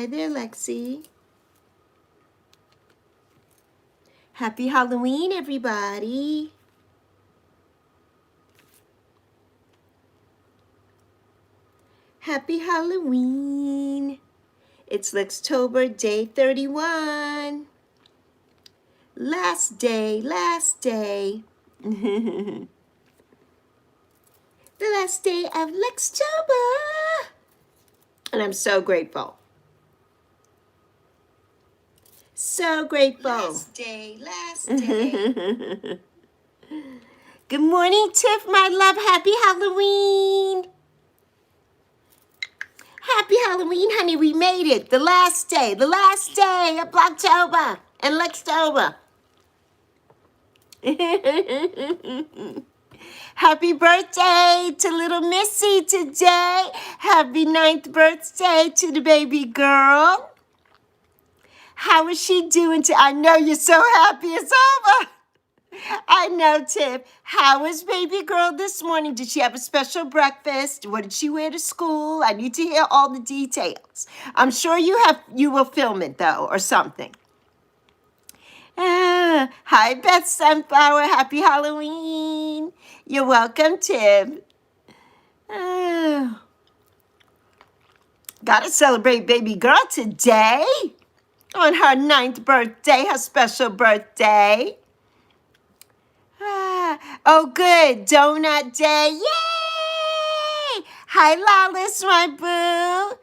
Hi there, Lexi. Happy Halloween, everybody. Happy Halloween. It's LEXTOBER day 31. Last day, last day. The last day of LEXTOBER. And I'm so grateful. So grateful. Last day, last day. Good morning, Tiff, my love. Happy Halloween. Happy Halloween, honey. We made it. The last day of October and LEXTOBER. Happy birthday to little Missy today. Happy 9th birthday to the baby girl. How is she doing? I know you're so happy it's over. I know, Tip. How was baby girl this morning? Did she have a special breakfast? What did she wear to school? I need to hear all the details. I'm sure you will film it, though, or something. Hi, Beth Sunflower. Happy Halloween. You're welcome, Tip. Gotta celebrate baby girl today. On her 9th birthday, her special birthday. Oh, good. Donut day. Yay! Hi, Lawless, my boo.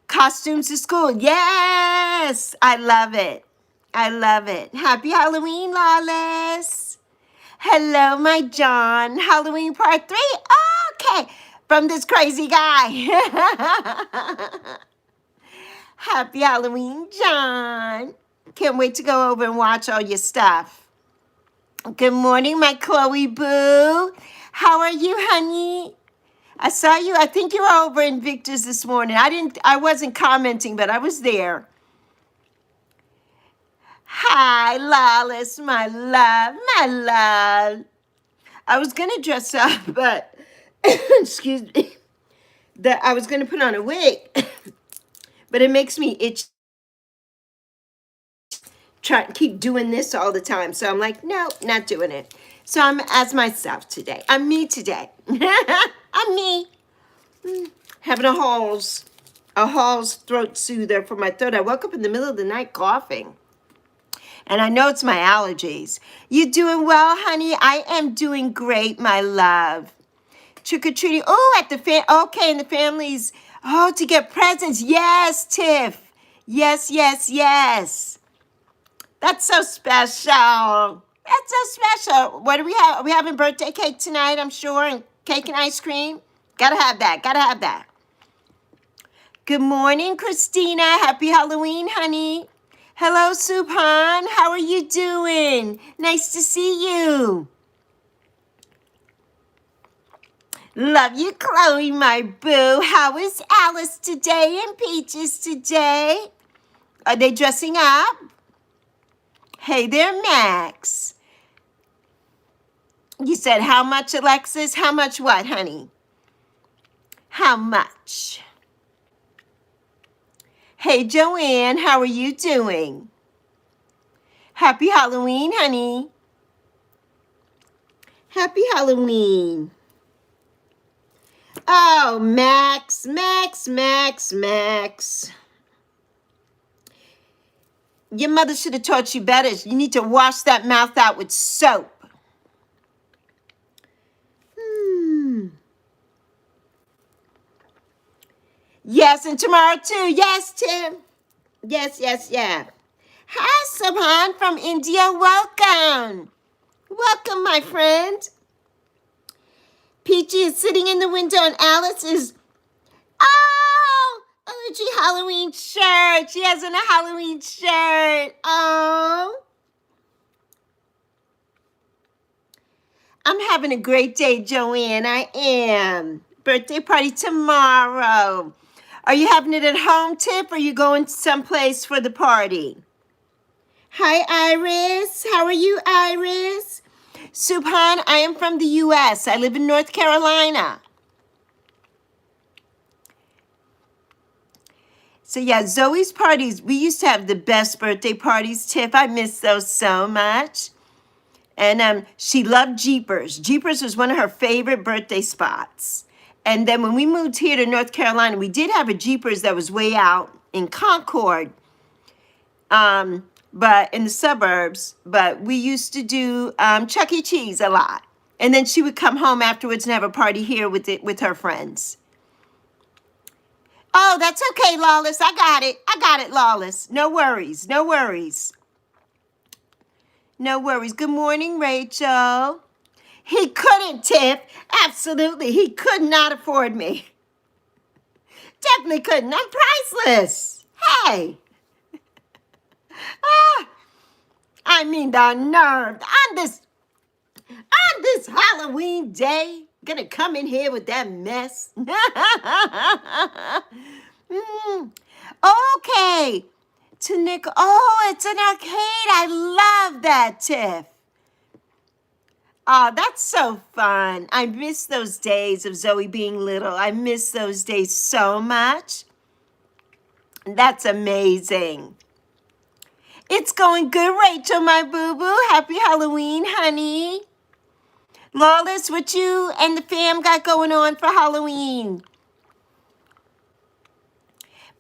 Costumes to school. Yes! I love it. I love it. Happy Halloween, Lawless. Hello, my John. Halloween part 3. Okay. From this crazy guy. Happy Halloween, John. Can't wait to go over and watch all your stuff. Good morning, my Chloe boo. How are you, honey? I saw you. I think you were over in Victor's this morning. I wasn't commenting, but I was there. Hi, Lawless, my love, my love. I was going to dress up, but excuse me, that I was going to put on a wig, but it makes me itch. Keep doing this all the time. So I'm like, no, not doing it. So I'm as myself today. I'm me today. I'm me. Having a Halls throat soother for my throat. I woke up in the middle of the night coughing. And I know it's my allergies. You doing well, honey? I am doing great, my love. Trick-or-treating. Oh, at the okay, and the families. Oh, to get presents. Yes, Tiff. Yes, yes, yes. That's so special. That's so special. What do we have? Are we having birthday cake tonight, I'm sure, and cake and ice cream? Gotta have that. Gotta have that. Good morning, Christina. Happy Halloween, honey. Hello, Subhan. How are you doing? Nice to see you. Love you, Chloe, my boo. How is Alice today and Peaches today? Are they dressing up? Hey there, Max. You said how much, Alexis? How much what, honey? How much? Hey, Joanne, how are you doing? Happy Halloween, honey. Happy Halloween. Oh, Max, Max, Max, Max. Your mother should have taught you better. You need to wash that mouth out with soap. Yes, and tomorrow too. Yes, Tim. Yes, yes, yeah. Hi, Subhan from India. Welcome. Welcome, my friend. Peachy is sitting in the window and Alice is... Oh, allergy Halloween shirt. She has on a Halloween shirt. Oh. I'm having a great day, Joanne. I am. Birthday party tomorrow. Are you having it at home, Tip, or are you going someplace for the party? Hi, Iris. How are you, Iris? Subhan, I am from the U.S. I live in North Carolina. So yeah, Zoe's parties, we used to have the best birthday parties, Tiff. I miss those so much. And she loved Jeepers. Jeepers was one of her favorite birthday spots. And then when we moved here to North Carolina, we did have a Jeepers that was way out in Concord, but in the suburbs. But we used to do Chuck E. Cheese a lot. And then she would come home afterwards and have a party here with her friends. Oh, that's okay, Lawless. I got it. I got it, Lawless. No worries. No worries. No worries. Good morning, Rachel. He couldn't, Tiff. Absolutely. He could not afford me. Definitely couldn't. I'm priceless. Hey. Ah, I mean, the nerve. On this Halloween day, gonna come in here with that mess. Okay. To Nick. Oh, it's an arcade. I love that, Tiff. Oh, that's so fun. I miss those days of Zoe being little. I miss those days so much. That's amazing. It's going good, Rachel, my boo-boo. Happy Halloween, honey. Lawless, what you and the fam got going on for Halloween?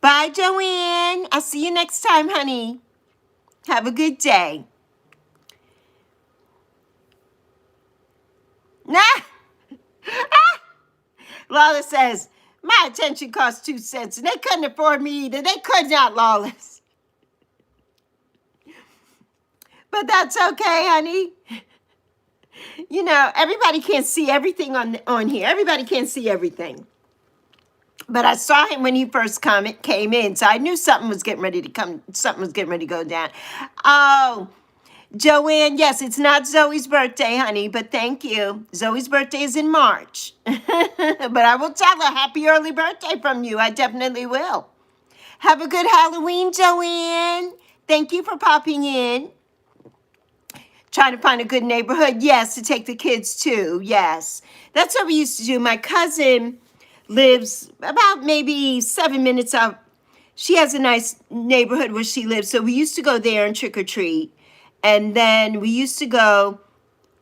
Bye, Joanne. I'll see you next time, honey. Have a good day. Nah. Lawless says, my attention costs 2 cents, and they couldn't afford me either. They could not, Lawless. But that's okay, honey. You know, everybody can't see everything on here. Everybody can't see everything. But I saw him when he first came in, so I knew something was getting ready to come. Something was getting ready to go down. Oh, Joanne, yes, it's not Zoe's birthday, honey, but thank you. Zoe's birthday is in March. But I will tell her happy early birthday from you. I definitely will. Have a good Halloween, Joanne. Thank you for popping in. Trying to find a good neighborhood. Yes, to take the kids to. Yes. That's what we used to do. My cousin lives about maybe 7 minutes up. She has a nice neighborhood where she lives. So we used to go there and trick or treat. And then we used to go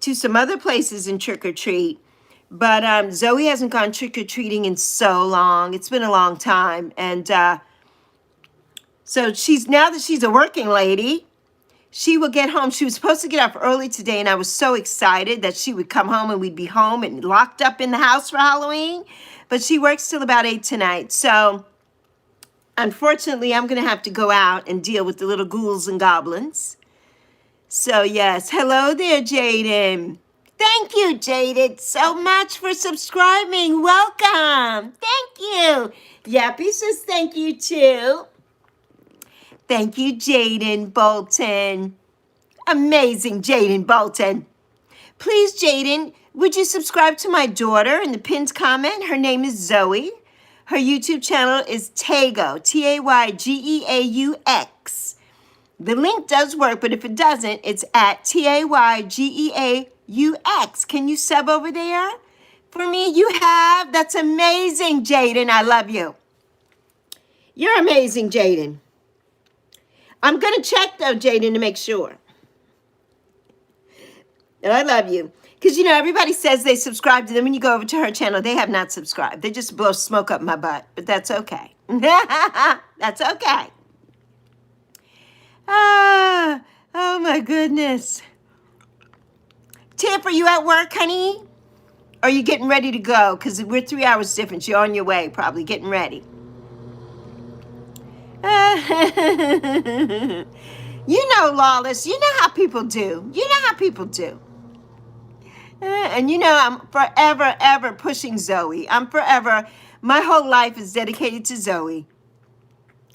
to some other places and trick or treat. But Zoe hasn't gone trick or treating in so long. It's been a long time. And so now that she's a working lady, she will get home. She was supposed to get up early today, and I was so excited that she would come home and we'd be home and locked up in the house for Halloween. But she works till about 8 tonight. So unfortunately, I'm going to have to go out and deal with the little ghouls and goblins. So yes, hello there, Jaden. Thank you, Jaden, so much for subscribing. Welcome. Thank you. Yappy says thank you, too. Thank you, Jaden Bolton. Amazing, Jaden Bolton. Please, Jaden, would you subscribe to my daughter in the pinned comment? Her name is Zoe. Her YouTube channel is Taygeaux, Taygeaux. The link does work, but if it doesn't, it's at Taygeaux. Can you sub over there for me? You have? That's amazing, Jaden. I love you. You're amazing, Jaden. I'm going to check, though, Jaden, to make sure. And I love you. Because, you know, everybody says they subscribe to them. When you go over to her channel, they have not subscribed. They just blow smoke up my butt. But that's okay. That's okay. Ah, oh, my goodness. Tiff, are you at work, honey? Or are you getting ready to go? Because we're 3 hours different. You're on your way, probably getting ready. You know, Lawless, you know how people do. You know how people do. And you know, I'm forever, ever pushing Zoe. I'm forever, my whole life is dedicated to Zoe.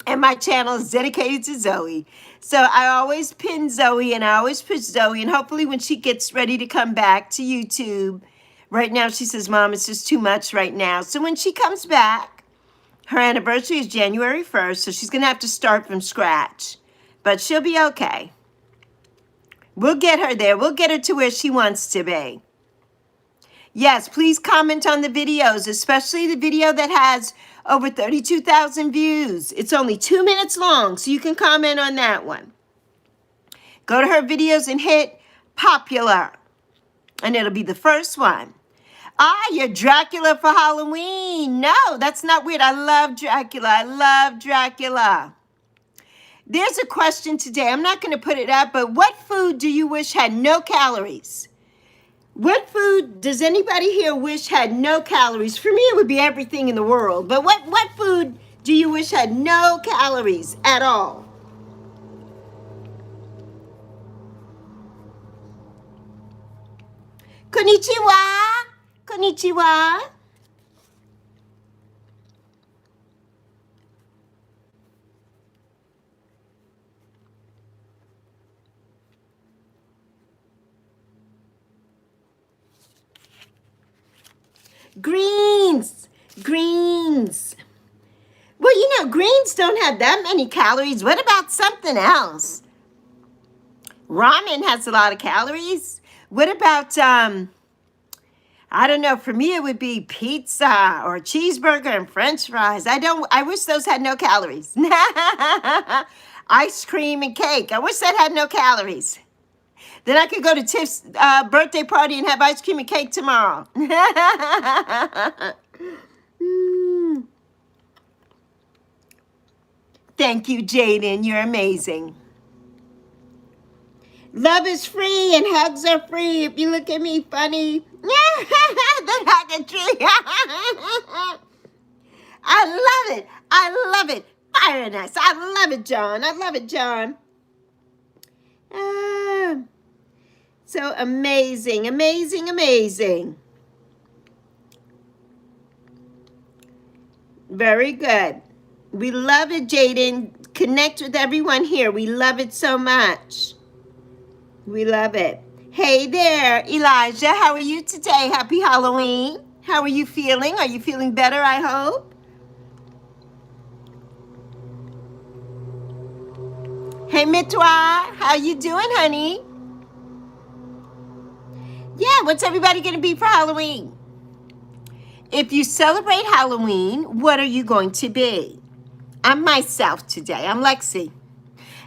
And my channel is dedicated to Zoe. So I always pin Zoe and I always push Zoe. And hopefully when she gets ready to come back to YouTube, right now she says, Mom, it's just too much right now. So when she comes back, her anniversary is January 1st, so she's going to have to start from scratch. But she'll be okay. We'll get her there. We'll get her to where she wants to be. Yes, please comment on the videos, especially the video that has Over 32,000 views. It's only 2 minutes long, so you can comment on that one. Go to her videos and hit popular, and it'll be the first one. Ah, you're Dracula for Halloween. No, that's not weird. I love Dracula. I love Dracula. There's a question today. I'm not going to put it up, but what food do you wish had no calories? What food does anybody here wish had no calories? For me, it would be everything in the world. But what food do you wish had no calories at all? Konnichiwa. Konnichiwa. Greens. Greens. Well, you know, greens don't have that many calories. What about something else? Ramen has a lot of calories. What about, I don't know, for me it would be pizza or cheeseburger and french fries. I wish those had no calories. Ice cream and cake. I wish that had no calories. Then I could go to Tiff's birthday party and have ice cream and cake tomorrow. Thank you, Jaden. You're amazing. Love is free and hugs are free. If you look at me funny. The hug tree. I love it. I love it. Fire nice. I love it, John. I love it, John. So amazing, amazing, amazing. Very good. We love it, Jaden. Connect with everyone here. We love it so much. We love it. Hey there, Elijah. How are you today? Happy Halloween. How are you feeling? Are you feeling better, I hope? Hey, Mitwa. How you doing, honey? Yeah, what's everybody going to be for Halloween? If you celebrate Halloween, what are you going to be? I'm myself today. I'm Lexi.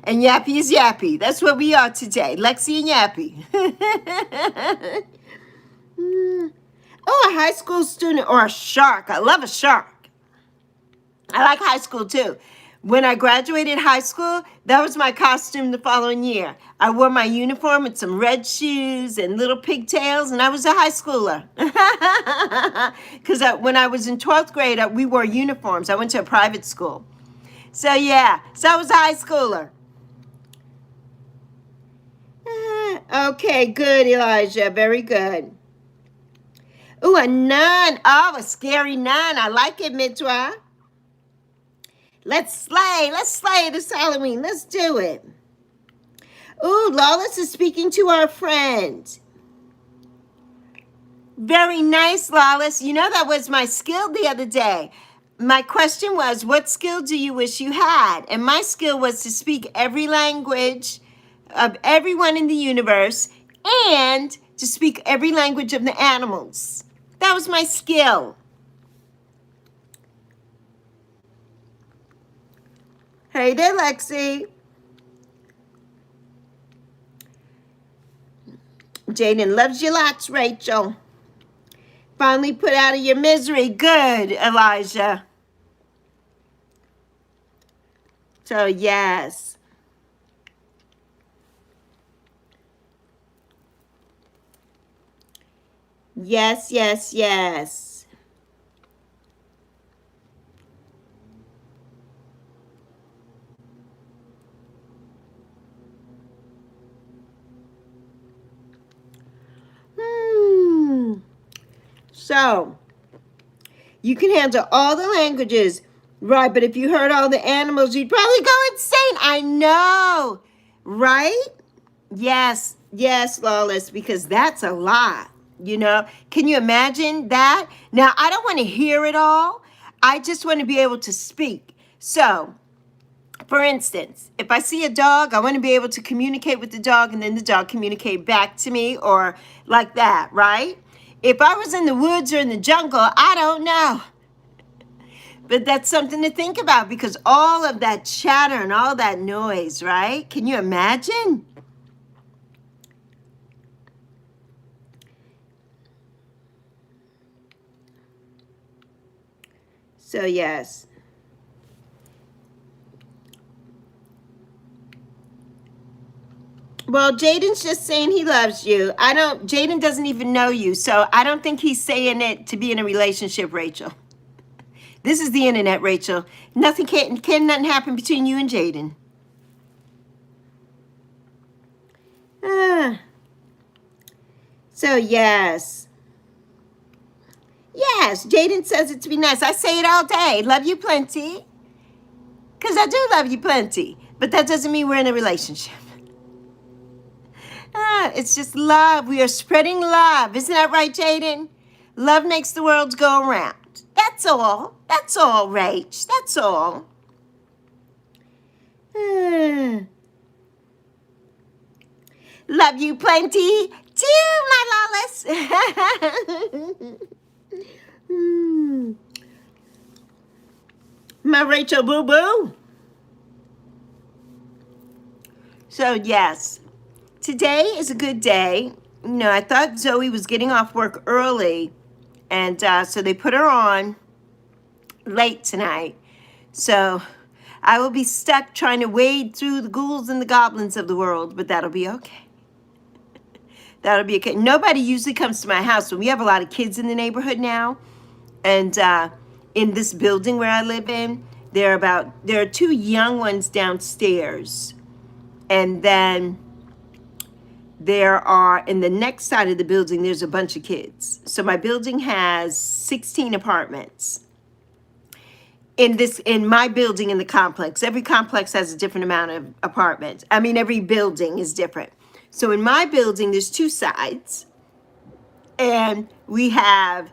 And Yappy is Yappy. That's what we are today. Lexi and Yappy. Oh, a high school student or a shark. I love a shark. I like high school too. When I graduated high school, that was my costume the following year. I wore my uniform with some red shoes and little pigtails, and I was a high schooler. Because when I was in 12th grade, we wore uniforms. I went to a private school. So yeah, so I was a high schooler. Okay, good, Elijah. Very good. Ooh, a nun. Oh, a scary nun. I like it, Mitwa. Let's slay. Let's slay this Halloween. Let's do it. Ooh, Lawless is speaking to our friend. Very nice, Lawless. You know, that was my skill the other day. My question was, what skill do you wish you had? And my skill was to speak every language of everyone in the universe and to speak every language of the animals. That was my skill. Hey there, Lexi. Jaden loves you lots, Rachel. Finally put out of your misery. Good, Elijah. So, yes. Yes, yes, yes. So, you can handle all the languages, right? But if you heard all the animals, you'd probably go insane. I know, right? Yes, yes, Lawless, because that's a lot, you know? Can you imagine that? Now, I don't want to hear it all. I just want to be able to speak. So, for instance, if I see a dog, I want to be able to communicate with the dog and then the dog communicate back to me or like that, right? If I was in the woods or in the jungle, I don't know. But that's something to think about because all of that chatter and all that noise, right? Can you imagine? So yes. Well, Jaden's just saying he loves you. Jaden doesn't even know you, so I don't think he's saying it to be in a relationship, Rachel. This is the internet, Rachel. Nothing can nothing happen between you and Jaden. So yes. Yes, Jaden says it to be nice. I say it all day. Love you plenty. Because I do love you plenty. But that doesn't mean we're in a relationship. It's just love. We are spreading love. Isn't that right, Jaden? Love makes the world go around. That's all. That's all, Rach. That's all. Love you plenty too, my Lawless. My Rachel Boo Boo. So, yes, today is a good day. You know, I thought Zoe was getting off work early, and so they put her on late tonight. So I will be stuck trying to wade through the ghouls and the goblins of the world, but that'll be okay. That'll be okay. Nobody usually comes to my house, but we have a lot of kids in the neighborhood now. And in this building where I live in, there are 2 young ones downstairs. And then there are, in the next side of the building, there's a bunch of kids. So my building has 16 apartments. In my building in the complex, every complex has a different amount of apartments. I mean, every building is different. So in my building, there's 2 sides. And we have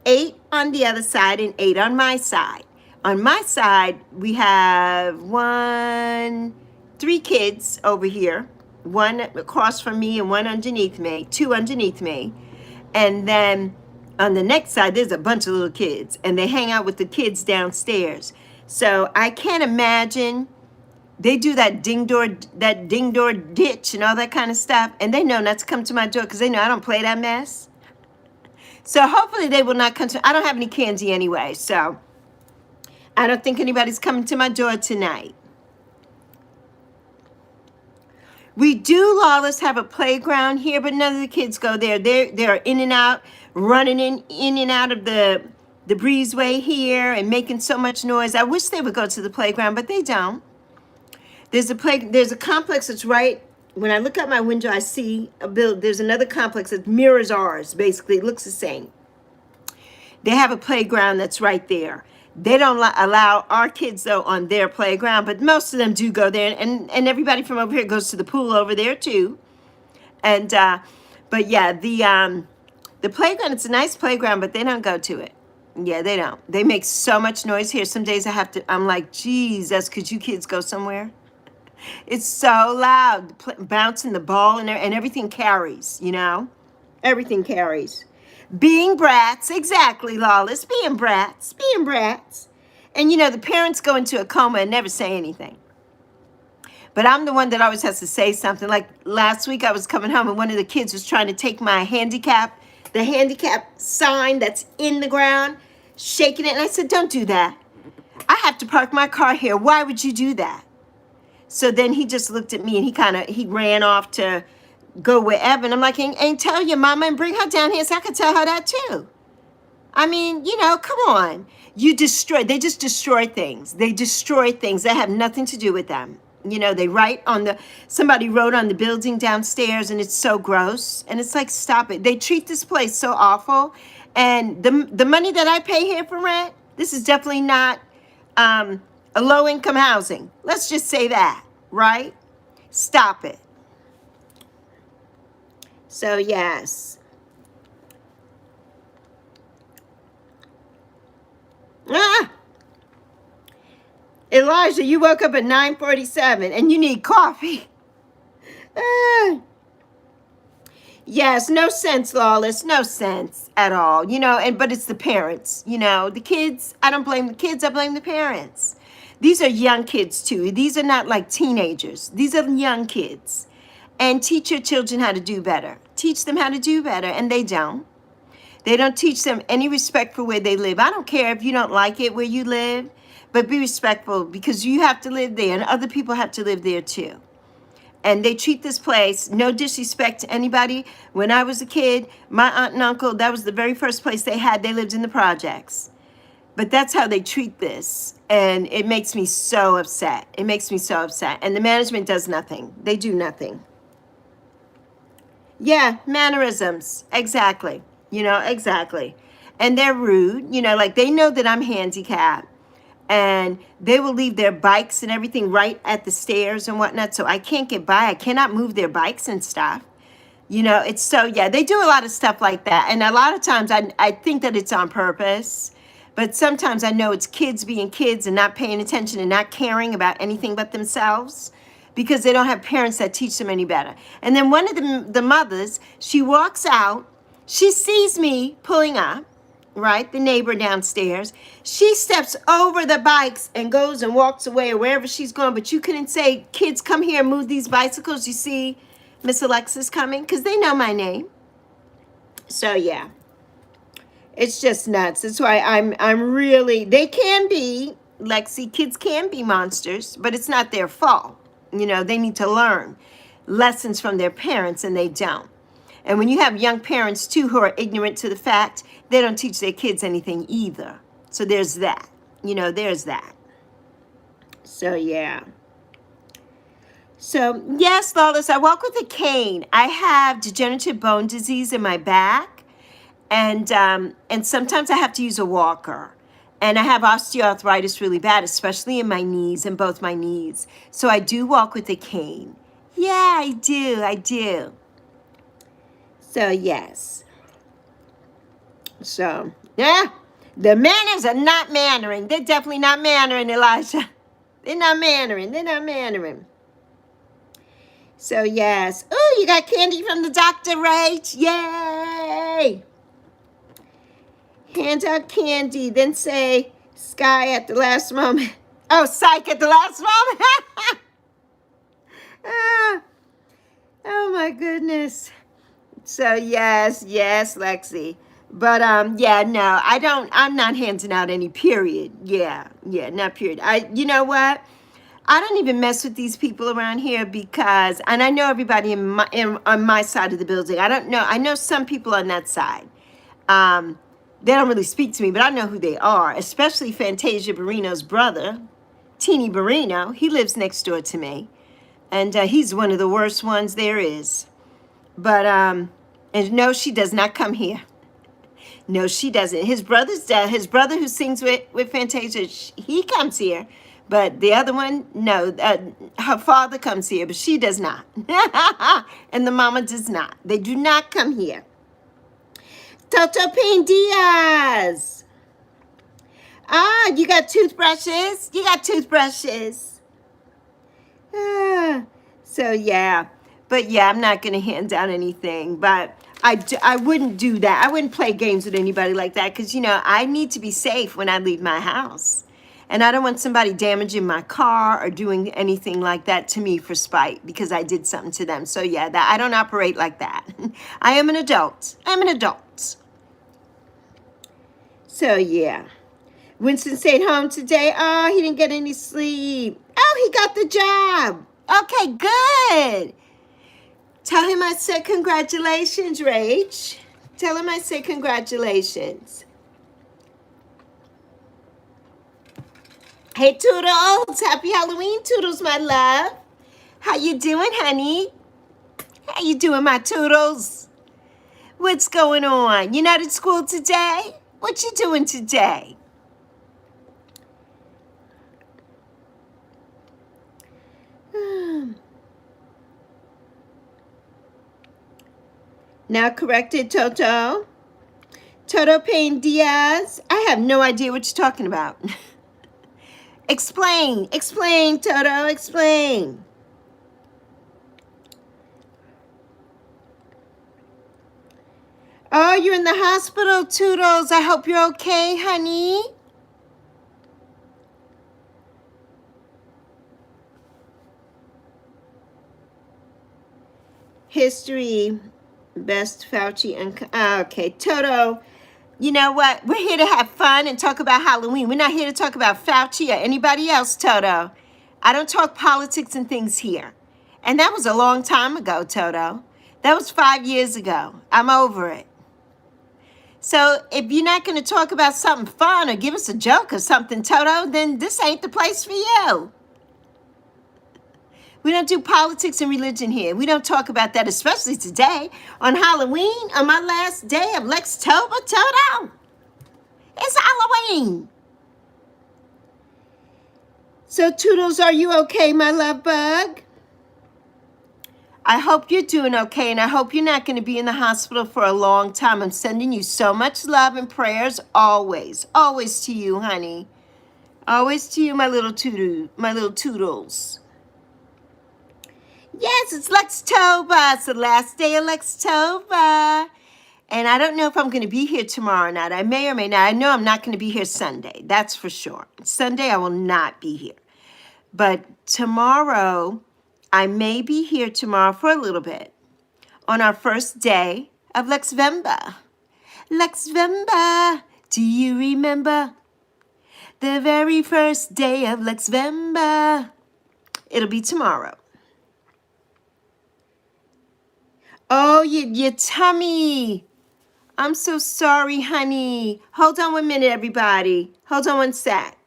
8 on the other side and 8 on my side. On my side, we have 3 kids over here, 1 across from me and 1 underneath me, 2 underneath me. And then on the next side, there's a bunch of little kids, and they hang out with the kids downstairs. So I can't imagine. They do that ding door ditch and all that kind of stuff, and they know not to come to my door because they know I don't play that mess. So hopefully they will not come to. I don't have any candy anyway, so I don't think anybody's coming to my door tonight. We do, Lawless, have a playground here, but none of the kids go there. They're in and out, running in and out of the breezeway here and making so much noise. I wish they would go to the playground, but they don't. There's a complex that's right. When I look out my window, I see there's another complex that mirrors ours. Basically, it looks the same. They have a playground that's right there. They don't allow our kids, though, on their playground, but most of them do go there, and everybody from over here goes to the pool over there, too. And, but yeah, the playground, it's a nice playground, but they don't go to it. Yeah, they don't. They make so much noise here. Some days I'm like, Jesus, could you kids go somewhere? It's so loud, bouncing the ball and everything carries, you know? Everything carries. Being brats, exactly, Lawless. Being brats. And, you know, the parents go into a coma and never say anything. But I'm the one that always has to say something. Like last week I was coming home and one of the kids was trying to take the handicap sign that's in the ground, shaking it. And I said, don't do that. I have to park my car here. Why would you do that? So then he just looked at me and he ran off to go wherever. And I'm like, ain't tell your mama and bring her down here so I can tell her that too. I mean, you know, come on. They just destroy things. They destroy things that have nothing to do with them. You know, somebody wrote on the building downstairs and it's so gross. And it's like, stop it. They treat this place so awful. And the money that I pay here for rent, this is definitely not a low-income housing. Let's just say that, right? Stop it. So, yes. Elijah, you woke up at 9:47 and you need coffee. Yes, no sense, Lawless. No sense at all. You know, but it's the parents. You know, the kids. I don't blame the kids. I blame the parents. These are young kids too. These are not like teenagers. These are young kids. And teach your children how to do better. Teach them how to do better, and they don't. They don't teach them any respect for where they live. I don't care if you don't like it where you live, but be respectful because you have to live there and other people have to live there too. And they treat this place, no disrespect to anybody. When I was a kid, my aunt and uncle, that was the very first place they had. They lived in the projects. But that's how they treat this. And it makes me so upset. It makes me so upset. And the management does nothing. They do nothing. Yeah, mannerisms. Exactly. You know, exactly. And they're rude. You know, like they know that I'm handicapped. And they will leave their bikes and everything right at the stairs and whatnot. So I can't get by. I cannot move their bikes and stuff. You know, it's so, yeah, they do a lot of stuff like that. And a lot of times I think that it's on purpose. But sometimes I know it's kids being kids and not paying attention and not caring about anything but themselves because they don't have parents that teach them any better. And then one of the mothers, she walks out. She sees me pulling up. Right, the neighbor downstairs. She steps over the bikes and goes and walks away or wherever she's going. But you couldn't say, kids, come here and move these bicycles. You see Miss Alexis coming? Because they know my name. So, yeah. It's just nuts. That's why I'm really, they can be, Lexi, kids can be monsters, but it's not their fault. You know, they need to learn lessons from their parents and they don't. And when you have young parents, too, who are ignorant to the fact, they don't teach their kids anything either. So there's that. You know, there's that. So, yeah. So, yes, Lawless, I walk with a cane. I have degenerative bone disease in my back. And sometimes I have to use a walker. And I have osteoarthritis really bad, especially in my knees, in both my knees. So I do walk with a cane. Yeah, I do. I do. So, yes. So, yeah. The manners are not mannering. They're definitely not mannering, Elijah. They're not mannering. They're not mannering. So, yes. Oh, you got candy from the doctor, Rach. Yay. Hand out candy. Then say, Sky at the last moment. Oh, psych at the last moment. Oh, my goodness. So, yes, Lexi. But, yeah, no, I'm not handing out any period. Yeah, not period. You know what? I don't even mess with these people around here because, and I know everybody on my side of the building. I don't know. I know some people on that side. They don't really speak to me, but I know who they are, especially Fantasia Barrino's brother, Teeny Barrino. He lives next door to me. And he's one of the worst ones there is. But, and no, she does not come here. No, she doesn't. His brother who sings with Fantasia, he comes here. But the other one, no, her father comes here, but she does not. And the mama does not. They do not come here. Toto Payne Diaz. Ah, you got toothbrushes? You got toothbrushes. So, yeah. But, yeah, I'm not going to hand out anything. But I wouldn't do that. I wouldn't play games with anybody like that because, you know, I need to be safe when I leave my house. And I don't want somebody damaging my car or doing anything like that to me for spite because I did something to them. So, yeah, I don't operate like that. I am an adult. I'm an adult. So, yeah. Winston stayed home today. Oh, he didn't get any sleep. Oh, he got the job. Okay, good. Tell him I said congratulations, Rach. Tell him I said congratulations. Hey, Toodles. Happy Halloween, Toodles, my love. How you doing, honey? How you doing, my Toodles? What's going on? You not at school today? What you doing today? Now corrected, Toto. Toto Payne Diaz. I have no idea what you're talking about. Explain, Toto, explain. Oh, you're in the hospital, Toodles. I hope you're okay, honey. History, best Fauci and okay, Toto. You know what? We're here to have fun and talk about Halloween. We're not here to talk about Fauci or anybody else, Toto. I don't talk politics and things here. And that was a long time ago, Toto. That was 5 years ago. I'm over it. So if you're not going to talk about something fun or give us a joke or something, Toto, then this ain't the place for you. We don't do politics and religion here. We don't talk about that, especially today on Halloween, on my last day of LEXTOBER, Toto. It's Halloween. So, Toodles, are you okay, my love bug? I hope you're doing okay, and I hope you're not going to be in the hospital for a long time. I'm sending you so much love and prayers always. Always to you, honey. Always to you, my little Toodles. Yes, it's LEXTOBER. It's the last day of LEXTOBER. And I don't know if I'm going to be here tomorrow or not. I may or may not. I know I'm not going to be here Sunday. That's for sure. Sunday, I will not be here. But tomorrow, I may be here tomorrow for a little bit on our first day of LEXTOBER. LEXTOBER, do you remember the very first day of LEXTOBER? It'll be tomorrow. Oh, your tummy. I'm so sorry, honey. Hold on 1 minute, everybody. Hold on 1 sec.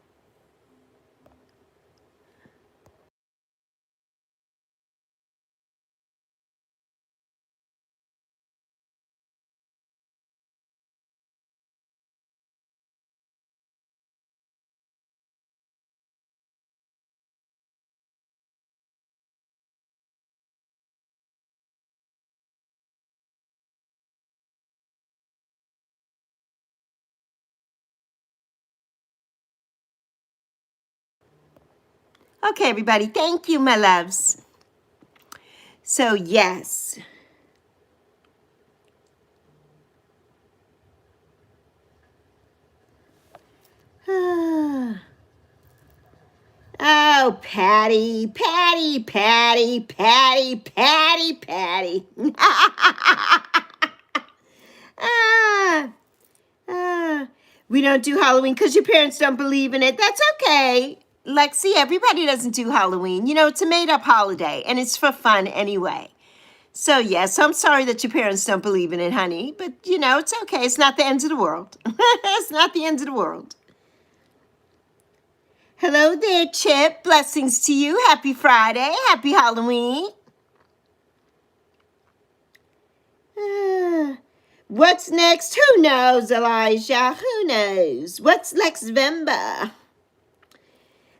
Okay, everybody. Thank you, my loves. So, yes. Oh, Patty, Patty, Patty, Patty, Patty, Patty. We don't do Halloween because your parents don't believe in it. That's okay. Lexi, everybody doesn't do Halloween. You know, it's a made-up holiday, and it's for fun anyway. So, yes, I'm sorry that your parents don't believe in it, honey. But, you know, it's okay. It's not the end of the world. It's not the end of the world. Hello there, Chip. Blessings to you. Happy Friday. Happy Halloween. What's next? Who knows, Elijah? Who knows? What's LEXTOBER?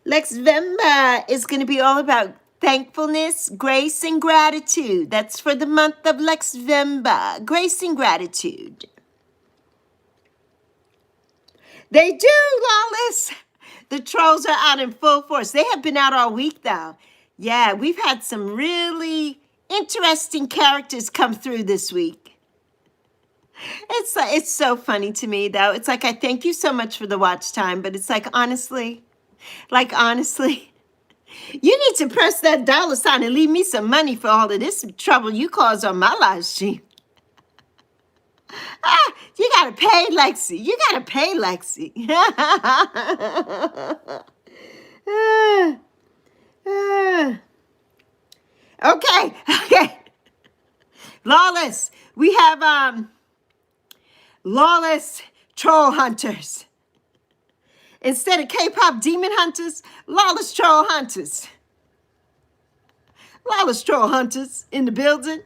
LEXTOBER is going to be all about thankfulness, grace, and gratitude. That's for the month of LEXTOBER. Grace and gratitude. They do, Lawless. The trolls are out in full force. They have been out all week, though. Yeah, we've had some really interesting characters come through this week. It's so funny to me, though. It's like, I thank you so much for the watch time, but it's like, honestly, you need to press that $sign and leave me some money for all of this trouble you caused on my live stream. You gotta pay Lexi. You gotta pay Lexi. Okay. Lawless. We have Lawless troll hunters. Instead of K-pop demon hunters, lawless troll hunters. Lawless troll hunters in the building.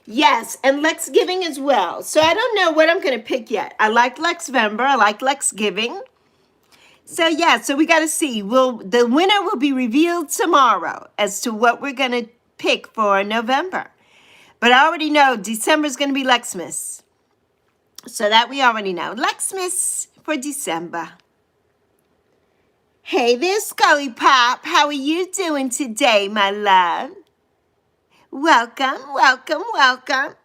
Yes, and LexGiving as well. So I don't know what I'm going to pick yet. I like LEXTOBER. I like LexGiving. So yeah, so we got to see. The winner will be revealed tomorrow as to what we're going to pick for November. But I already know December is going to be Lexmas. So that we already know. Lexmas for December. Hey there, Scully Pop. How are you doing today, my love? Welcome, welcome, welcome.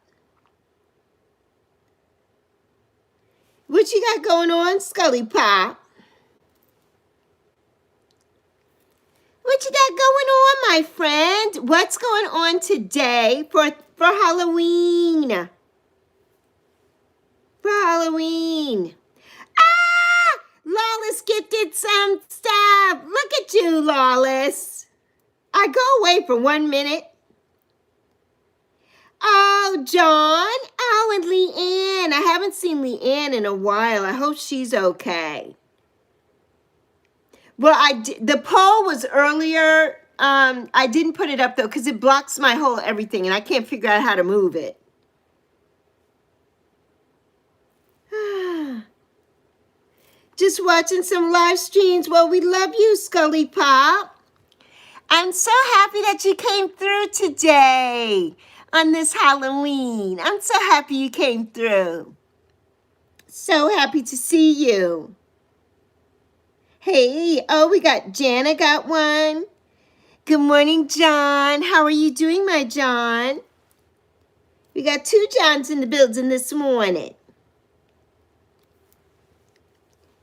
What you got going on, Scully Pop? What you got going on, my friend? What's going on today for Halloween? For Halloween. Ah! Lawless gifted some stuff. Look at you, Lawless. I go away for 1 minute. Oh, John. Oh, and Leanne. I haven't seen Leanne in a while. I hope she's okay. Well, the poll was earlier. I didn't put it up, though, because it blocks my whole everything, and I can't figure out how to move it. Just watching some live streams. Well, we love you, Scully Pop. I'm so happy that you came through today on this Halloween. I'm so happy you came through. So happy to see you. Hey, oh, we got Jana got one. Good morning, John. How are you doing, my John? We got 2 Johns in the building this morning.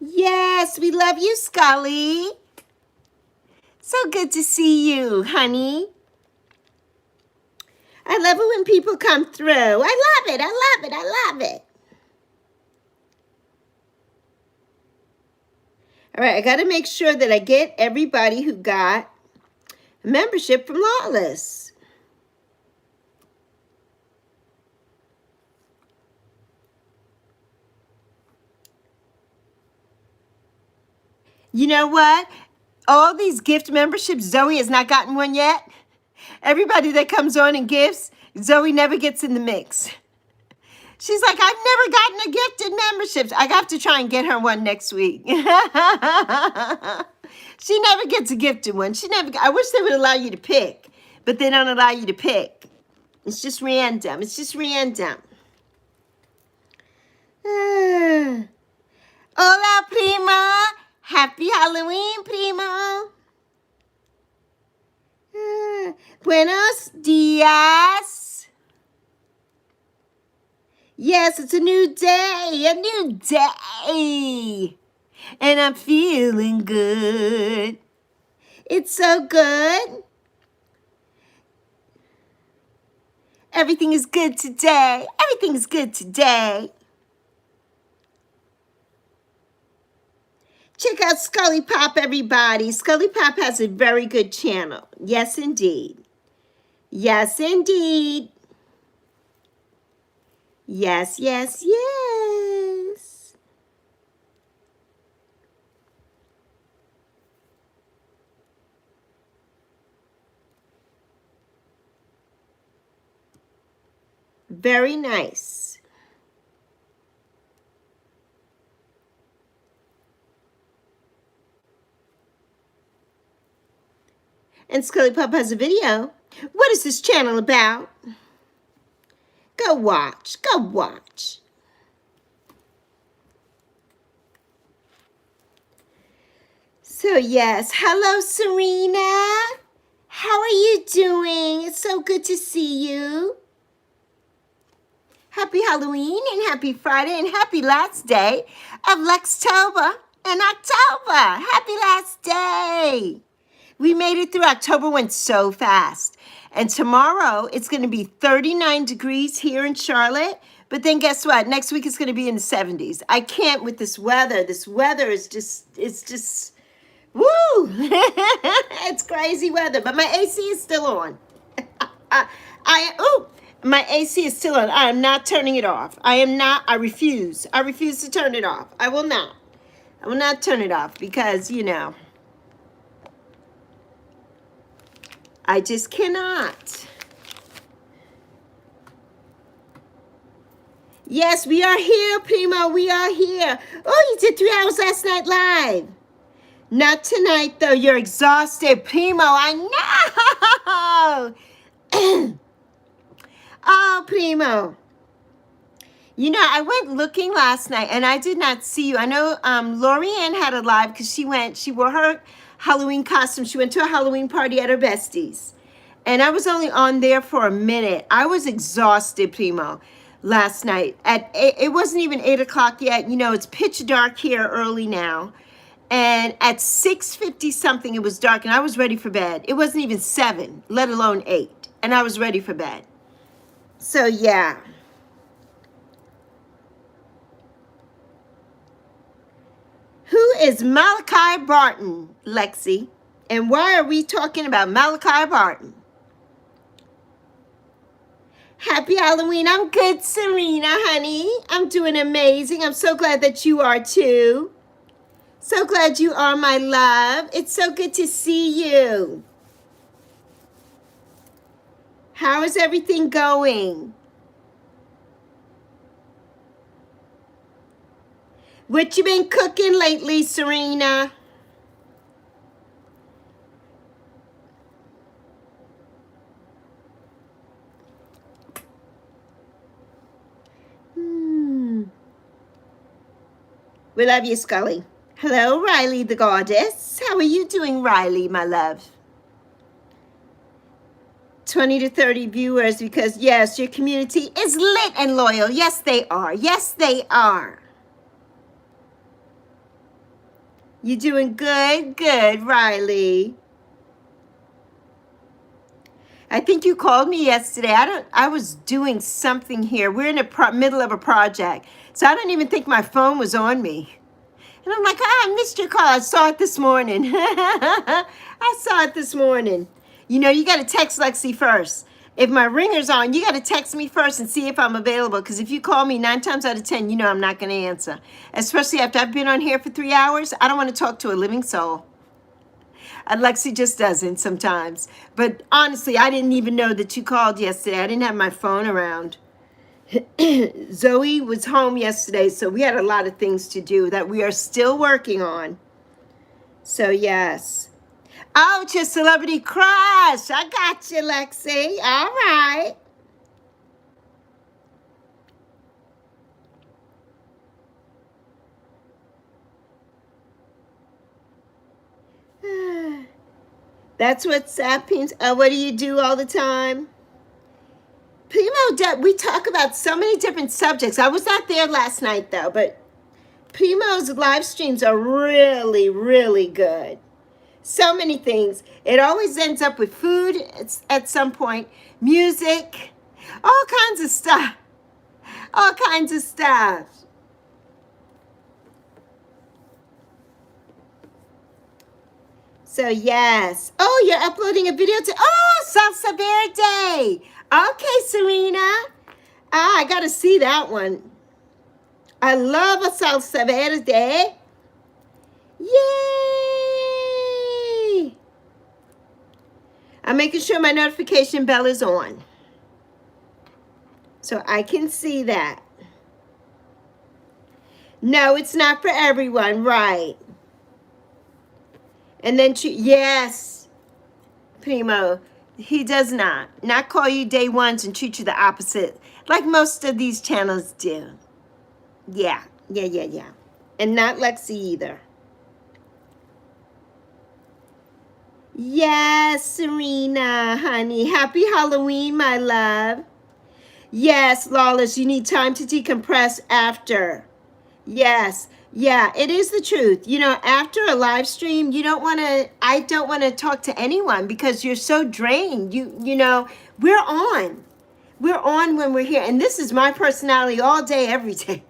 Yes, we love you, Scully. So good to see you, honey. I love it when people come through. I love it, I love it, I love it. All right, I got to make sure that I get everybody who got a membership from Lawless. You know what? All these gift memberships, Zoe has not gotten one yet. Everybody that comes on and gifts, Zoe never gets in the mix. She's like, I've never gotten a gifted membership. I have to try and get her one next week. She never gets a gifted one. I wish they would allow you to pick, but they don't allow you to pick. It's just random. It's just random. Hola, prima. Happy Halloween, primo. Buenos dias. Yes, it's a new day, a new day. And I'm feeling good. It's so good. Everything is good today. Everything is good today. Check out Scully Pop, everybody. Scully Pop has a very good channel. Yes, indeed. Yes, indeed. Yes, yes, yes. Very nice. And Scully Pop has a video. What is this channel about? Go watch. Go watch. So yes, hello Serena. How are you doing? It's so good to see you. Happy Halloween and happy Friday and happy last day of LEXTOBER in October. Happy last day. We made it through October, went so fast. And tomorrow it's going to be 39 degrees here in Charlotte. But then guess what? Next week it's going to be in the 70s. I can't with this weather. This weather is just, woo! It's crazy weather. But my AC is still on. My AC is still on. I am not turning it off. I refuse. I refuse to turn it off. I will not. I will not turn it off because, you know, I just cannot. Yes, we are here, Primo. We are here. Oh, you did 3 hours last night live. Not tonight, though. You're exhausted, Primo. I know. Oh, Primo. You know, I went looking last night and I did not see you. I know Lorianne had a live because she wore her Halloween costume. She went to a Halloween party at her bestie's. And I was only on there for a minute. I was exhausted, Primo, last night. It wasn't even 8 o'clock yet. You know, it's pitch dark here early now. And at 6:50 something, it was dark and I was ready for bed. It wasn't even 7, let alone 8. And I was ready for bed. So, yeah. Who is Malachi Barton, Lexi? And why are we talking about Malachi Barton? Happy Halloween. I'm good, Serena, honey. I'm doing amazing. I'm so glad that you are too. So glad you are, my love. It's so good to see you. How is everything going? What you been cooking lately, Serena? We love you, Scully. Hello, Riley the Goddess. How are you doing, Riley, my love? 20 to 30 viewers because, yes, your community is lit and loyal. Yes, they are. Yes, they are. You doing good? Good, Riley. I think you called me yesterday. I was doing something here. We're in the middle of a project. So I don't even think my phone was on me. And I'm like, I missed your call. I saw it this morning. I saw it this morning. You know, you got to text Lexi first. If my ringer's on, you got to text me first and see if I'm available. Because if you call me 9 times out of 10, you know I'm not going to answer. Especially after I've been on here for 3 hours. I don't want to talk to a living soul. And Lexi just doesn't sometimes. But honestly, I didn't even know that you called yesterday. I didn't have my phone around. Zoe was home yesterday, so we had a lot of things to do that we are still working on. So, yes. Oh, it's your celebrity crush. I got you, Lexi. All right. That's what happens. What do you do all the time? Primo, we talk about so many different subjects. I was not there last night, though, but Primo's live streams are really, really good. So many things. It always ends up with food at some point, music, all kinds of stuff. All kinds of stuff. So, yes. Oh, you're uploading a video to... Oh, Salsa Verde. Okay, Serena. I got to see that one. I love a Salsa Verde. Yay! I'm making sure my notification bell is on. So I can see that. No, it's not for everyone, right? And then, yes, Primo, he does not call you day ones and treat you the opposite, like most of these channels do. Yeah. And not Lexi either. Yes, Serena, honey. Happy Halloween, my love. Yes, Lawless, you need time to decompress after. Yes. Yeah, it is the truth. You know, after a live stream, I don't want to talk to anyone because you're so drained. You know, we're on. We're on when we're here. And this is my personality all day, every day.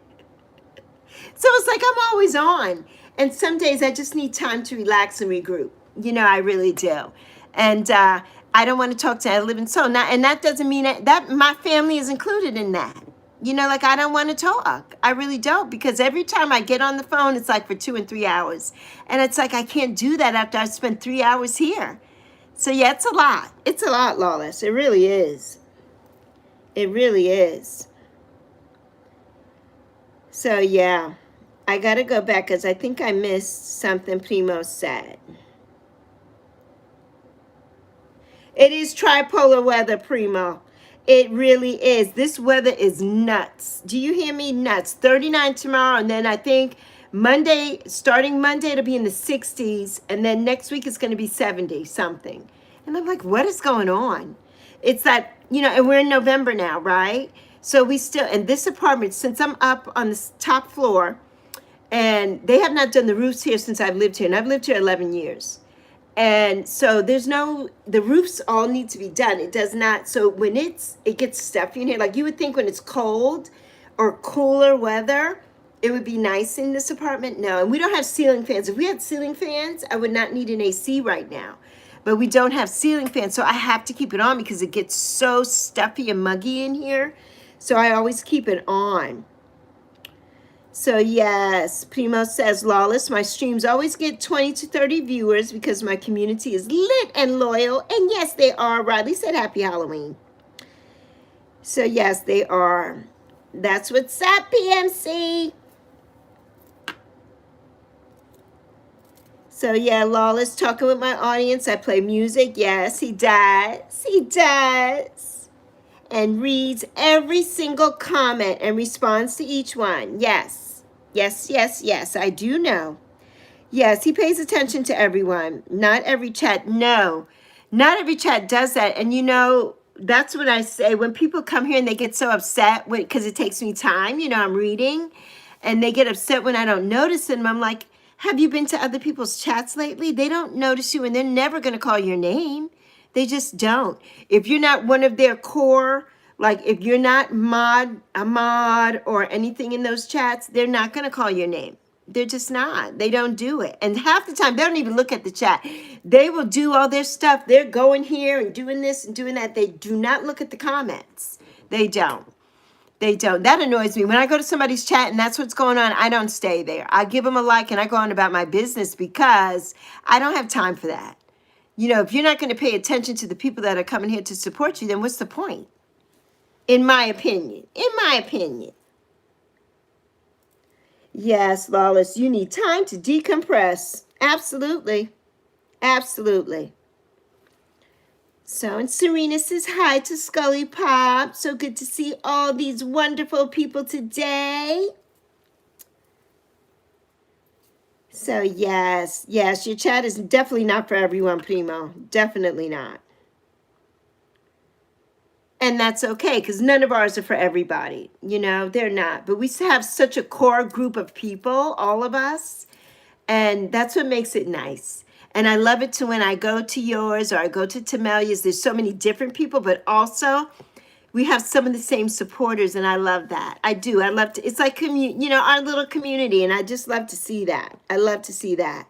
So it's like I'm always on. And some days I just need time to relax and regroup. You know, I really do. And I don't want to talk to a living soul. And that doesn't mean that my family is included in that. You know, like I don't want to talk. I really don't, because every time I get on the phone, it's like for 2 and 3 hours. And it's like I can't do that after I spent 3 hours here. So yeah, it's a lot. It's a lot, Lawless. It really is. It really is. So yeah, I got to go back because I think I missed something Primo said. It is tripolar weather, Primo. It really is. This weather is nuts. Do you hear me? Nuts. 39 tomorrow, and then I think Monday, starting Monday, it'll be in the 60s, and then next week it's going to be 70 something. And I'm like, what is going on? It's that, you know, and we're in November now, right? So we still, and this apartment, since I'm up on the top floor, and they have not done the roofs here since I've lived here, and I've lived here 11 years. And so there's no, the roofs all need to be done. It does not. So when it gets stuffy in here, like you would think when it's cold or cooler weather, it would be nice in this apartment. No, and we don't have ceiling fans. If we had ceiling fans, I would not need an AC right now. But we don't have ceiling fans, so I have to keep it on because it gets so stuffy and muggy in here. So I always keep it on. So yes, Primo says, Lawless, my streams always get 20 to 30 viewers because my community is lit and loyal. And yes, they are. Riley said happy Halloween. So yes, they are. That's what's up, PMC. So yeah, Lawless talking with my audience. I play music. Yes, he does. He does. And reads every single comment and responds to each one. Yes. Yes, yes, yes, I do know. Yes, he pays attention to everyone. Not every chat. No, not every chat does that. And you know, that's what I say. When people come here and they get so upset because it takes me time, you know, I'm reading, and they get upset when I don't notice them. I'm like, have you been to other people's chats lately? They don't notice you, and they're never going to call your name. They just don't. If you're not one of their core, like if you're not a mod or anything in those chats, they're not going to call your name. They're just not. They don't do it. And half the time, they don't even look at the chat. They will do all their stuff. They're going here and doing this and doing that. They do not look at the comments. They don't. They don't. That annoys me. When I go to somebody's chat and that's what's going on, I don't stay there. I give them a like and I go on about my business because I don't have time for that. You know, if you're not going to pay attention to the people that are coming here to support you, then what's the point? In my opinion. In my opinion. Yes, Lawless, you need time to decompress. Absolutely. Absolutely. So, and Serena says hi to Scully Pop. So good to see all these wonderful people today. So, yes, yes, your chat is definitely not for everyone, Primo. Definitely not. And that's okay, because none of ours are for everybody. You know, they're not. But we have such a core group of people, all of us. And that's what makes it nice. And I love it too when I go to yours or I go to Tamelia's. There's so many different people, but also we have some of the same supporters. And I love that. I do. I love to. It's like, you know, our little community. And I just love to see that. I love to see that.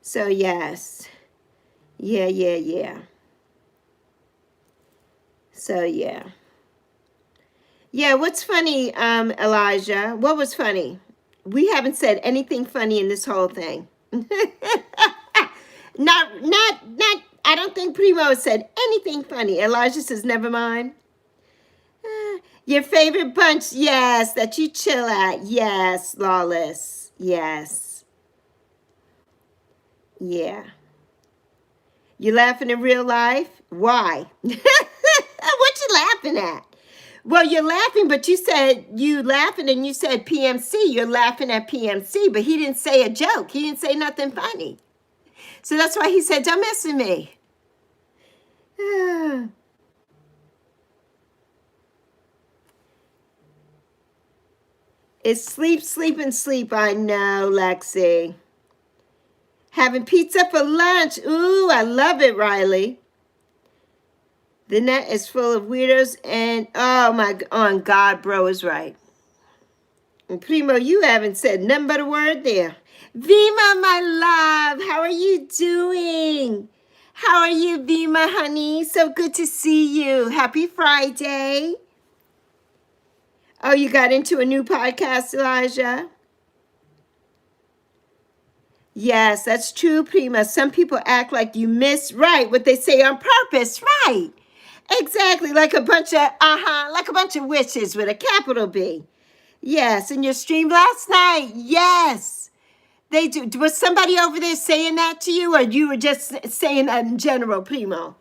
So, yes. Yeah, yeah, yeah. So, yeah. Yeah, what's funny, Elijah? What was funny? We haven't said anything funny in this whole thing. not, I don't think Primo said anything funny. Elijah says, never mind. Your favorite bunch, yes, that you chill at. Yes, Lawless. Yes. Yeah. You laughing in real life? Why? What you laughing at? Well, you're laughing, but you said you laughing and you said PMC. You're laughing at PMC, but he didn't say a joke. He didn't say nothing funny. So that's why he said, don't mess with me. It's sleep, sleep, and sleep. I know, Lexi. Having pizza for lunch. Ooh, I love it, Riley. The net is full of weirdos and, oh my, on God, bro is right. And Primo, you haven't said nothing but a word there. Vima, my love, how are you doing? How are you, Vima, honey? So good to see you. Happy Friday. Oh, you got into a new podcast, Elijah? Yes, that's true, Prima. Some people act like you miss right what they say on purpose, right? Exactly, like a bunch of witches with a capital B. Yes, in your stream last night, yes. They do. Was somebody over there saying that to you, or you were just saying that in general, Primo?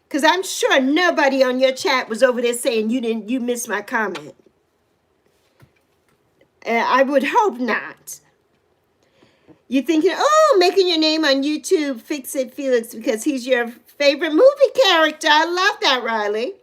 Because I'm sure nobody on your chat was over there saying you missed my comment. I would hope not. You're thinking, oh, making your name on YouTube, Fix It Felix, because he's your favorite movie character. I love that, Riley.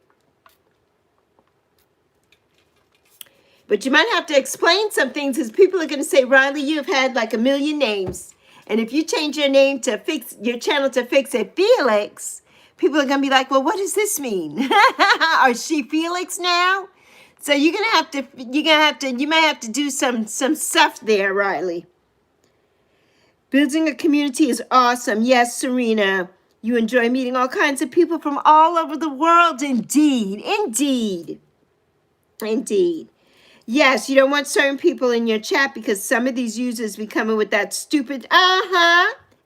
But you might have to explain some things, because people are going to say, Riley, you've had like a million names. And if you change your name to fix your channel to Fix It Felix, people are going to be like, well, what does this mean? Is she Felix now? So you might have to do some stuff there, Riley. Building a community is awesome. Yes, Serena. You enjoy meeting all kinds of people from all over the world. Indeed. Indeed. Indeed. Yes, you don't want certain people in your chat because some of these users be coming with that stupid,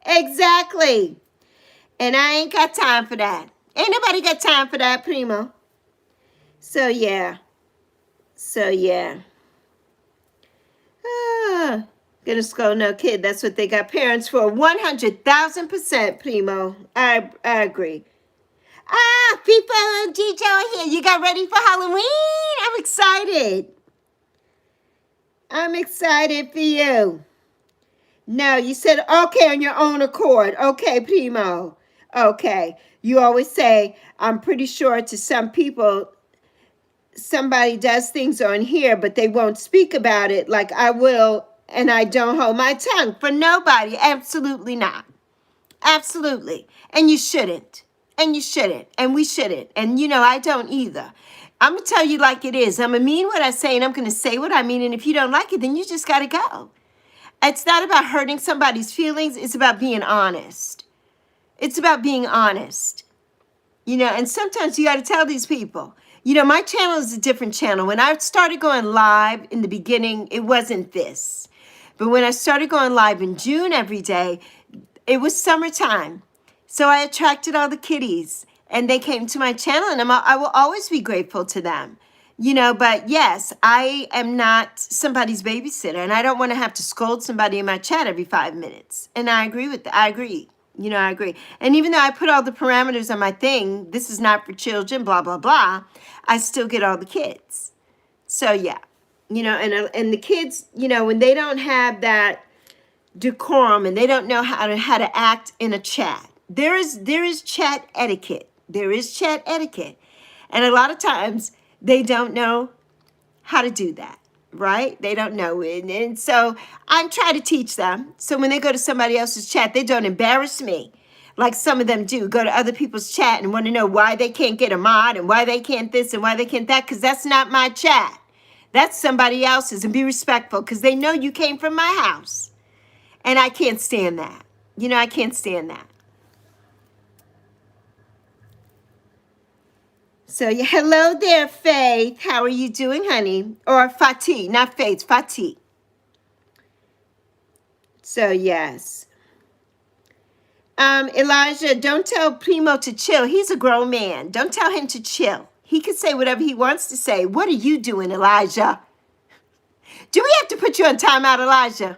exactly. And I ain't got time for that. Ain't nobody got time for that, Primo. So, yeah. Gonna scold no kid. That's what they got parents for. 100,000%, Primo. I agree. People and Gijo are here. You got ready for Halloween? I'm excited. I'm excited for you. No, you said okay on your own accord. Okay, Primo. Okay. You always say, I'm pretty sure to some people, somebody does things on here, but they won't speak about it like I will, and I don't hold my tongue for nobody. Absolutely not. Absolutely. And you shouldn't. And you shouldn't. And we shouldn't. And, I don't either. I'm going to tell you like it is. I'm going to mean what I say, and I'm going to say what I mean. And if you don't like it, then you just got to go. It's not about hurting somebody's feelings. It's about being honest. It's about being honest. And sometimes you got to tell these people. My channel is a different channel. When I started going live in the beginning, it wasn't this. But when I started going live in June every day, it was summertime. So I attracted all the kiddies, and they came to my channel, and I will always be grateful to them. But yes, I am not somebody's babysitter, and I don't want to have to scold somebody in my chat every 5 minutes. And I agree with that. I agree. I agree. And even though I put all the parameters on my thing, this is not for children, blah, blah, blah, I still get all the kids. So yeah, and the kids, when they don't have that decorum and they don't know how to act in a chat, there is chat etiquette. There is chat etiquette. And a lot of times they don't know how to do that. Right? They don't know it. And so I'm trying to teach them. So when they go to somebody else's chat, they don't embarrass me like some of them do. Go to other people's chat and want to know why they can't get a mod and why they can't this and why they can't that, because that's not my chat. That's somebody else's. And be respectful, because they know you came from my house. And I can't stand that. I can't stand that. So, hello there, Faith. How are you doing, honey? Or Fatih, not Faith, Fatih. So, yes. Elijah, don't tell Primo to chill. He's a grown man. Don't tell him to chill. He can say whatever he wants to say. What are you doing, Elijah? Do we have to put you on timeout, Elijah?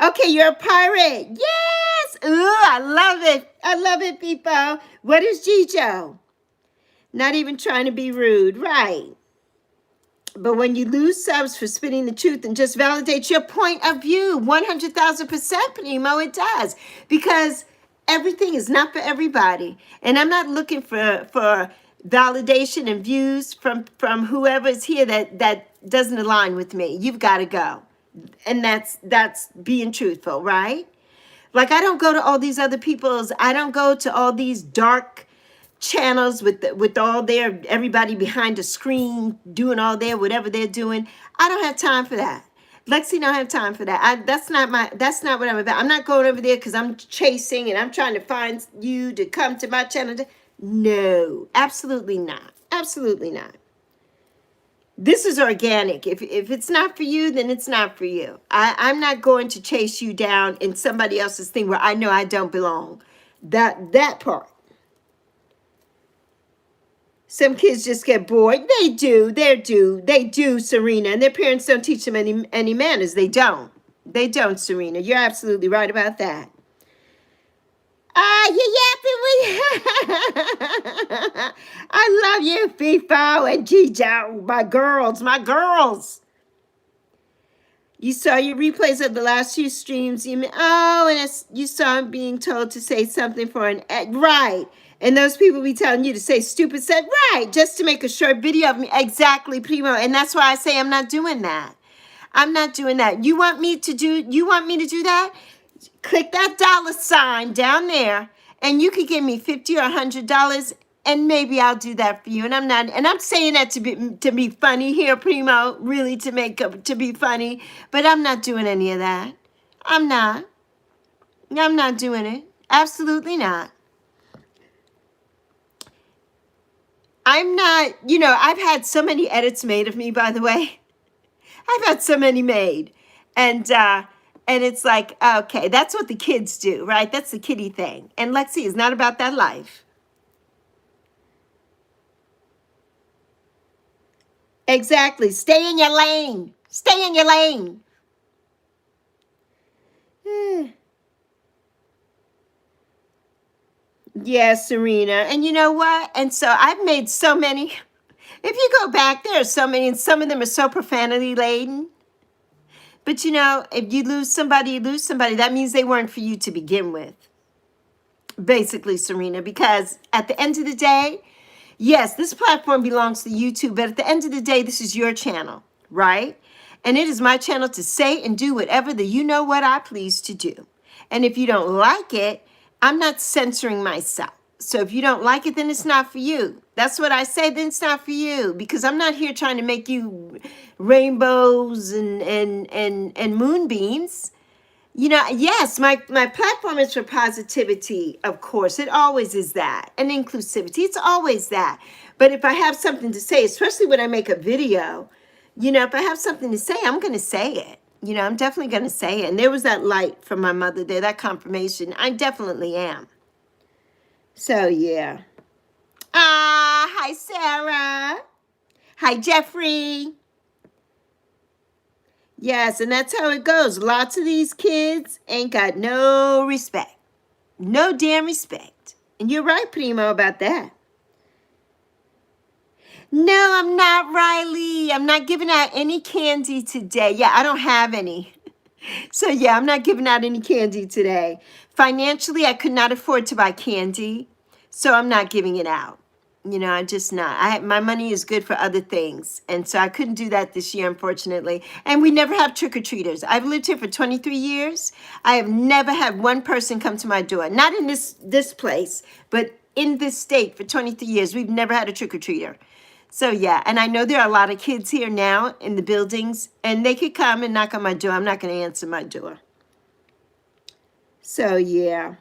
Okay, you're a pirate. Yes. Ooh, I love it. I love it, people. What is Gijo? Not even trying to be rude. Right. But when you lose subs for spitting the truth and just validates your point of view, 100,000%, Primo, it does. Because everything is not for everybody. And I'm not looking for validation and views from whoever is here that doesn't align with me. You've got to go. And that's being truthful, right? Like, I don't go to all these other people's, I don't go to all these dark channels with all their, everybody behind a screen doing all their, whatever they're doing. I don't have time for that. Lexi don't have time for that. That's not what I'm about. I'm not going over there because I'm chasing and I'm trying to find you to come to my channel. No, absolutely not. Absolutely not. This is organic. If it's not for you, then it's not for you. I'm not going to chase you down in somebody else's thing where I know I don't belong. That part. Some kids just get bored. They do, Serena. And their parents don't teach them any manners. They don't, Serena. You're absolutely right about that. You yapping with I love you, FIFO and Gijo, my girls, my girls. You saw your replays of the last few streams. And you saw him being told to say something for an ad. Right. And those people be telling you to say stupid stuff. Right. Just to make a short video of me. Exactly, Primo. And that's why I say I'm not doing that. I'm not doing that. You want me to do that? Click that $sign down there, and you could give me $50 or $100, and maybe I'll do that for you. And I'm saying that to be funny here, Primo, really to be funny, but I'm not doing any of that. I'm not doing it. Absolutely not. I'm not, I've had so many edits made of me, by the way. I've had so many made. And it's like, okay, that's what the kids do, right? That's the kiddie thing. And Lexi is not about that life. Exactly. Stay in your lane. Stay in your lane. Yeah, Serena. And you know what? And so I've made so many. If you go back, there are so many, and some of them are so profanity laden. But if you lose somebody, you lose somebody. That means they weren't for you to begin with. Basically, Serena, because at the end of the day, yes, this platform belongs to YouTube, but at the end of the day, this is your channel, right? And it is my channel to say and do whatever what I please to do. And if you don't like it, I'm not censoring myself. So if you don't like it, then it's not for you. That's what I say, then it's not for you. Because I'm not here trying to make you rainbows and moonbeams. Yes, my platform is for positivity, of course. It always is that. And inclusivity, it's always that. But if I have something to say, especially when I make a video, if I have something to say, I'm going to say it. I'm definitely going to say it. And there was that light from my mother there, that confirmation. I definitely am. So, yeah. Hi, Sarah. Hi, Jeffrey. Yes, and that's how it goes. Lots of these kids ain't got no respect. No damn respect. And you're right, Primo, about that. No, I'm not, Riley. I'm not giving out any candy today. Yeah, I don't have any. So, yeah, I'm not giving out any candy today. Financially, I could not afford to buy candy, so I'm not giving it out. I'm just not. My money is good for other things, and so I couldn't do that this year, unfortunately. And we never have trick-or-treaters. I've lived here for 23 years. I have never had one person come to my door. Not in this place, but in this state for 23 years. We've never had a trick-or-treater. So, yeah, and I know there are a lot of kids here now in the buildings, and they could come and knock on my door. I'm not going to answer my door. So, yeah.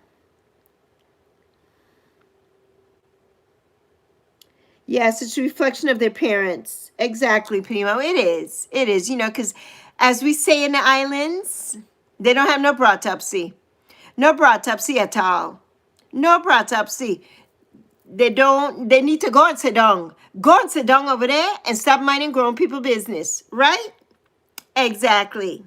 Yes, it's a reflection of their parents. Exactly, Primo. It is. It is, because as we say in the islands, they don't have no bratopsy. No bratopsy at all. No bratopsy. They need to go and sit down. Go and sit down over there and stop minding grown people business, right? Exactly.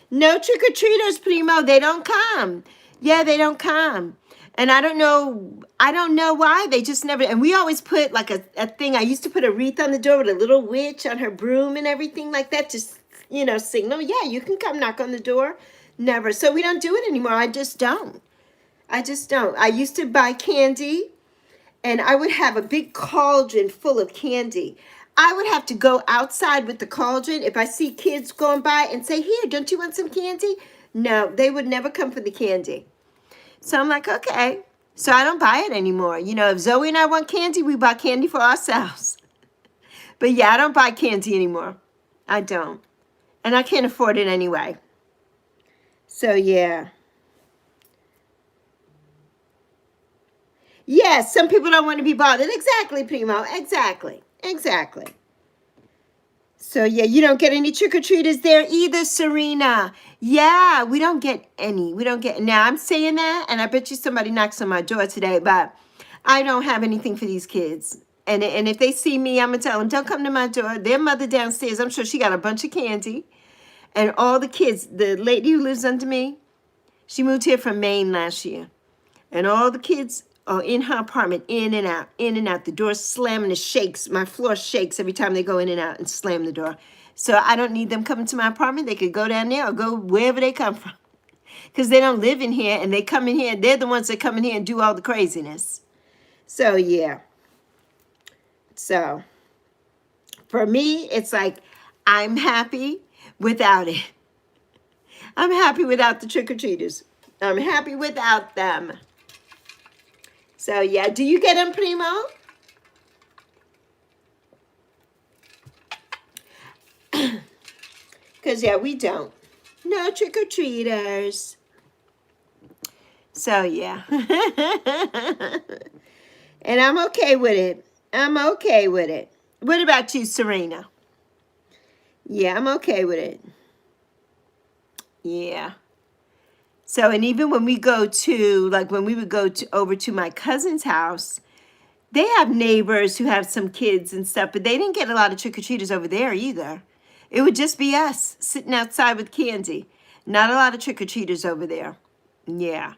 No trick-or-treaters, Primo. They don't come. Yeah, they don't come. And I don't know why. They just never, and we always put like a thing. I used to put a wreath on the door with a little witch on her broom and everything like that. Just, signal, yeah, you can come knock on the door. Never. So we don't do it anymore. I just don't. I used to buy candy, and I would have a big cauldron full of candy. I would have to go outside with the cauldron if I see kids going by and say, here, don't you want some candy? No, they would never come for the candy. So I'm like, okay. So I don't buy it anymore. If Zoe and I want candy, we buy candy for ourselves. But yeah, I don't buy candy anymore. I don't. And I can't afford it anyway. So yeah. Yes, some people don't want to be bothered. Exactly, Primo. Exactly. So, yeah, you don't get any trick-or-treaters there either, Serena. Yeah, we don't get any. Now, I'm saying that, and I bet you somebody knocks on my door today, but I don't have anything for these kids. And if they see me, I'm going to tell them, don't come to my door. Their mother downstairs, I'm sure she got a bunch of candy. And all the kids, the lady who lives under me, She moved here from Maine last year. And all the kids are in her apartment, in and out, in and out. The door slamming, it shakes. My floor shakes every time they go in and out and slam the door. So I don't need them coming to my apartment. They could go down there or go wherever they come from. Because they don't live in here, and they come in here. They're the ones that come in here and do all the craziness. So, yeah. So, for me, it's like I'm happy without it. I'm happy without the trick-or-treaters. I'm happy without them. So, yeah. Do you get them, Primo? Because, yeah, we don't. No trick-or-treaters. So, yeah. And I'm okay with it. I'm okay with it. What about you, Serena? Yeah, I'm okay with it. Yeah. So, and even when we go to, like when we would go to over to my cousin's house, they have neighbors who have some kids and stuff, but they didn't get a lot of trick-or-treaters over there either. It would just be us sitting outside with candy. Not a lot of trick-or-treaters over there. Yeah.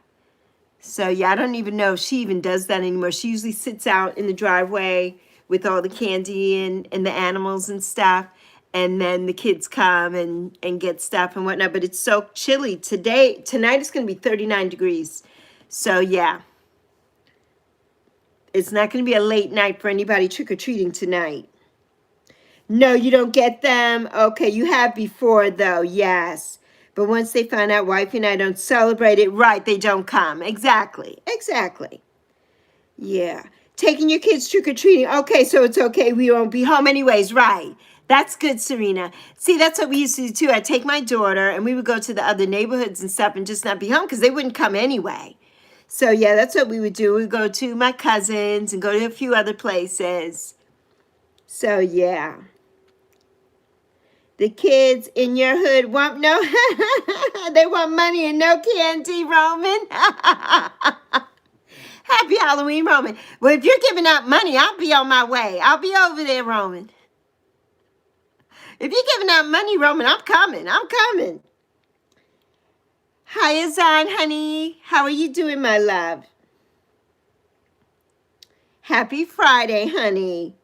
So, yeah, I don't even know if she even does that anymore. She usually sits out in the driveway with all the candy and the animals and stuff. And then the kids come and get stuff and whatnot. But it's so chilly. Tonight it's going to be 39 degrees. So, yeah. It's not going to be a late night for anybody trick-or-treating tonight. No, you don't get them. Okay, you have before, though. Yes. But once they find out Wifey and I don't celebrate it, right, they don't come. Exactly. Exactly. Yeah. Taking your kids trick-or-treating. Okay, so it's okay. We won't be home anyways. Right. That's good, Serena. See, that's what we used to do, too. I'd take my daughter, and we would go to the other neighborhoods and stuff and just not be home because they wouldn't come anyway. So, yeah, that's what we would do. We'd go to my cousins and go to a few other places. So, yeah. The kids in your hood want no, they want money and no candy, Roman. Happy Halloween, Roman. Well, if you're giving out money, I'll be on my way. I'll be over there, Roman. If you're giving out money, Roman, I'm coming. I'm coming. Hi, Azan, honey. How are you doing, my love? Happy Friday, honey.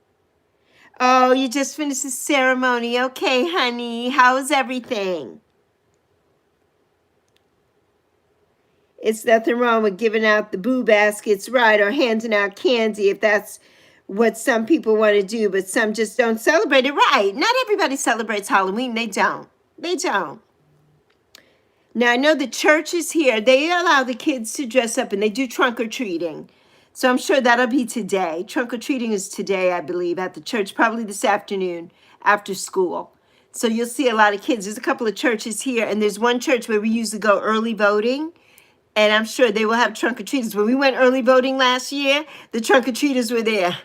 Oh, you just finished the ceremony. Okay, honey. How's everything? It's nothing wrong with giving out the boo baskets, right, or handing out candy if that's what some people want to do, but some just don't celebrate it, right. Not everybody celebrates Halloween. They don't. They don't. Now, I know the churches here, they allow the kids to dress up and they do trunk-or-treating. So I'm sure that'll be today. Trunk-or-treating is today, I believe, at the church, probably this afternoon after school. So you'll see a lot of kids. There's a couple of churches here, and there's one church where we usually go early voting, and I'm sure they will have trunk-or-treaters. When we went early voting last year, the trunk-or-treaters were there.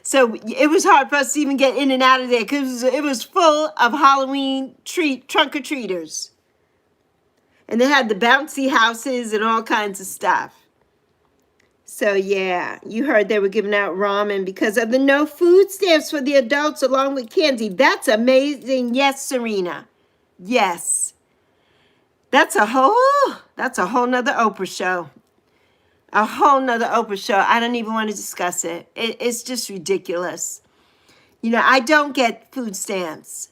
So it was hard for us to even get in and out of there because it was full of Halloween trunk-or-treaters. And they had the bouncy houses and all kinds of stuff. So, yeah, you heard they were giving out ramen because of the no food stamps for the adults along with candy. That's amazing. Yes, Serena. Yes. That's a whole nother Oprah show. A whole nother Oprah show. I don't even want to discuss it. It's just ridiculous. You know, I don't get food stamps.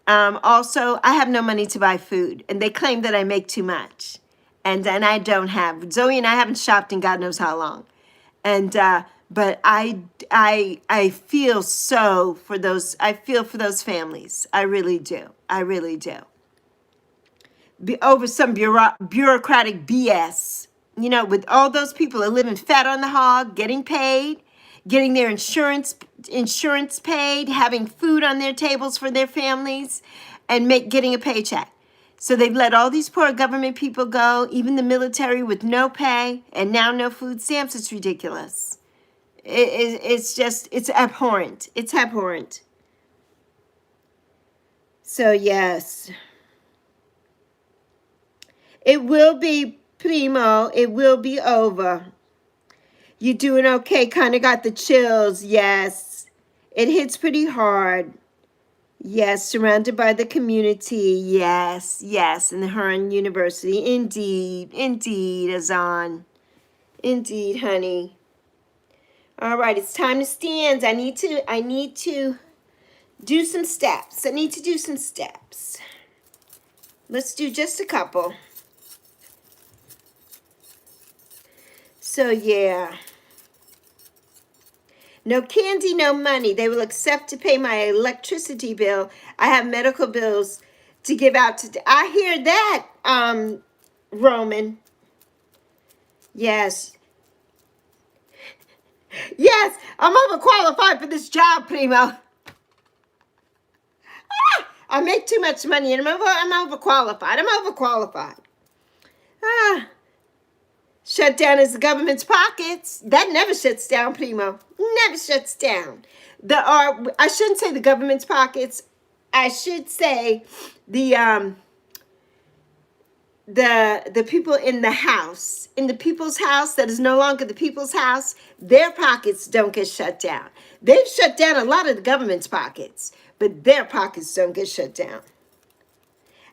Also, I have no money to buy food, and they claim that I make too much. And I don't have. Zoe and I haven't shopped in God knows how long. And but I feel so for those. I feel for those families. I really do. I really do. Over some bureaucratic BS. You know, with all those people that are living fat on the hog, getting paid, getting their insurance paid, having food on their tables for their families, and getting a paycheck. So they've let all these poor government people go, even the military with no pay, and now no food stamps. It's ridiculous. It's abhorrent. It's abhorrent. So, yes. It will be, Primo. It will be over. You doing okay? Kind of got the chills. Yes. It hits pretty hard. Yes, surrounded by the community. Yes, yes, in the Hearn University. Indeed, indeed, Azan. Indeed, honey. All right, it's time to stand. I need to do some steps. I need to do some steps. Let's do just a couple. So yeah. No candy, no money. They will accept to pay my electricity bill. I have medical bills to give out to. I hear that, Roman. Yes. Yes, I'm overqualified for this job, Primo. I make too much money and I'm overqualified. I'm overqualified. Ah, shut down is the government's pockets. That never shuts down, Primo. Never shuts down. I shouldn't say the government's pockets. I should say the the people in the house, in the people's house that is no longer the people's house, their pockets don't get shut down. They've shut down a lot of the government's pockets, but their pockets don't get shut down.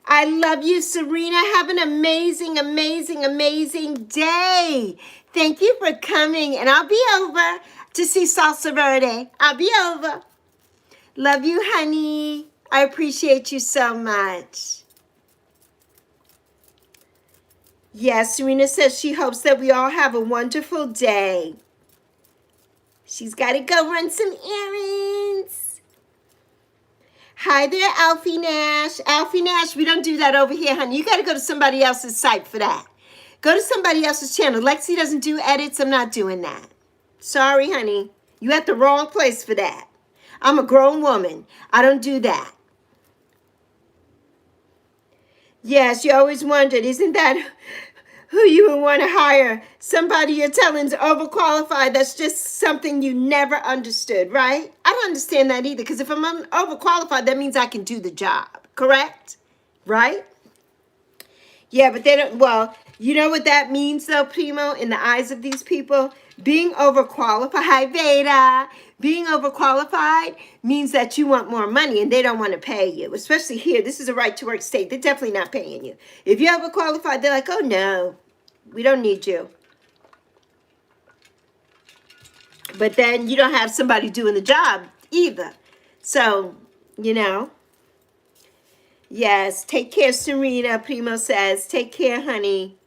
I love you, Serena. Have an amazing, amazing, amazing day. Thank you for coming, and I'll be over to see Salsa Verde. I'll be over. Love you, honey. I appreciate you so much. Yes, Serena says she hopes that we all have a wonderful day. She's got to go run some errands. Hi there, Alfie Nash. Alfie Nash, we don't do that over here, honey. You got to go to somebody else's site for that. Go to somebody else's channel. Lexi doesn't do edits. I'm not doing that. Sorry, honey. You at the wrong place for that. I'm a grown woman. I don't do that. Yes, you always wondered, isn't that who you would want to hire? Somebody you're telling is overqualified. That's just something you never understood, right? I don't understand that either, because if I'm overqualified, that means I can do the job, correct? Right? Yeah, but they don't, well, you know what that means though, Primo, in the eyes of these people? Being overqualified, hi Veda, being overqualified means that you want more money and they don't want to pay you, especially here. This is a right to work state. They're definitely not paying you. If you're overqualified, they're like, oh no, we don't need you. But then you don't have somebody doing the job either. So, you know. Yes, take care, Serena, Primo says. Take care, honey.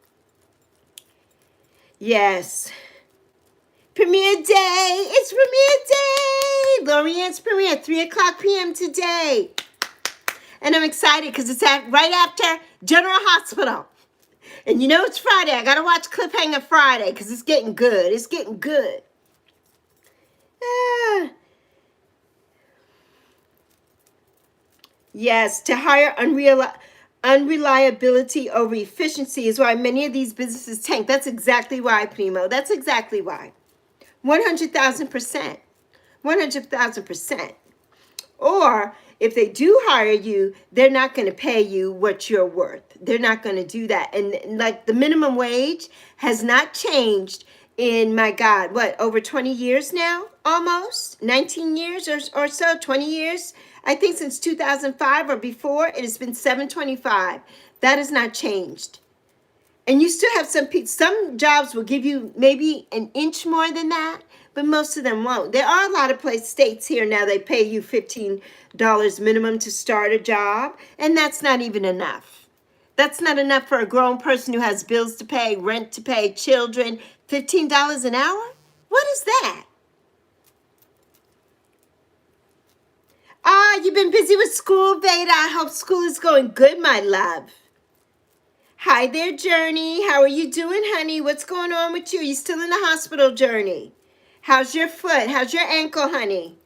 Yes. Premiere day. It's premiere day. Lorianne's premiere, 3 o'clock p.m. today. And I'm excited because it's right after General Hospital. And you know it's Friday. I got to watch Cliffhanger Friday because it's getting good. It's getting good. Ah. Yes, to hire unreliability over efficiency is why many of these businesses tank. That's exactly why, Primo. That's exactly why. 100,000%. 100,000%. Or if they do hire you, they're not going to pay you what you're worth. They're not going to do that. And like the minimum wage has not changed in, my God, what, over 20 years now? Almost 19 years or so, 20 years. I think since 2005 or before, it has been $7.25. That has not changed. And you still have some jobs will give you maybe an inch more than that, but most of them won't. There are a lot of states here now, they pay you $15 minimum to start a job, and that's not even enough. That's not enough for a grown person who has bills to pay, rent to pay, children. $15 an hour? What is that? Ah, you've been busy with school, Veda. I hope school is going good, my love. Hi there, Journey. How are you doing, honey? What's going on with you? You still in the hospital, Journey? How's your foot? How's your ankle, honey?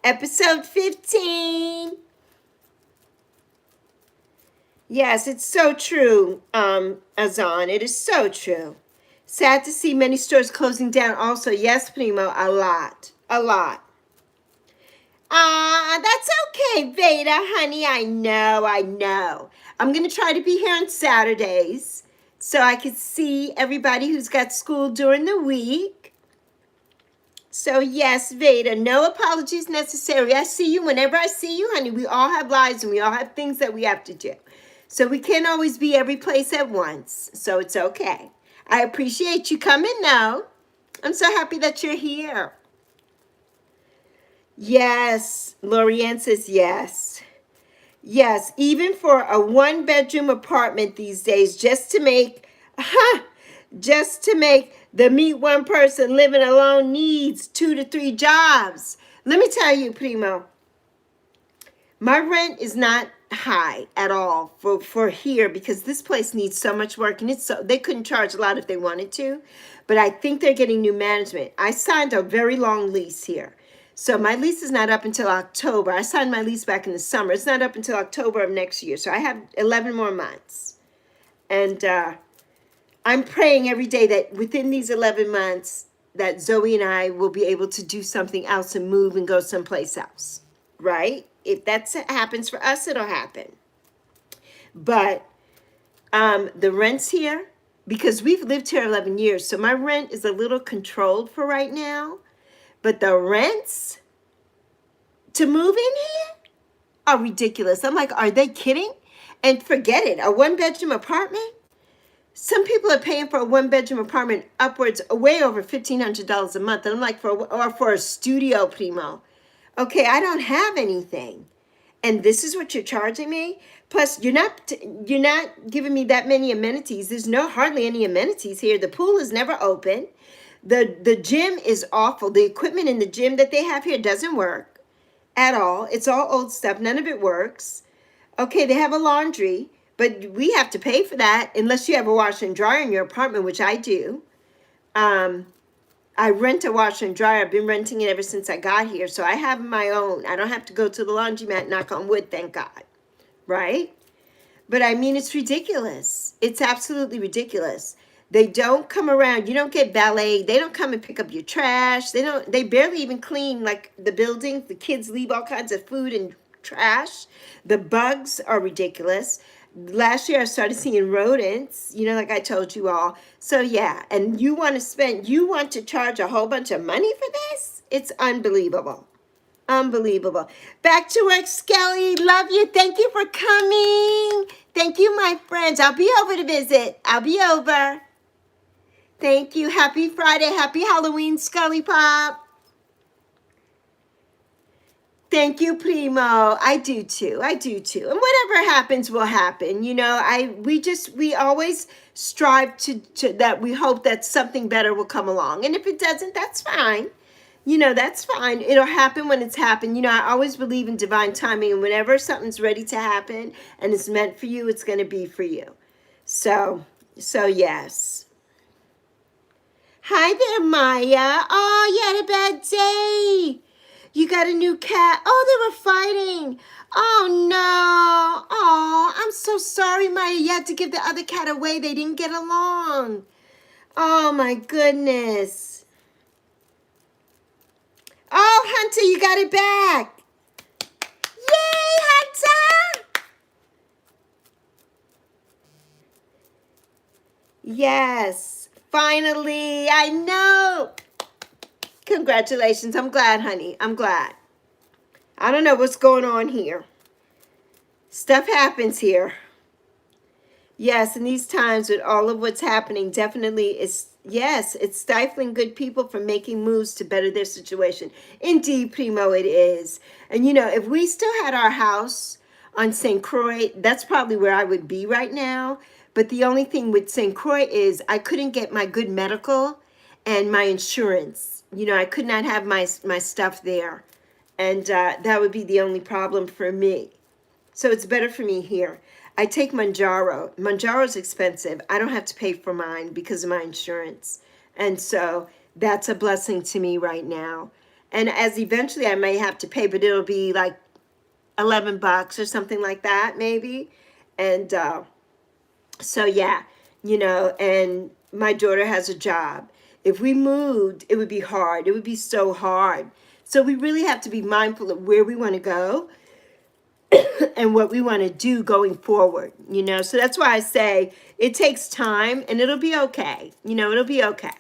Episode 15. Yes, it's so true, Azan. It is so true. Sad to see many stores closing down also. Yes, Primo, a lot. A lot. That's okay, Veda, honey. I know, I know. I'm going to try to be here on Saturdays so I can see everybody who's got school during the week. So yes, Veda, no apologies necessary. I see you whenever I see you, honey. We all have lives and we all have things that we have to do. So we can't always be every place at once. So it's okay. I appreciate you coming though. I'm so happy that you're here. Yes, Lorianne says yes. Yes, even for a one-bedroom apartment these days, just to make the meet one person living alone needs 2 to 3 jobs. Let me tell you, Primo, my rent is not high at all for here because this place needs so much work, and they couldn't charge a lot if they wanted to, but I think they're getting new management. I signed a very long lease here. So my lease is not up until October. I signed my lease back in the summer. It's not up until October of next year. So I have 11 more months. And I'm praying every day that within these 11 months that Zoe and I will be able to do something else and move and go someplace else, right? If that happens for us, it'll happen. But the rents here, because we've lived here 11 years, so my rent is a little controlled for right now. But the rents to move in here are ridiculous. I'm like, are they kidding? And forget it, a one-bedroom apartment? Some people are paying for a one-bedroom apartment upwards way over $1,500 a month. And I'm like, for a studio, Primo. Okay, I don't have anything. And this is what you're charging me? Plus, you're not giving me that many amenities. There's hardly any amenities here. The pool is never open. The gym is awful. The equipment in the gym that they have here doesn't work at all. It's all old stuff. None of it works. Okay, they have a laundry, but we have to pay for that unless you have a washer and dryer in your apartment, which I do. I rent a washer and dryer. I've been renting it ever since I got here, so I have my own. I don't have to go to the laundromat, knock on wood, thank God, right? But I mean, it's ridiculous. It's absolutely ridiculous. They don't come around. You don't get valet. They don't come and pick up your trash. They barely even clean like the buildings. The kids leave all kinds of food and trash. The bugs are ridiculous. Last year I started seeing rodents, like I told you all. So yeah, and you want to charge a whole bunch of money for this? It's unbelievable. Unbelievable. Back to work, Skelly. Love you. Thank you for coming. Thank you, my friends. I'll be over to visit. I'll be over. Thank you. Happy Friday. Happy Halloween, Scully Pop. Thank you, Primo. I do too. And whatever happens will happen. We always strive to that we hope that something better will come along. And if it doesn't, that's fine. That's fine. It'll happen when it's happened. I always believe in divine timing, and whenever something's ready to happen and it's meant for you, it's going to be for you. So yes. Hi there, Maya. Oh, you had a bad day. You got a new cat. Oh, they were fighting. Oh, no. Oh, I'm so sorry, Maya. You had to give the other cat away. They didn't get along. Oh, my goodness. Oh, Hunter, you got it back. Yay, Hunter. Yes, finally. I know. Congratulations. I'm glad, honey. I'm glad. I don't know what's going on here. Stuff happens here. Yes, in these times with all of what's happening, definitely it's stifling good people from making moves to better their situation. Indeed, Primo, it is. And if we still had our house on St. Croix, that's probably where I would be right now. But the only thing with St. Croix is I couldn't get my good medical and my insurance. I could not have my stuff there. And that would be the only problem for me. So it's better for me here. I take Manjaro. Manjaro's expensive. I don't have to pay for mine because of my insurance. And so that's a blessing to me right now. And as eventually I may have to pay, but it'll be like $11 or something like that, maybe. And so yeah, and my daughter has a job. If we moved, it would be hard. It would be so hard. So we really have to be mindful of where we want to go and what we want to do going forward, So that's why I say it takes time and it'll be okay. It'll be okay.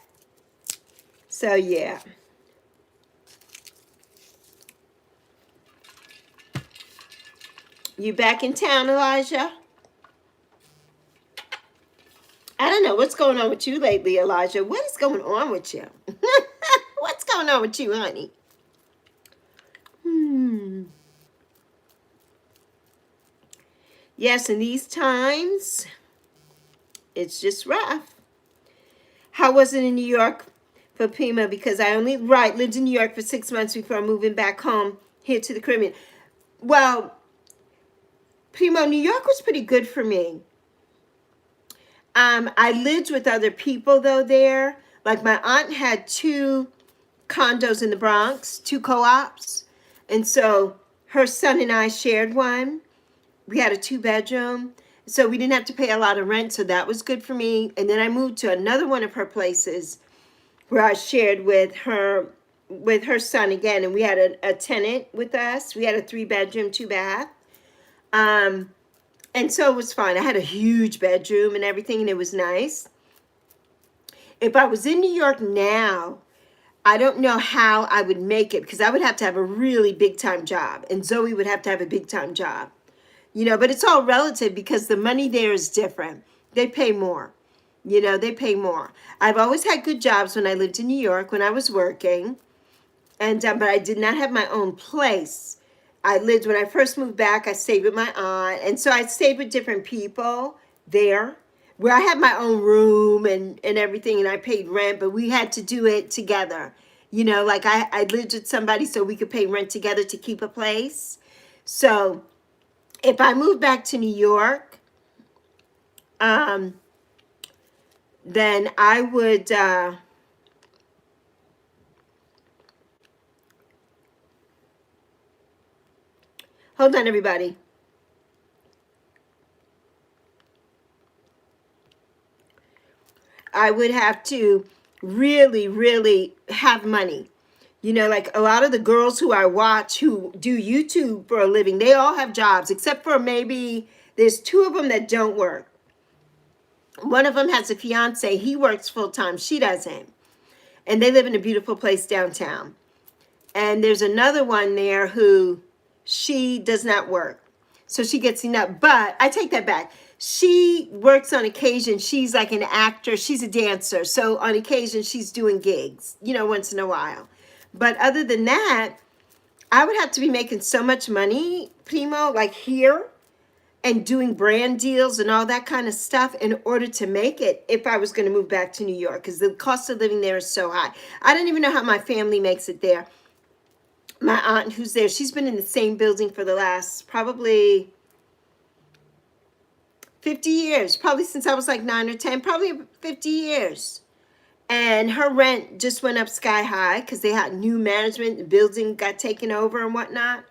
So yeah. You back in town, Elijah? I don't know what's going on with you lately, Elijah. What is going on with you? What's going on with you, honey? Yes, in these times, it's just rough. How was it in New York for Prima? Because I only lived in New York for 6 months before moving back home here to the Caribbean. Well, Primo, New York was pretty good for me. I lived with other people though there. Like my aunt had 2 condos in the Bronx, 2 co-ops. And so her son and I shared one. We had a 2-bedroom. So we didn't have to pay a lot of rent. So that was good for me. And then I moved to another one of her places where I shared with her son again. And we had a tenant with us. We had a 3-bedroom, 2-bath. And so it was fine. I had a huge bedroom and everything, and it was nice. If I was in New York now, I don't know how I would make it because I would have to have a really big-time job, and Zoe would have to have a big-time job. You know, but it's all relative because the money there is different. They pay more. You know, they pay more. I've always had good jobs when I lived in New York, when I was working, and but I did not have my own place. When I first moved back, I stayed with my aunt. And so I stayed with different people there where I had my own room and everything, and I paid rent, but we had to do it together. You know, like I lived with somebody so we could pay rent together to keep a place. So if I moved back to New York, then I would... hold on, everybody. I would have to really, really have money. You know, like a lot of the girls who I watch who do YouTube for a living, they all have jobs, except for maybe there's 2 of them that don't work. One of them has a fiance. He works full time. She doesn't. And they live in a beautiful place downtown. And there's another one there who she does not work. So she gets enough. But I take that back. She works on occasion. She's like an actor. She's a dancer. So on occasion, she's doing gigs, you know, once in a while. But other than that, I would have to be making so much money, Primo, like here, and doing brand deals and all that kind of stuff in order to make it if I was going to move back to New York, because the cost of living there is so high. I don't even know how my family makes it there. My aunt who's there, she's been in the same building for the last probably 50 years, probably since I was like 9 or 10, probably 50 years. And her rent just went up sky high because they had new management, the building got taken over and whatnot.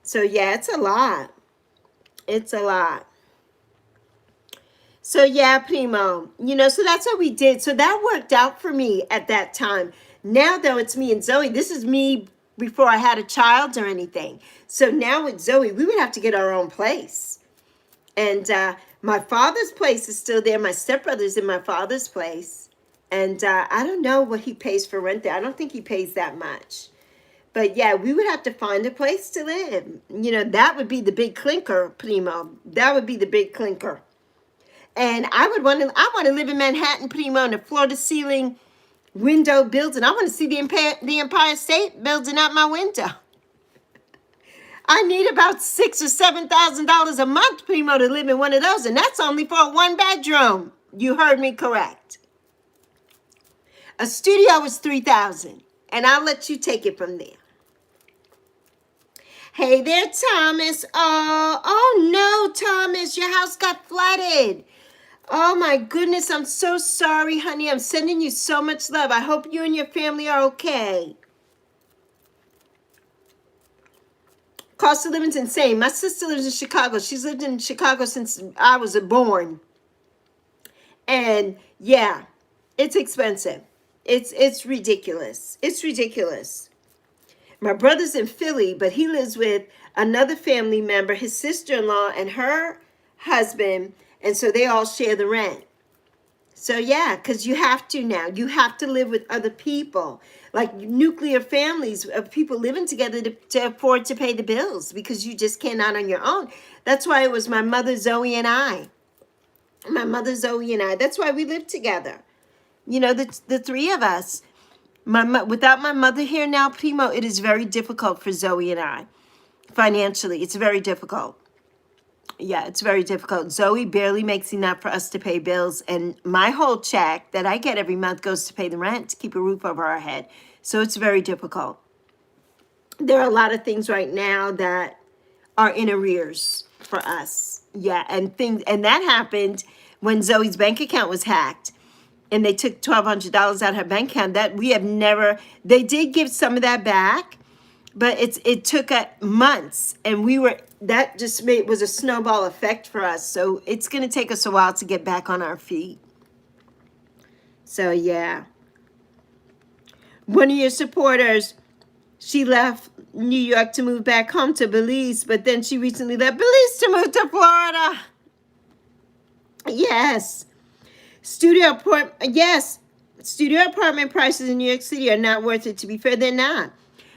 So yeah, it's a lot. It's a lot. So yeah, Primo, you know, so that's what we did. So that worked out for me at that time. Now though, it's me and Zoe. This is me before I had a child or anything. So now with Zoe, we would have to get our own place. And my father's place is still there. My stepbrother's in my father's place. And I don't know what he pays for rent there. I don't think he pays that much. But yeah, we would have to find a place to live. You know, that would be the big clinker, Primo. That would be the big clinker. And I want to live in Manhattan, Primo, in a floor-to-ceiling window building. I want to see the Empire State Building out my window. I need about $6,000 or $7,000 a month, Primo, to live in one of those, and that's only for a 1-bedroom. You heard me correct. A studio is $3,000, and I'll let you take it from there. Hey there, Thomas. Oh no, Thomas, your house got flooded. Oh my goodness, I'm so sorry, honey. I'm sending you so much love. I hope you and your family are okay. Cost of living's insane. My sister lives in Chicago. She's lived in Chicago since I was born. And yeah, it's expensive. It's ridiculous. It's ridiculous. My brother's in Philly, but he lives with another family member, his sister-in-law and her husband, and so they all share the rent. So yeah, because you have to now. You have to live with other people, like nuclear families of people living together to afford to pay the bills, because you just cannot on your own. That's why it was my mother Zoe and I. My mother Zoe and I. That's why we lived together. You know, the three of us. Without my mother here now, Primo, it is very difficult for Zoe and I financially. It's very difficult. Yeah, it's very difficult. Zoe barely makes enough for us to pay bills, and my whole check that I get every month goes to pay the rent, to keep a roof over our head. So it's very difficult. There are a lot of things right now that are in arrears for us. Yeah, and that happened when Zoe's bank account was hacked, and they took $1,200 out of her bank account. That we have never. They did give some of that back, but it took months, and that just was a snowball effect for us. So it's going to take us a while to get back on our feet. So yeah, one of your supporters, she left New York to move back home to Belize, but then she recently left Belize to move to Florida. Yes. Studio apartment prices in New York City are not worth it. To be fair, they're not.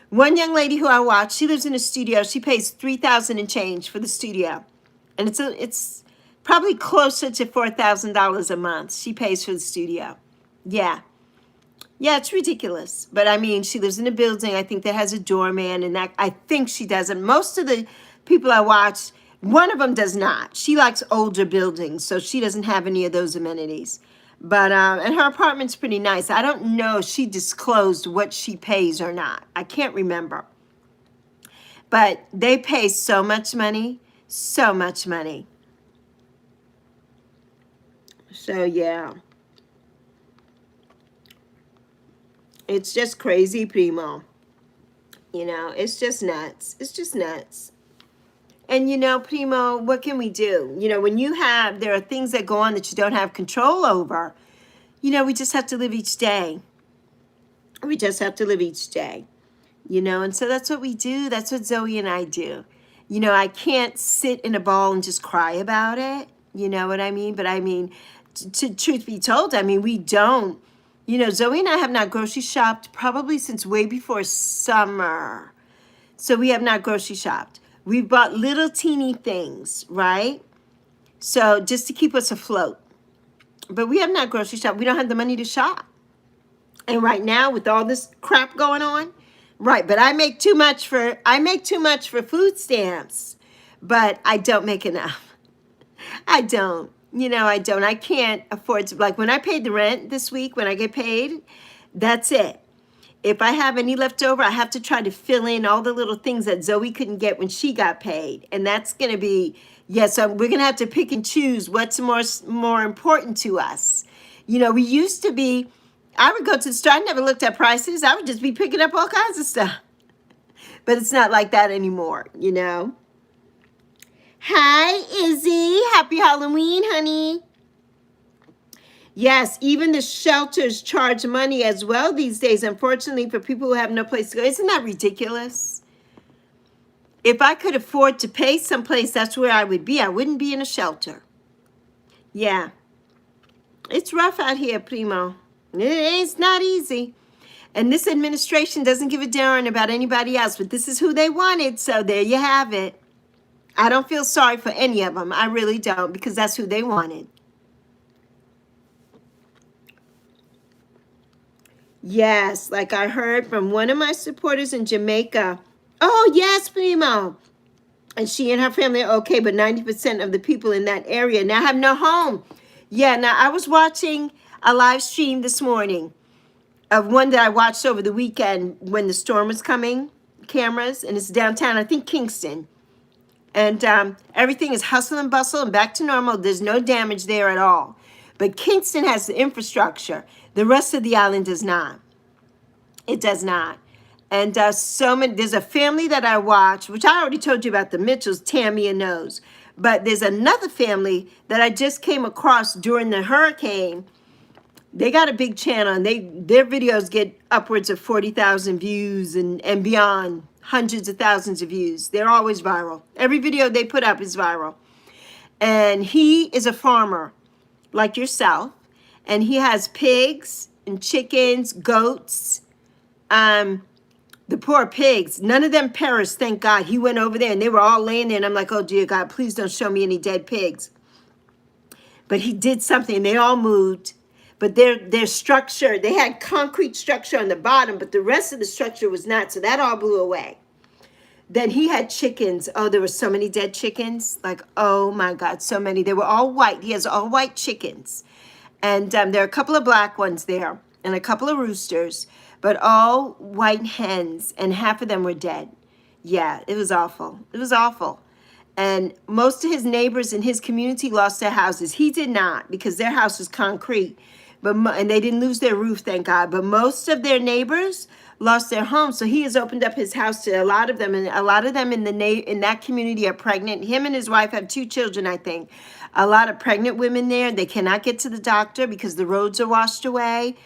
One young lady who I watch, she lives in a studio. She pays $3,000 and change for the studio, and it's probably closer to $4,000 a month she pays for the studio. Yeah, it's ridiculous. But I mean, she lives in a building, I think, that has a doorman, and that I think she doesn't. Most of the people I watch, one of them does not. She likes older buildings, so she doesn't have any of those amenities. But and her apartment's pretty nice. I don't know if she disclosed what she pays or not. I can't remember. But they pay so much money, so much money. So yeah. It's just crazy, Primo. You know, it's just nuts. It's just nuts. And you know, Primo, what can we do? You know, when there are things that go on that you don't have control over, you know, we just have to live each day. We just have to live each day. You know, and so that's what we do. That's what Zoe and I do. You know, I can't sit in a ball and just cry about it. You know what I mean? But I mean, truth be told, I mean, we don't. You know, Zoe and I have not grocery shopped probably since way before summer. So we have not grocery shopped. We've bought little teeny things, right? So just to keep us afloat. But we have not grocery shopped. We don't have the money to shop. And right now, with all this crap going on, right? But I make too much for food stamps, but I don't make enough. I don't. You know, I don't. I can't afford to. Like when I paid the rent this week, when I get paid, that's it. If I have any left over, I have to try to fill in all the little things that Zoe couldn't get when she got paid. And that's going to be, so we're going to have to pick and choose what's more important to us. You know, we used to be, I would go to the store, I never looked at prices. I would just be picking up all kinds of stuff. But it's not like that anymore, you know. Hi, Izzy. Happy Halloween, honey. Yes, even the shelters charge money as well these days, unfortunately, for people who have no place to go. Isn't that ridiculous? If I could afford to pay someplace, that's where I would be. I wouldn't be in a shelter. Yeah. It's rough out here, Primo. It's not easy. And this administration doesn't give a darn about anybody else, but this is who they wanted, so there you have it. I don't feel sorry for any of them. I really don't, because that's who they wanted. Yes, like I heard from one of my supporters in Jamaica. Oh, yes, Primo. And she and her family are okay, but 90% of the people in that area now have no home. Yeah, now I was watching a live stream this morning of one that I watched over the weekend when the storm was coming, cameras, and it's downtown, I think Kingston. And everything is hustle and bustle and back to normal. There's no damage there at all. But Kingston has the infrastructure. The rest of the island does not. It does not. And there's a family that I watch, which I already told you about, the Mitchells, Tammy and Nose. But there's another family that I just came across during the hurricane. They got a big channel, and their videos get upwards of 40,000 views and beyond, hundreds of thousands of views. They're always viral. Every video they put up is viral. And he is a farmer like yourself, And he has pigs and chickens, goats. The poor pigs, none of them perished, thank God. He went over there and they were all laying there. And I'm like, oh, dear God, please don't show me any dead pigs. But he did something. They all moved. But their structure, they had concrete structure on the bottom, but the rest of the structure was not. So that all blew away. Then he had chickens. Oh, there were so many dead chickens. Like, oh, my God, so many. They were all white. He has all white chickens. And there are a couple of black ones there and a couple of roosters, but all white hens, and half of them were dead. Yeah, it was awful. It was awful. And most of his neighbors in his community lost their houses. He did not, because their house was concrete, and they didn't lose their roof, thank God. But most of their neighbors lost their homes. So he has opened up his house to a lot of them, and a lot of them in that community are pregnant. Him and his wife have 2 children, I think. A lot of pregnant women there. They cannot get to the doctor because the roads are washed away.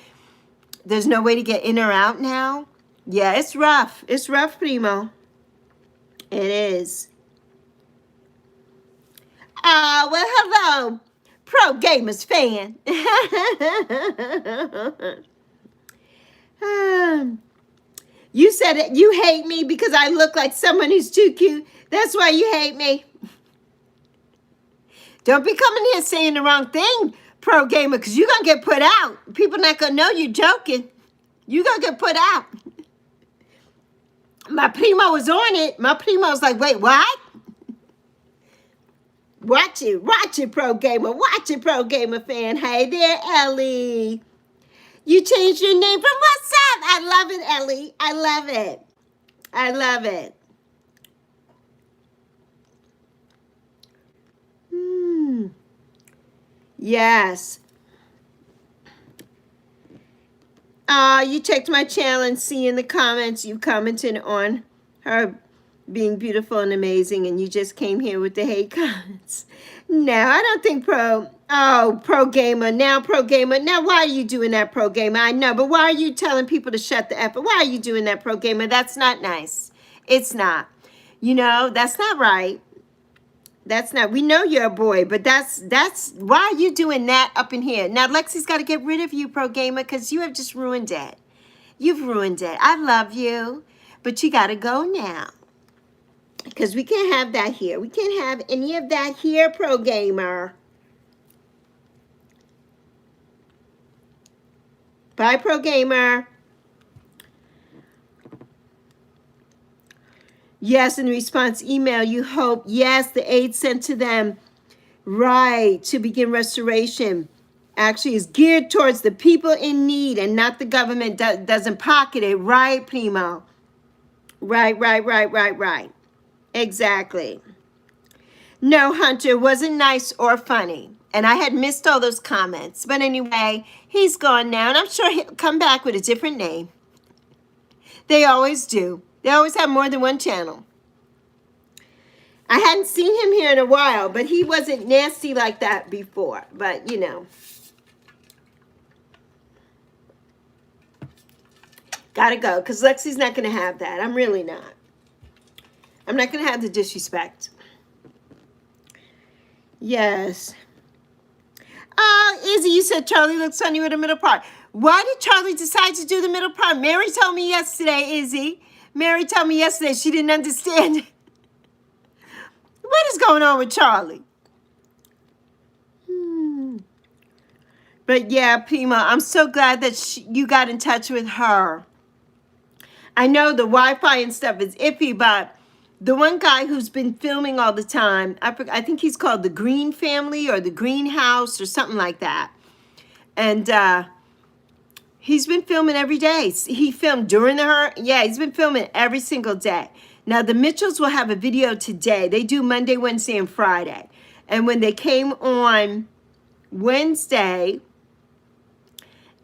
There's no way to get in or out now. Yeah, it's rough. It's rough, primo. It is. Well, hello, Pro Gamers fan. You said it. You hate me because I look like someone who's too cute. That's why you hate me. Don't be coming here saying the wrong thing, Pro Gamer, because you're going to get put out. People not going to know you're joking. You're going to get put out. My primo was on it. My primo was like, wait, what? Watch it, Pro Gamer. Watch it, Pro Gamer fan. Hey there, Ellie. You changed your name from what's up? I love it, Ellie. I love it. I love it. Yes. You checked my channel and see in the comments you commented on her being beautiful and amazing, and you just came here with the hate comments. No, I don't think Pro Gamer. Now, why are you doing that, Pro Gamer? I know, but why are you telling people to shut the F up? Why are you doing that, Pro Gamer? That's not nice. It's not. You know, that's not right. That's not, we know you're a boy, but that's, why are you doing that up in here? Now, Lexi's got to get rid of you, Pro Gamer, because you have just ruined it. You've ruined it. I love you, but you got to go now. Because we can't have that here. We can't have any of that here, Pro Gamer. Bye, Pro Gamer. Yes, in response email, you hope, yes, the aid sent to them, right, to begin restoration, actually is geared towards the people in need and not the government doesn't pocket it, right, primo? Right. Exactly. No, Hunter, wasn't nice or funny. And I had missed all those comments. But anyway, he's gone now, and I'm sure he'll come back with a different name. They always do. They always have more than one channel. I hadn't seen him here in a while, but he wasn't nasty like that before. But, you know. Gotta go, because Lexi's not going to have that. I'm really not. I'm not going to have the disrespect. Yes. Izzy, you said Charlie looks funny with a middle part. Why did Charlie decide to do the middle part? Mary told me yesterday, Izzy. Mary told me yesterday she didn't understand it. What is going on with Charlie? But yeah, Pima, I'm so glad that you got in touch with her. I know the Wi-Fi and stuff is iffy, but the one guy who's been filming all the time, I think he's called the Green Family or the Greenhouse or something like that. And he's been filming every day. He filmed during the hurricane. Yeah, he's been filming every single day. Now, the Mitchells will have a video today. They do Monday, Wednesday, and Friday. And when they came on Wednesday,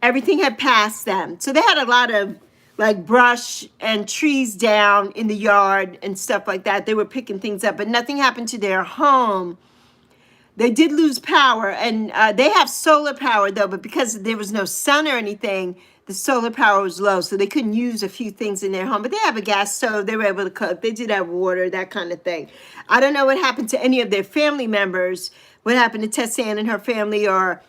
everything had passed them. So they had a lot of like brush and trees down in the yard and stuff like that. They were picking things up, but nothing happened to their home. They did lose power, and they have solar power, though, but because there was no sun or anything, the solar power was low, so they couldn't use a few things in their home. But they have a gas stove. They were able to cook. They did have water, that kind of thing. I don't know what happened to any of their family members, what happened to Tessanne and her family, or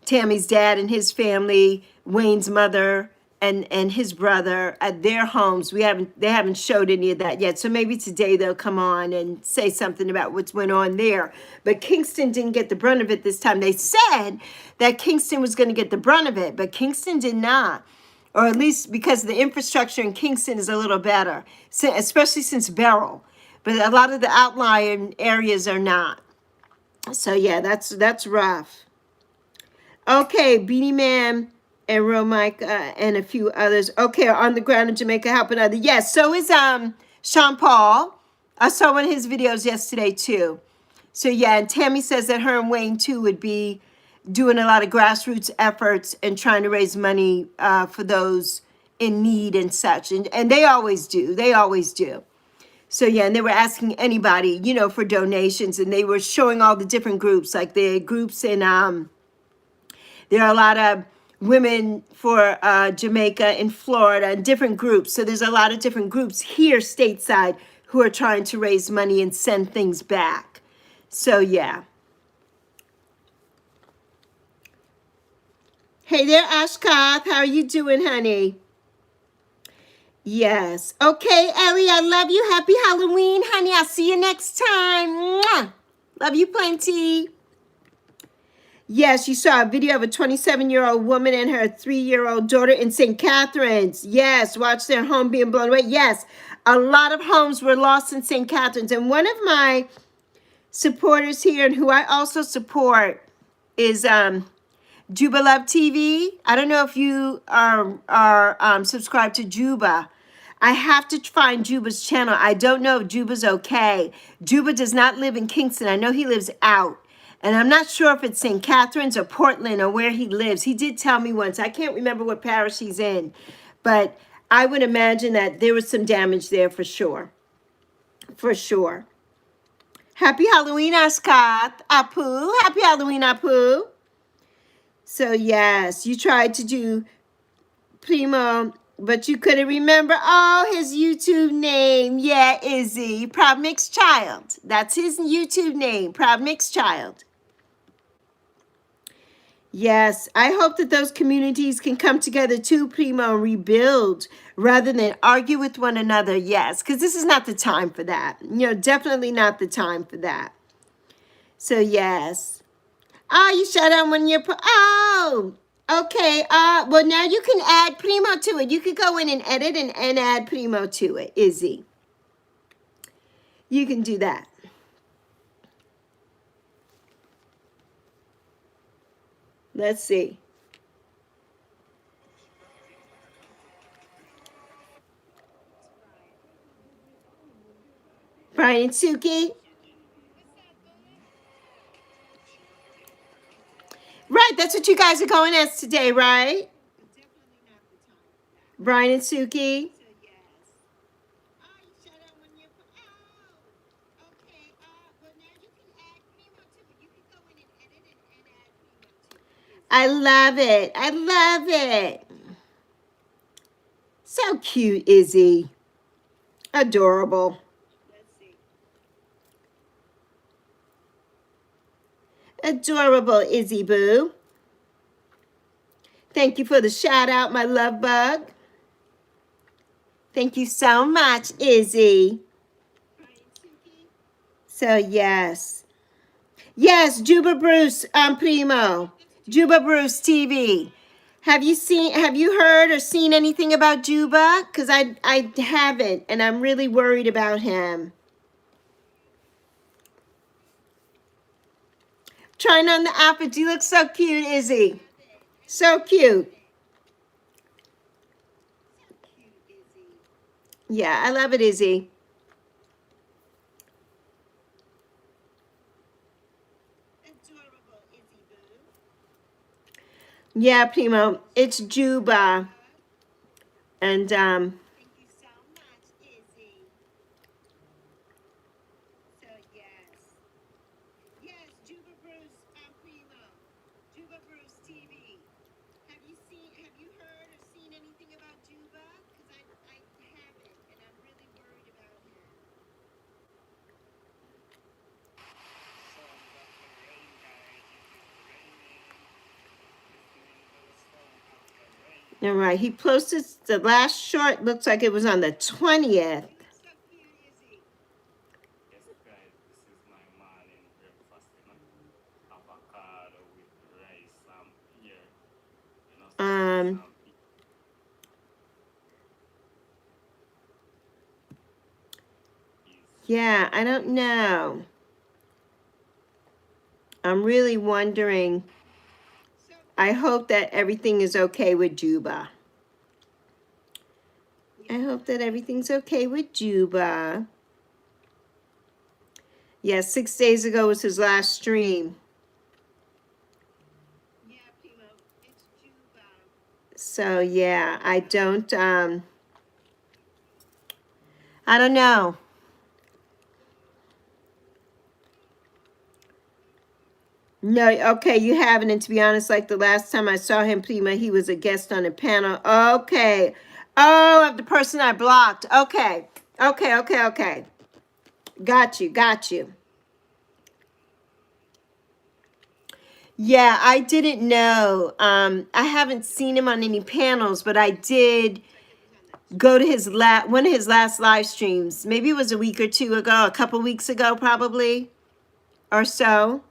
Tammy's dad and his family, Wayne's mother and his brother at their homes. They haven't showed any of that yet. So maybe today they'll come on and say something about what's went on there. But Kingston didn't get the brunt of it this time. They said that Kingston was going to get the brunt of it, but Kingston did not. Or at least because the infrastructure in Kingston is a little better, especially since Beryl. But a lot of the outlying areas are not. So yeah, that's rough. Okay, Beanie Man and Romika and a few others. Okay, on the ground in Jamaica helping others. Yes, so is Sean Paul. I saw one of his videos yesterday too. So yeah, and Tammy says that her and Wayne too would be doing a lot of grassroots efforts and trying to raise money for those in need and such. And they always do. They always do. So yeah, and they were asking anybody, you know, for donations, and they were showing all the different groups, like the groups in there are a lot of women for Jamaica in Florida and different groups. So there's a lot of different groups here stateside who are trying to raise money and send things back. So yeah. Hey there, Ashkoth. How are you doing, honey? Yes. Okay, Ellie, I love you. Happy Halloween, honey. I'll see you next time. Mwah. Love you plenty. Yes, you saw a video of a 27-year-old woman and her 3-year-old daughter in St. Catharines. Yes, watch their home being blown away. Yes, a lot of homes were lost in St. Catharines. And one of my supporters here, and who I also support, is Juba Love TV. I don't know if you are subscribed to Juba. I have to find Juba's channel. I don't know if Juba's okay. Juba does not live in Kingston. I know he lives out. And I'm not sure if it's St. Catharines or Portland or where he lives. He did tell me once. I can't remember what parish he's in. But I would imagine that there was some damage there for sure. For sure. Happy Halloween, Askat. Apu. Happy Halloween, Apu. So, yes, you tried to do Primo, but you couldn't remember, his YouTube name. Yeah, Izzy. Proud Mixed Child. That's his YouTube name, Proud Mixed Child. Yes, I hope that those communities can come together too, Primo, and rebuild rather than argue with one another. Yes, because this is not the time for that. You know, definitely not the time for that. So, yes. Oh, you shut down when you're... okay. Well, now you can add Primo to it. You could go in and edit and add Primo to it, Izzy. You can do that. Let's see. Brian and Suki. Right, that's what you guys are going as today, right? Brian and Suki. I love it. I love it. So cute, Izzy. Adorable. Adorable, Izzy Boo. Thank you for the shout out, my love bug. Thank you so much, Izzy. So, yes. Yes, Juba Bruce, Primo. Juba Bruce TV. Have you heard or seen anything about Juba? Because I haven't, and I'm really worried about him. Trying on the outfit. You look so cute, Izzy. So cute. Yeah, I love it, Izzy. Yeah, Primo. It's Juba. And All right, he posted the last short, looks like it was on the 20th. Yeah, I don't know. I'm really wondering. I hope that everything is okay with Juba. I hope that everything's okay with Juba. Yeah, 6 days ago was his last stream. So yeah, I don't know. No, okay, you haven't. And to be honest, like the last time I saw him, Prima, he was a guest on a panel. Okay. Oh, of the person I blocked. Okay. Okay. Got you. Yeah, I didn't know. I haven't seen him on any panels, but I did go to his one of his last live streams. Maybe it was a week or two ago, a couple weeks ago, probably, or so.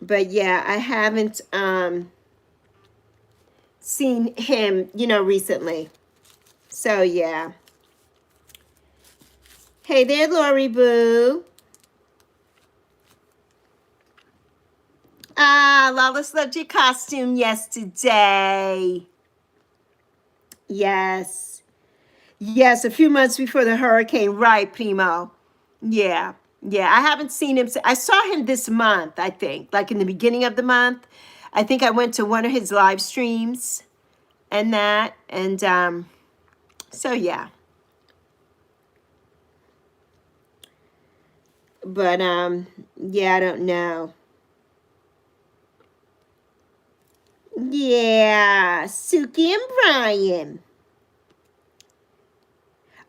But yeah, I haven't seen him, recently. So yeah. Hey there, Lori Boo. Ah, Lawless loved your costume yesterday. Yes, a few months before the hurricane, right, Primo? Yeah, I haven't seen him. I saw him this month, I think, like in the beginning of the month. I think I went to one of his live streams and that, and so yeah. But yeah, I don't know. Yeah, Suki and Brian.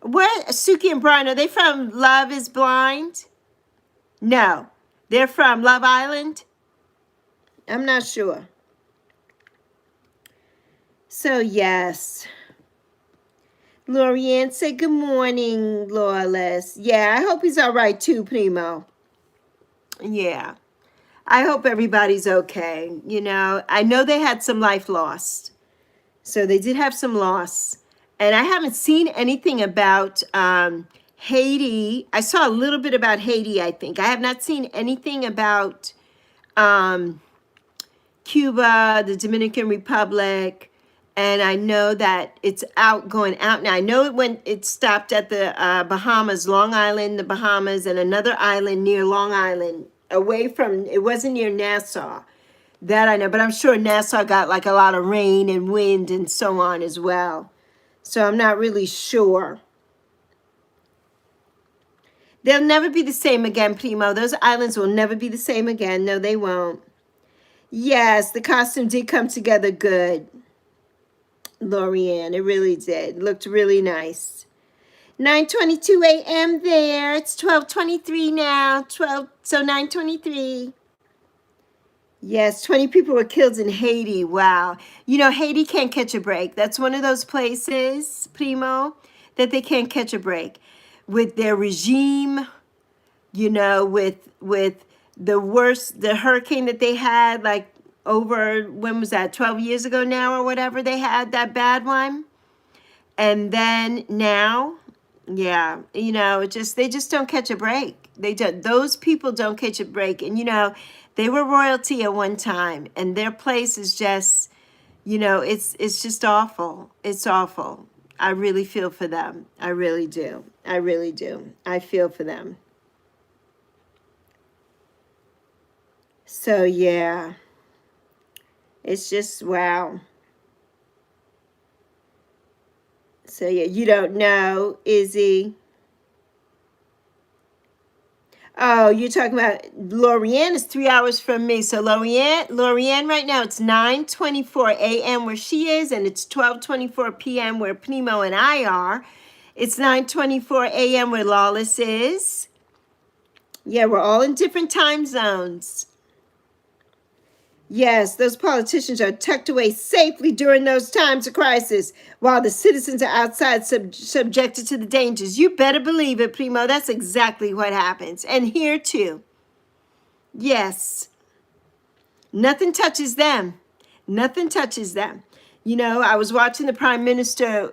Where Suki and Brian, are they from Love is Blind? No. They're from Love Island? I'm not sure. So yes. Lorianne said good morning, Lawless. Yeah, I hope he's all right too, Primo. Yeah. I hope everybody's okay. I know they had some life lost. So they did have some loss. And I haven't seen anything about Haiti. I saw a little bit about Haiti, I think. I have not seen anything about Cuba, the Dominican Republic, and I know that it's going out now. I know it stopped at the Bahamas, Long Island, the Bahamas, and another island near Long Island, away from, it wasn't near Nassau. That I know, but I'm sure Nassau got like a lot of rain and wind and so on as well. So I'm not really sure. They'll never be the same again, Primo. Those islands will never be the same again. No, they won't. Yes, the costume did come together good, Lorianne. It really did. It looked really nice. 9:22 a.m. there. It's 12:23 now. 9:23. Yes, 20 people were killed in Haiti. Wow. Haiti can't catch a break. That's one of those places, Primo, that they can't catch a break with their regime, with the hurricane that they had, like over, when was that, 12 years ago now or whatever, they had that bad one. And then now, yeah, they just don't catch a break. Those people don't catch a break. And, they were royalty at one time, and their place is just, it's just awful. It's awful. I really feel for them. I really do. I feel for them. So, yeah. It's just, wow. So, yeah, you don't know, Izzy. Oh, you're talking about Lorianne is 3 hours from me. So Lorianne right now, it's 9:24 a.m. where she is, and it's 12:24 p.m. where Primo and I are. It's 9:24 a.m. where Lawless is. Yeah, we're all in different time zones. Yes, those politicians are tucked away safely during those times of crisis, while the citizens are outside subjected to the dangers. You better believe it, Primo. That's exactly what happens. And here too. Yes. Nothing touches them. Nothing touches them. You know, I was watching the Prime Minister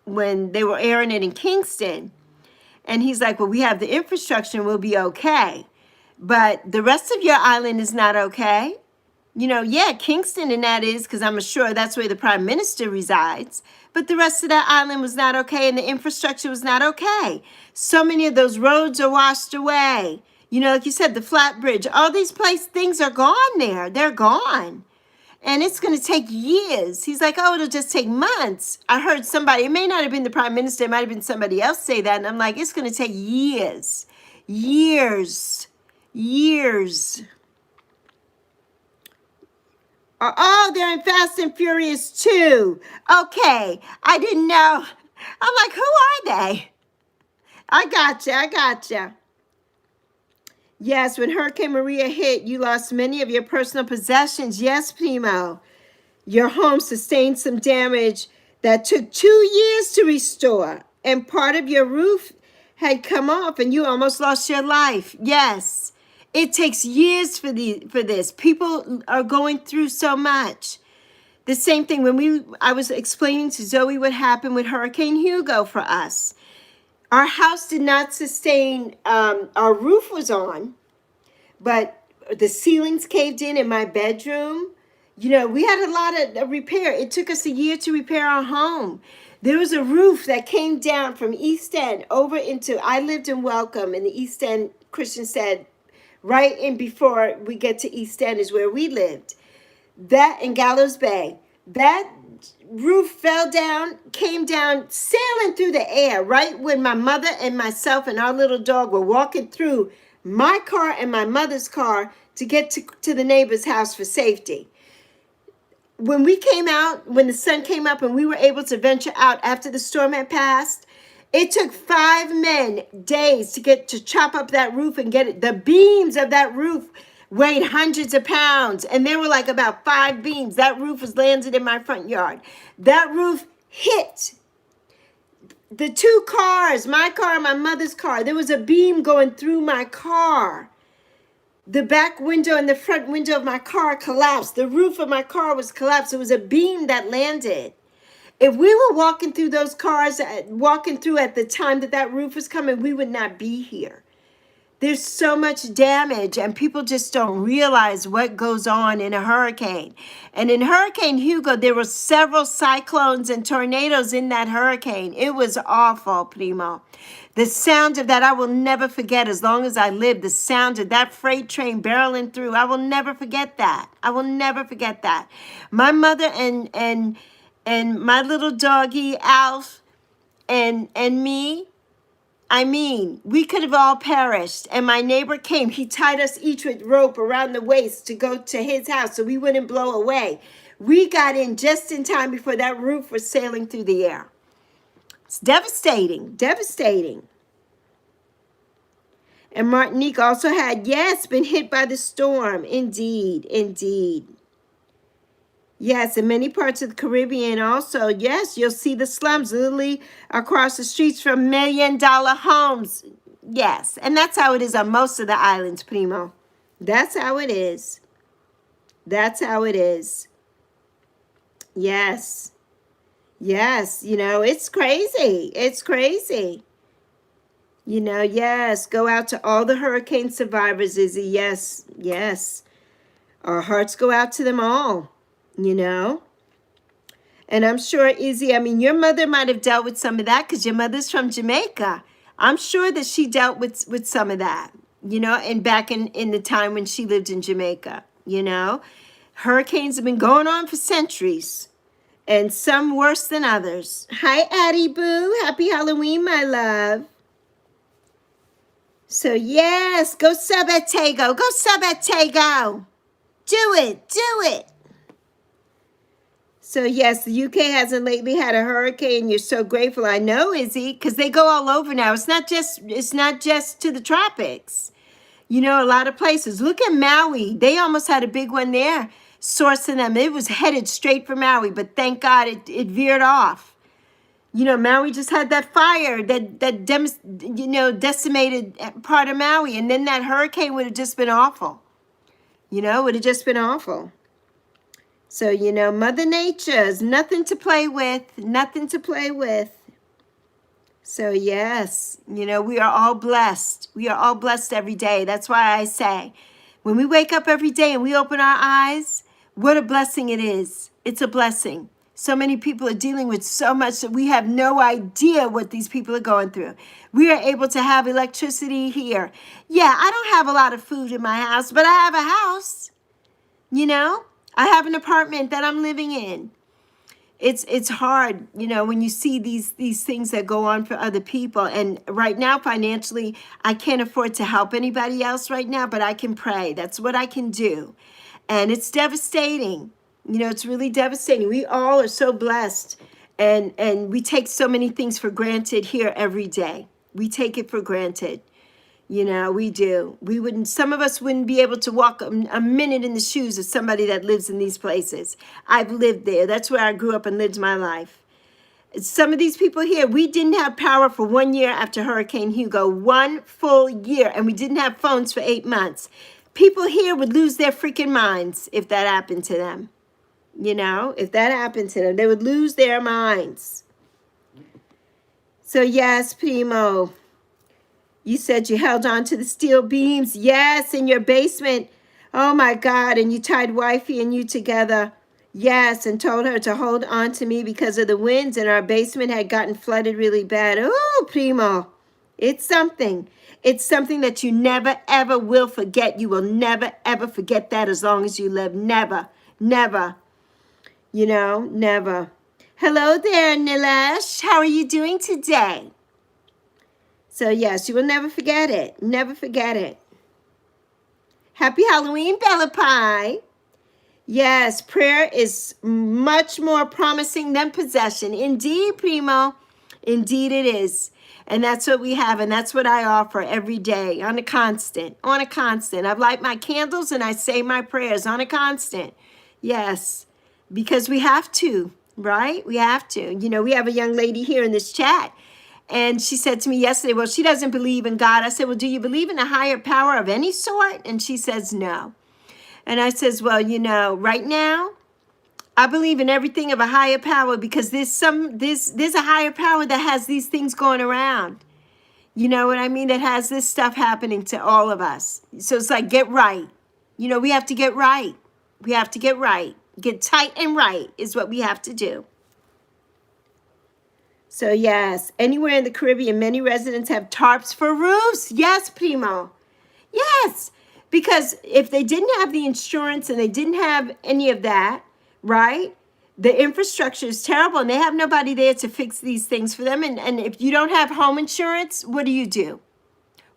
when they were airing it in Kingston, and he's like, well, we have the infrastructure and we'll be okay. But the rest of your island is not okay. You know, yeah, Kingston and that is, because I'm sure that's where the Prime Minister resides. But the rest of that island was not okay, and the infrastructure was not okay. So many of those roads are washed away. You know, like you said, the flat bridge, all these things are gone there. They're gone. And it's going to take years. He's like, oh, it'll just take months. I heard somebody, it may not have been the Prime Minister, it might have been somebody else say that. And I'm like, it's going to take years, years, years. Oh, they're in Fast and Furious 2. Okay, I didn't know. I'm like, who are they? I gotcha. Yes, when Hurricane Maria hit, you lost many of your personal possessions. Yes, Primo. Your home sustained some damage that took 2 years to restore. And part of your roof had come off and you almost lost your life. Yes, it takes years for this. People are going through so much. The same thing when I was explaining to Zoe what happened with Hurricane Hugo for us. Our house did not sustain, our roof was on, but the ceilings caved in my bedroom. You know, we had a lot of repair. It took us a year to repair our home. There was a roof that came down from East End over into, I lived in Welcome in the East End, Christian said, right in before we get to East End is where we lived. That in Gallows Bay, that roof fell down, came down, sailing through the air, right when my mother and myself and our little dog were walking through my car and my mother's car to get to the neighbor's house for safety. When we came out, when the sun came up and we were able to venture out after the storm had passed, it took 5 men days to chop up that roof and get it. The beams of that roof weighed hundreds of pounds, and there were like about 5 beams. That roof was landed in my front yard. That roof hit the 2 cars, my car and my mother's car. There was a beam going through my car. The back window and the front window of my car collapsed. The roof of my car was collapsed. It was a beam that landed. If we were walking through those cars, walking through at the time that roof was coming, we would not be here. There's so much damage, and people just don't realize what goes on in a hurricane. And in Hurricane Hugo, there were several cyclones and tornadoes in that hurricane. It was awful, Primo. The sound of that, I will never forget as long as I live. The sound of that freight train barreling through, I will never forget that. I will never forget that. My mother and my little doggy, Alf, and me, I mean, we could have all perished. And my neighbor came. He tied us each with rope around the waist to go to his house so we wouldn't blow away. We got in just in time before that roof was sailing through the air. It's devastating, devastating. And Martinique also had, yes, been hit by the storm. Indeed, indeed. Yes, in many parts of the Caribbean also, yes, you'll see the slums literally across the streets from $1 million homes. Yes, and that's how it is on most of the islands, Primo. That's how it is. That's how it is. Yes. Yes, you know, it's crazy. It's crazy. You know, yes, go out to all the hurricane survivors, Izzy. Yes, yes. Our hearts go out to them all. You know, and I'm sure, Izzy, I mean, your mother might have dealt with some of that because your mother's from Jamaica. I'm sure that she dealt with some of that, you know, and back in the time when she lived in Jamaica, you know. Hurricanes have been going on for centuries, and some worse than others. Hi, Addie Boo. Happy Halloween, my love. So, yes, go sub at Tego. Go sub at Tego. Do it. Do it. So, yes, the UK hasn't lately had a hurricane. You're so grateful. I know, Izzy, because they go all over now. It's not just to the tropics. You know, a lot of places. Look at Maui. They almost had a big one there sourcing them. It was headed straight for Maui, but thank God it veered off. You know, Maui just had that fire that decimated part of Maui. And then that hurricane would have just been awful. You know, would have just been awful. So, you know, Mother Nature is nothing to play with. Nothing to play with. So, yes, you know, we are all blessed. We are all blessed every day. That's why I say, when we wake up every day and we open our eyes, what a blessing it is. It's a blessing. So many people are dealing with so much that we have no idea what these people are going through. We are able to have electricity here. Yeah, I don't have a lot of food in my house, but I have a house. You know, I have an apartment that I'm living in. It's hard, you know, when you see these things that go on for other people. And right now, financially, I can't afford to help anybody else right now, but I can pray. That's what I can do. And it's devastating. You know, it's really devastating. We all are so blessed, and we take so many things for granted here every day. We take it for granted. You know, we do. Some of us wouldn't be able to walk a minute in the shoes of somebody that lives in these places. I've lived there. That's where I grew up and lived my life. Some of these people here, we didn't have power for 1 year after Hurricane Hugo, 1 full year, and we didn't have phones for 8 months. People here would lose their freaking minds if that happened to them. You know, if that happened to them, they would lose their minds. So yes, Primo, you said you held on to the steel beams. Yes, in your basement. Oh my God, and you tied wifey and you together. Yes, and told her to hold on to me because of the winds, and our basement had gotten flooded really bad. Oh, Primo, it's something. It's something that you never, ever will forget. You will never, ever forget that as long as you live. Never, never. You know, never. Hello there, Nilesh. How are you doing today? So, yes, you will never forget it. Never forget it. Happy Halloween, Bella Pie. Yes, prayer is much more promising than possession. Indeed, Primo. Indeed it is. And that's what we have, and that's what I offer every day on a constant. On a constant. I light my candles and I say my prayers on a constant. Yes. Because we have to, right? We have to. You know, we have a young lady here in this chat, and she said to me yesterday, well, she doesn't believe in God. I said, well, do you believe in a higher power of any sort? And she says, no. And I says, well, you know, right now, I believe in everything of a higher power because there's a higher power that has these things going around. You know what I mean? That has this stuff happening to all of us. So it's like, get right. You know, we have to get right. We have to get right. Get tight and right is what we have to do. So yes, anywhere in the Caribbean, many residents have tarps for roofs. Yes, Primo. Yes, because if they didn't have the insurance and they didn't have any of that, right? The infrastructure is terrible and they have nobody there to fix these things for them. And if you don't have home insurance, what do you do?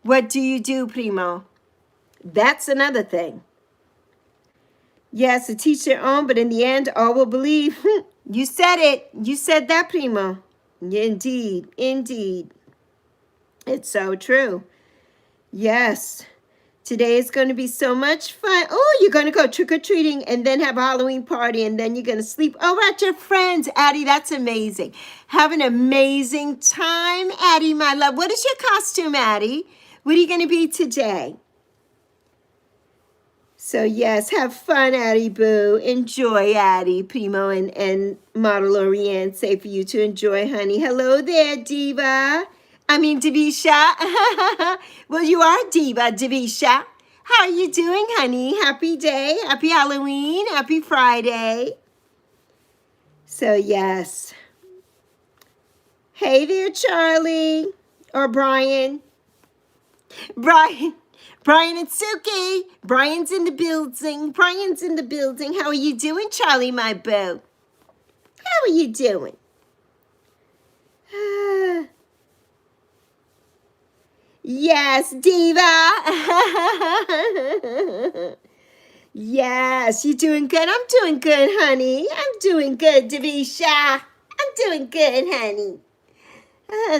What do you do, Primo? That's another thing. Yes, to teach their own, but in the end, all will believe. You said it. You said that, Primo. Indeed. Indeed. It's so true. Yes. Today is going to be so much fun. Oh, you're going to go trick-or-treating and then have a Halloween party, and then you're going to sleep over at your friends. Addie, that's amazing. Have an amazing time, Addie, my love. What is your costume, Addie? What are you going to be today? So, yes, have fun, Addie Boo. Enjoy, Addie, Primo, and Model Oriane say for you to enjoy, honey. Hello there, Diva. I mean, Divisha. Well, you are Diva, Divisha. How are you doing, honey? Happy day. Happy Halloween. Happy Friday. So, yes. Hey there, Charlie. Or Brian. Brian and Suki. Brian's in the building. Brian's in the building. How are you doing, Charlie, my boo? How are you doing? Yes, Diva. Yes, you doing good? I'm doing good, honey. I'm doing good, Divisha. I'm doing good, honey.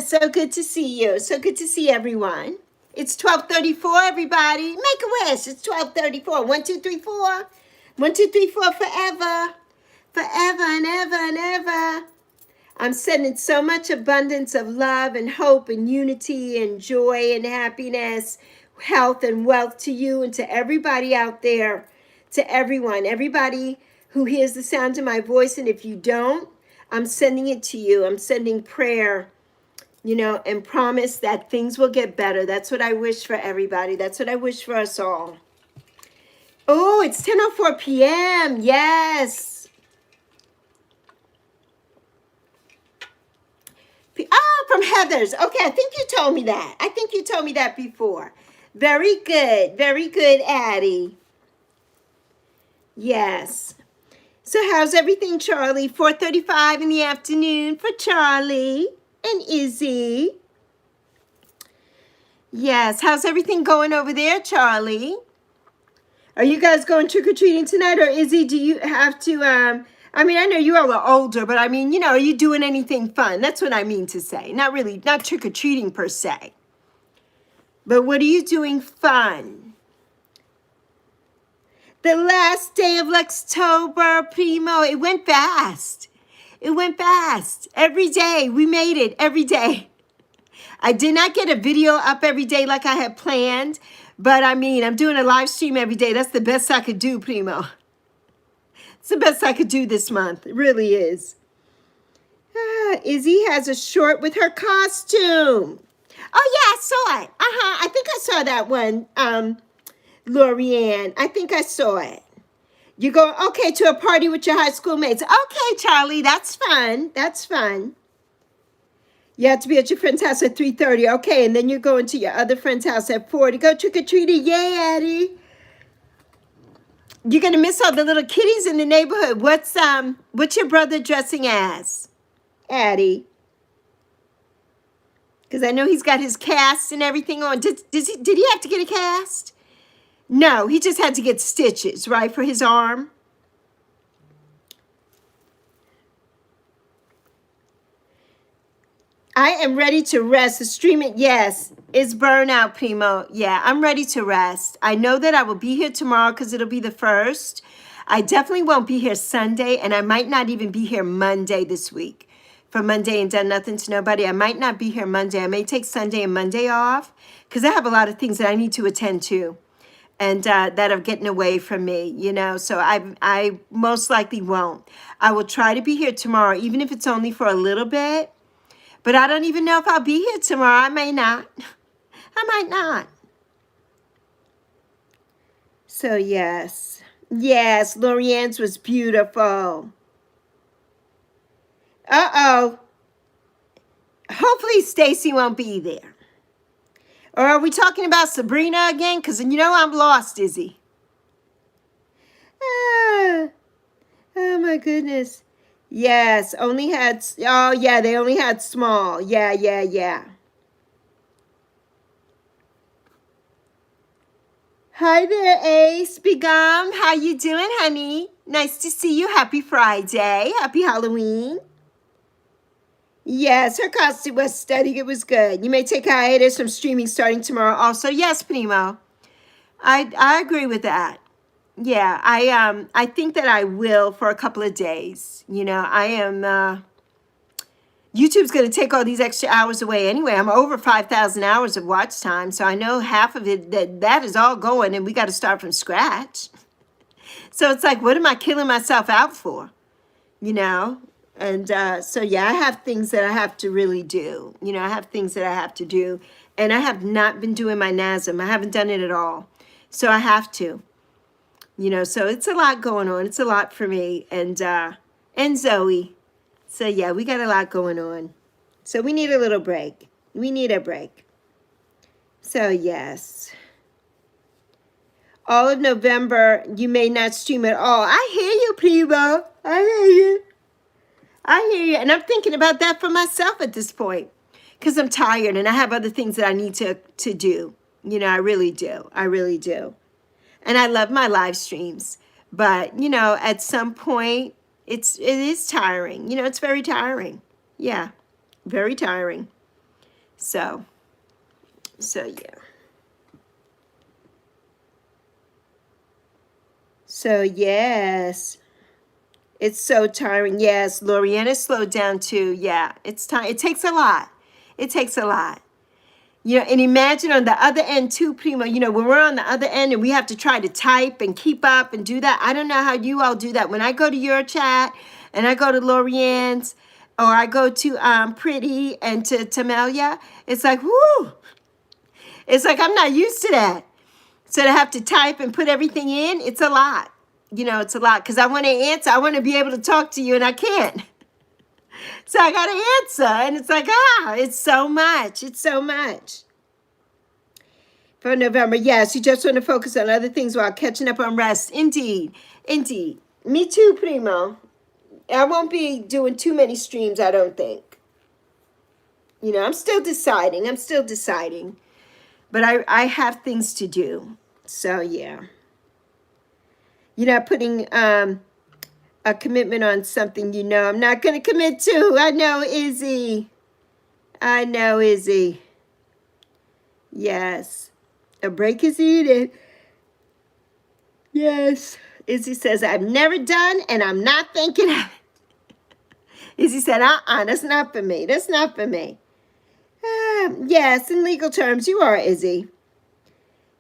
So good to see you. So good to see everyone. It's 12:34, everybody. Make a wish. It's 12:34. 1, 2, 3, 4. 1, 2, 3, 4 forever. Forever and ever and ever. I'm sending so much abundance of love and hope and unity and joy and happiness, health and wealth to you and to everybody out there, to everyone, everybody who hears the sound of my voice. And if you don't, I'm sending it to you. I'm sending prayer, you know, and promise that things will get better. That's what I wish for everybody. That's what I wish for us all. Oh, it's 10:04 p.m. Yes. Oh, from Heather's. Okay, I think you told me that. I think you told me that before. Very good. Very good, Addie. Yes. So how's everything, Charlie? 4:35 in the afternoon for Charlie and Izzy. Yes. How's everything going over there, Charlie? Are you guys going trick-or-treating tonight? Or Izzy, do you have to, I mean, I know you all are older, but I mean, you know, are you doing anything fun? That's what I mean to say. Not really, not trick-or-treating per se. But what are you doing fun? The last day of LEXTOBER, Primo. It went fast. It went fast. Every day. We made it every day. I did not get a video up every day like I had planned. But I mean, I'm doing a live stream every day. That's the best I could do, Primo. It's the best I could do this month. It really is. Izzy has a short with her costume. Oh, yeah, I saw it. I think I saw that one, Lorianne. I think I saw it. You go, okay, to a party with your high school mates. Okay, Charlie, that's fun. That's fun. You have to be at your friend's house at 3:30. Okay, and then you're going to your other friend's house at 4 to go trick-or-treating. Yay, Addie. You're going to miss all the little kitties in the neighborhood. What's your brother dressing as, Addie? Because I know he's got his cast and everything on. Did he have to get a cast? No, he just had to get stitches, right, for his arm. I am ready to rest. The streaming, yes, it's burnout, Primo. Yeah, I'm ready to rest. I know that I will be here tomorrow because it'll be the 1st. I definitely won't be here Sunday, and I might not even be here Monday this week. For Monday and done nothing to nobody. I might not be here Monday. I may take Sunday and Monday off because I have a lot of things that I need to attend to and that are getting away from me, you know. So I most likely won't. I will try to be here tomorrow, even if it's only for a little bit. But I don't even know if I'll be here tomorrow. I may not. I might not. So, yes. Yes, Lorianne's was beautiful. Uh-oh. Hopefully Stacy won't be there. Or are we talking about Sabrina again? Because you know I'm lost, Izzy. Ah, oh, my goodness. Yes, only had, oh, yeah, they only had small. Yeah. Hi there, Ace Begum. How you doing, honey? Nice to see you. Happy Friday. Happy Halloween. Yes, her costume was stunning. It was good. You may take a hiatus from streaming starting tomorrow also. Yes, Primo. I agree with that. Yeah, I think that I will for a couple of days. You know, I am, YouTube's going to take all these extra hours away anyway. I'm over 5,000 hours of watch time, so I know half of it, that is all going, and we got to start from scratch. So it's like, what am I killing myself out for? You know? And so, yeah, I have things that I have to really do. You know, I have things that I have to do, and I have not been doing my NASM. I haven't done it at all. So I have to. You know, so it's a lot going on. It's a lot for me and Zoe. So, yeah, we got a lot going on. So we need a little break. We need a break. So, yes. All of November, you may not stream at all. I hear you, Primo. I hear you. I hear you. And I'm thinking about that for myself at this point. Because I'm tired and I have other things that I need to do. You know, I really do. I really do. And I love my live streams. But, you know, at some point, it is tiring. You know, it's very tiring. Yeah, very tiring. So yeah. So, yes. It's so tiring. Yes, Loriana slowed down too. Yeah, it's time. It takes a lot. It takes a lot. You know, and imagine on the other end too, Primo, you know, when we're on the other end and we have to try to type and keep up and do that. I don't know how you all do that. When I go to your chat and I go to Lorianne's or I go to Pretty and to Tamelia, it's like, whoo. It's like I'm not used to that. So to have to type and put everything in, it's a lot. You know, it's a lot because I want to answer. I want to be able to talk to you and I can't. So I got to answer. And it's like, it's so much. It's so much. For November, yes, you just want to focus on other things while catching up on rest. Indeed. Indeed. Me too, Primo. I won't be doing too many streams, I don't think. You know, I'm still deciding. I'm still deciding. But I have things to do. So, yeah. You're not putting a commitment on something you know I'm not going to commit to. I know, Izzy. I know, Izzy. Yes. A break is needed. Yes. Izzy says, I've never done and I'm not thinking of it. Izzy said, that's not for me. That's not for me. Yes, in legal terms, you are, Izzy.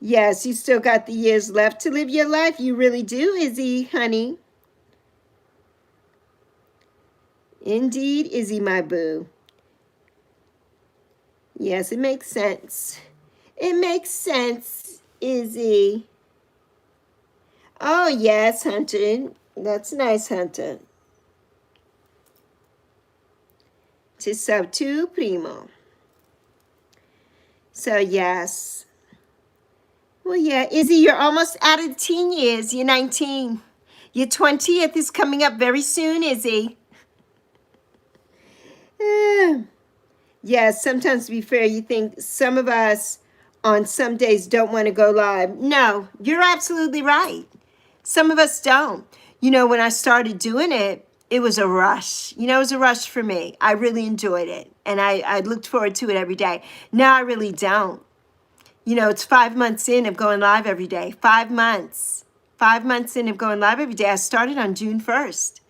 Yes, you still got the years left to live your life. You really do, Izzy, honey. Indeed, Izzy, my boo. Yes, it makes sense. It makes sense, Izzy. Oh, yes, Hunter. That's nice, Hunter. To sub to Primo. So, yes. Well, yeah, Izzy, you're almost out of the teen years. You're 19. Your 20th is coming up very soon, Izzy. Yes, sometimes to be fair, you think some of us on some days don't want to go live. No, you're absolutely right. Some of us don't. You know, when I started doing it, it was a rush. You know, it was a rush for me. I really enjoyed it. And I looked forward to it every day. Now I really don't. You know, it's 5 months in of going live every day. 5 months. 5 months in of going live every day. I started on June 1st.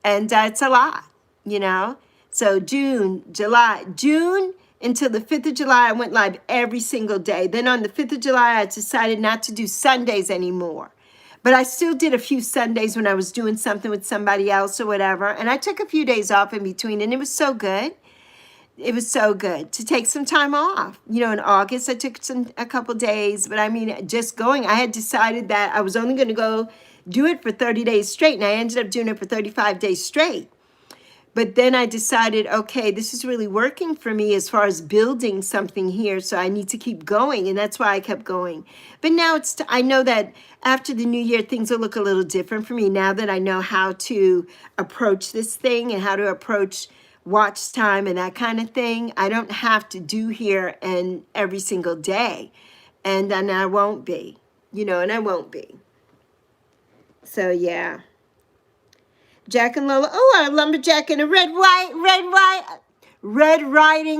And it's a lot, you know. So June, July, June until the 5th of July, I went live every single day. Then on the 5th of July, I decided not to do Sundays anymore. But I still did a few Sundays when I was doing something with somebody else or whatever. And I took a few days off in between, and it was so good. It was so good to take some time off. You know, in August, I took a couple days. But I mean, just going, I had decided that I was only going to go do it for 30 days straight. And I ended up doing it for 35 days straight. But then I decided, okay, this is really working for me as far as building something here. So I need to keep going. And that's why I kept going. But now I know that after the new year, things will look a little different for me now that I know how to approach this thing and how to approach watch time and that kind of thing. I don't have to do here and every single day. And then I won't be, you know, and I won't be. So, yeah. Jack and Lola. Oh, our lumberjack in a red Riding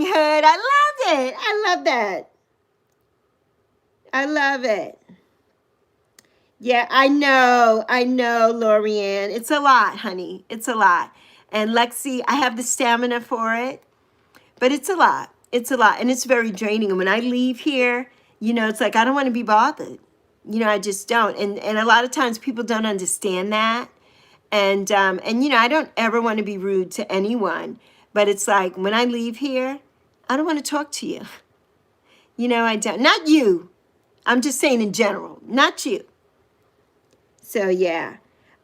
Hood. I love it. I love that. I love it. Yeah, I know, Lorianne. It's a lot, honey. It's a lot. And Lexi, I have the stamina for it, but it's a lot. It's a lot, and it's very draining. And when I leave here, you know, it's like I don't want to be bothered. You know, I just don't. And a lot of times people don't understand that. And you know, I don't ever want to be rude to anyone, but it's like when I leave here, I don't want to talk to you. You know, I don't. Not you. I'm just saying in general, not you. So, yeah.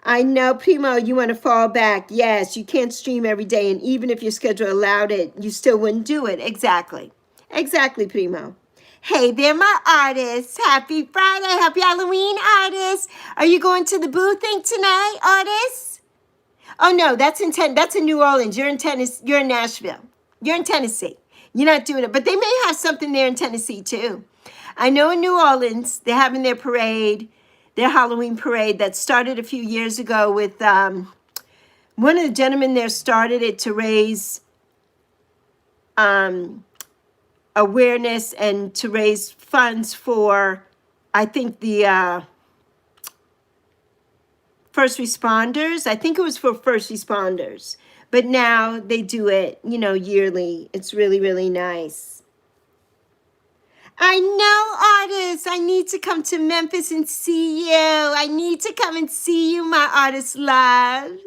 I know, Primo, you want to fall back. Yes, you can't stream every day, and even if your schedule allowed it, you still wouldn't do it. Exactly. Exactly, Primo. Hey there, my artists. Happy Friday. Happy Halloween, artists. Are you going to the boo thing tonight, artists? Oh, no, that's in New Orleans. You're in Tennessee. You're in Nashville. You're in Tennessee. You're not doing it. But they may have something there in Tennessee, too. I know in New Orleans, they're having their parade, their Halloween parade that started a few years ago with one of the gentlemen there started it to raise awareness and to raise funds for, I think, the first responders. I think it was for first responders. But now they do it, you know, yearly. It's really, really nice. I know, artists. I need to come to Memphis and see you. I need to come and see you, my artist love.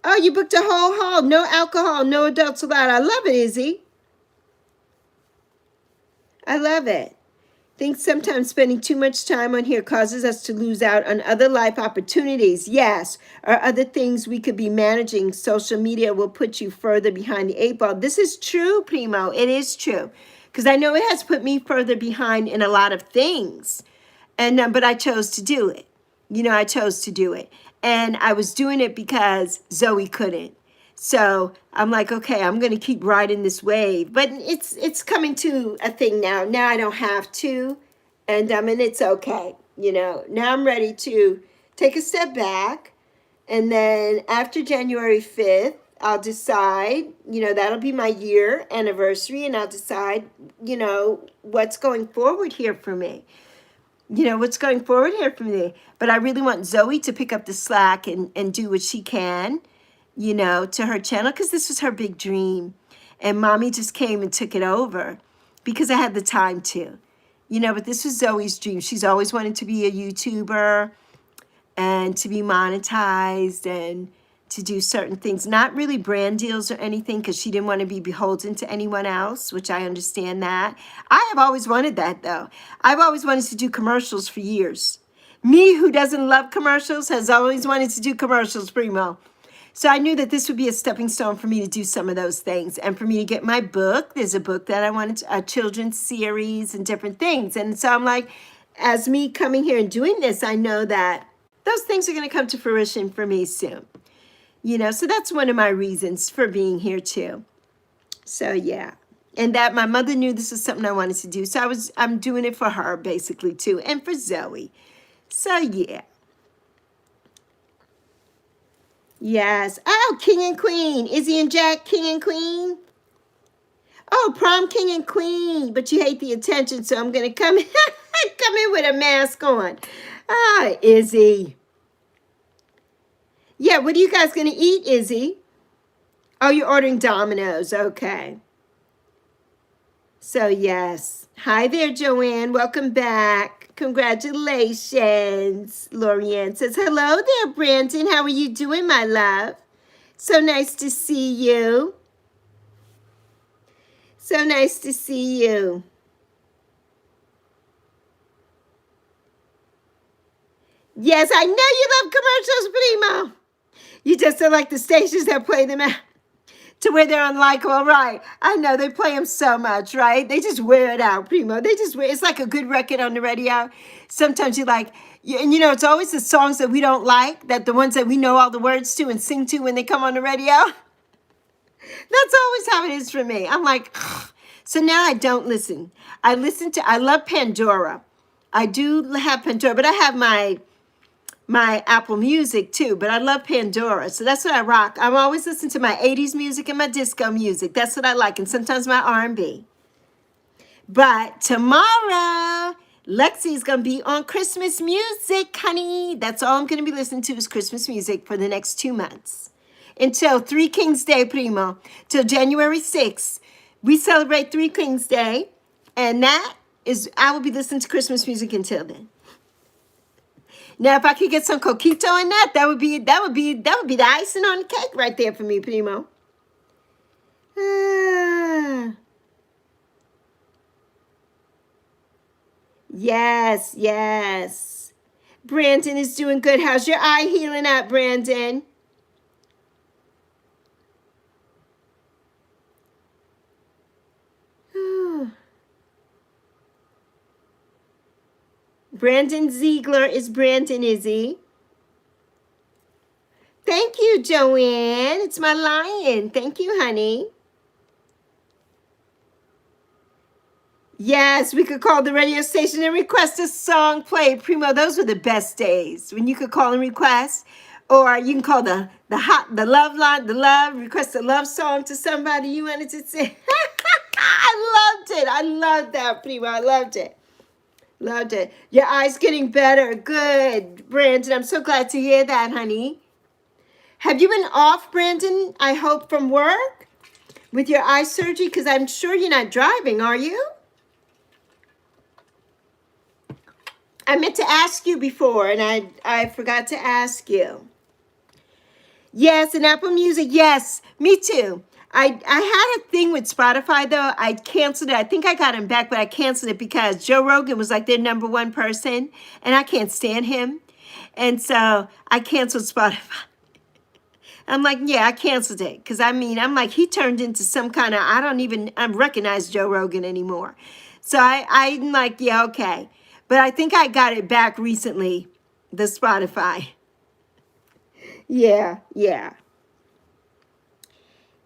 Oh, you booked a whole hall. No alcohol, no adults allowed. I love it, Izzy. I love it. Think sometimes spending too much time on here causes us to lose out on other life opportunities. Yes, or other things we could be managing. Social media will put you further behind the 8 ball. This is true, Primo. It is true. Because I know it has put me further behind in a lot of things. And but I chose to do it. You know, I chose to do it. And I was doing it because Zoe couldn't. So I'm like, okay, I'm going to keep riding this wave. But it's coming to a thing now. Now I don't have to. And it's okay. You know, now I'm ready to take a step back. And then after January 5th, I'll decide, you know, that'll be my year anniversary. And I'll decide, you know, what's going forward here for me. You know, what's going forward here for me. But I really want Zoe to pick up the slack and do what she can, you know, to her channel, because this was her big dream. And mommy just came and took it over because I had the time to, you know, but this was Zoe's dream. She's always wanted to be a YouTuber and to be monetized and to do certain things, not really brand deals or anything, because she didn't want to be beholden to anyone else, which I understand that. I have always wanted that, though. I've always wanted to do commercials for years. Me, who doesn't love commercials, has always wanted to do commercials, Primo. So I knew that this would be a stepping stone for me to do some of those things and for me to get my book. There's a book that I wanted, a children's series and different things. And so I'm like, as me coming here and doing this, I know that those things are going to come to fruition for me soon. You know, so that's one of my reasons for being here too. So yeah. And that my mother knew this was something I wanted to do. So I'm doing it for her basically too. And for Zoe. So yeah. Yes. Oh, King and Queen. Izzy and Jack, King and Queen. Oh, prom king and queen. But you hate the attention, so I'm going to come in with a mask on. Ah, Izzy. Yeah, what are you guys going to eat, Izzy? Oh, you're ordering Domino's. Okay. So, yes. Hi there, Joanne. Welcome back. Congratulations. Lorianne says, hello there, Brandon. How are you doing, my love? So nice to see you. So nice to see you. Yes, I know you love commercials, Primo. You just don't like the stations that play them out to where they're unlikable, right? I know, they play them so much, right? They just wear it out, Primo. They just wear, it's like a good record on the radio. Sometimes you're like, and you know, it's always the songs that we don't like, that the ones that we know all the words to and sing to when they come on the radio. That's always how it is for me. I'm like, ugh. So now I don't listen. I love Pandora. I do have Pandora, but I have my Apple Music too, but I love Pandora. So that's what I rock. I'm always listening to my 80s music and my disco music. That's what I like. And sometimes my R&B. But tomorrow, Lexi's going to be on Christmas music, honey. That's all I'm going to be listening to is Christmas music for the next 2 months. Until Three Kings Day, Primo. Till January 6th. We celebrate Three Kings Day. And that is, I will be listening to Christmas music until then. Now, if I could get some coquito in that would be the icing on the cake right there for me, Primo. Yes, yes. Brandon is doing good. How's your eye healing up, Brandon? Brandon Ziegler is Brandon Izzy. Thank you, Joanne. It's my lion. Thank you, honey. Yes, we could call the radio station and request a song played. Primo, those were the best days when you could call and request. Or you can call the love line, request a love song to somebody you wanted to sing. I loved it. I loved that, Primo. I loved it. Loved it. Your eye's getting better. Good, Brandon. I'm so glad to hear that, honey. Have you been off, Brandon, I hope, from work with your eye surgery? Because I'm sure you're not driving, are you? I meant to ask you before, and I forgot to ask you. Yes, and Apple Music. Yes, me too. I had a thing with Spotify, though. I canceled it. I think I got him back, but I canceled it because Joe Rogan was like their #1 person, and I can't stand him. And so I canceled Spotify. I'm like, yeah, I canceled it. Because, I mean, I'm like, he turned into some kind of, I recognize Joe Rogan anymore. So I'm like, yeah, okay. But I think I got it back recently, the Spotify. Yeah, yeah.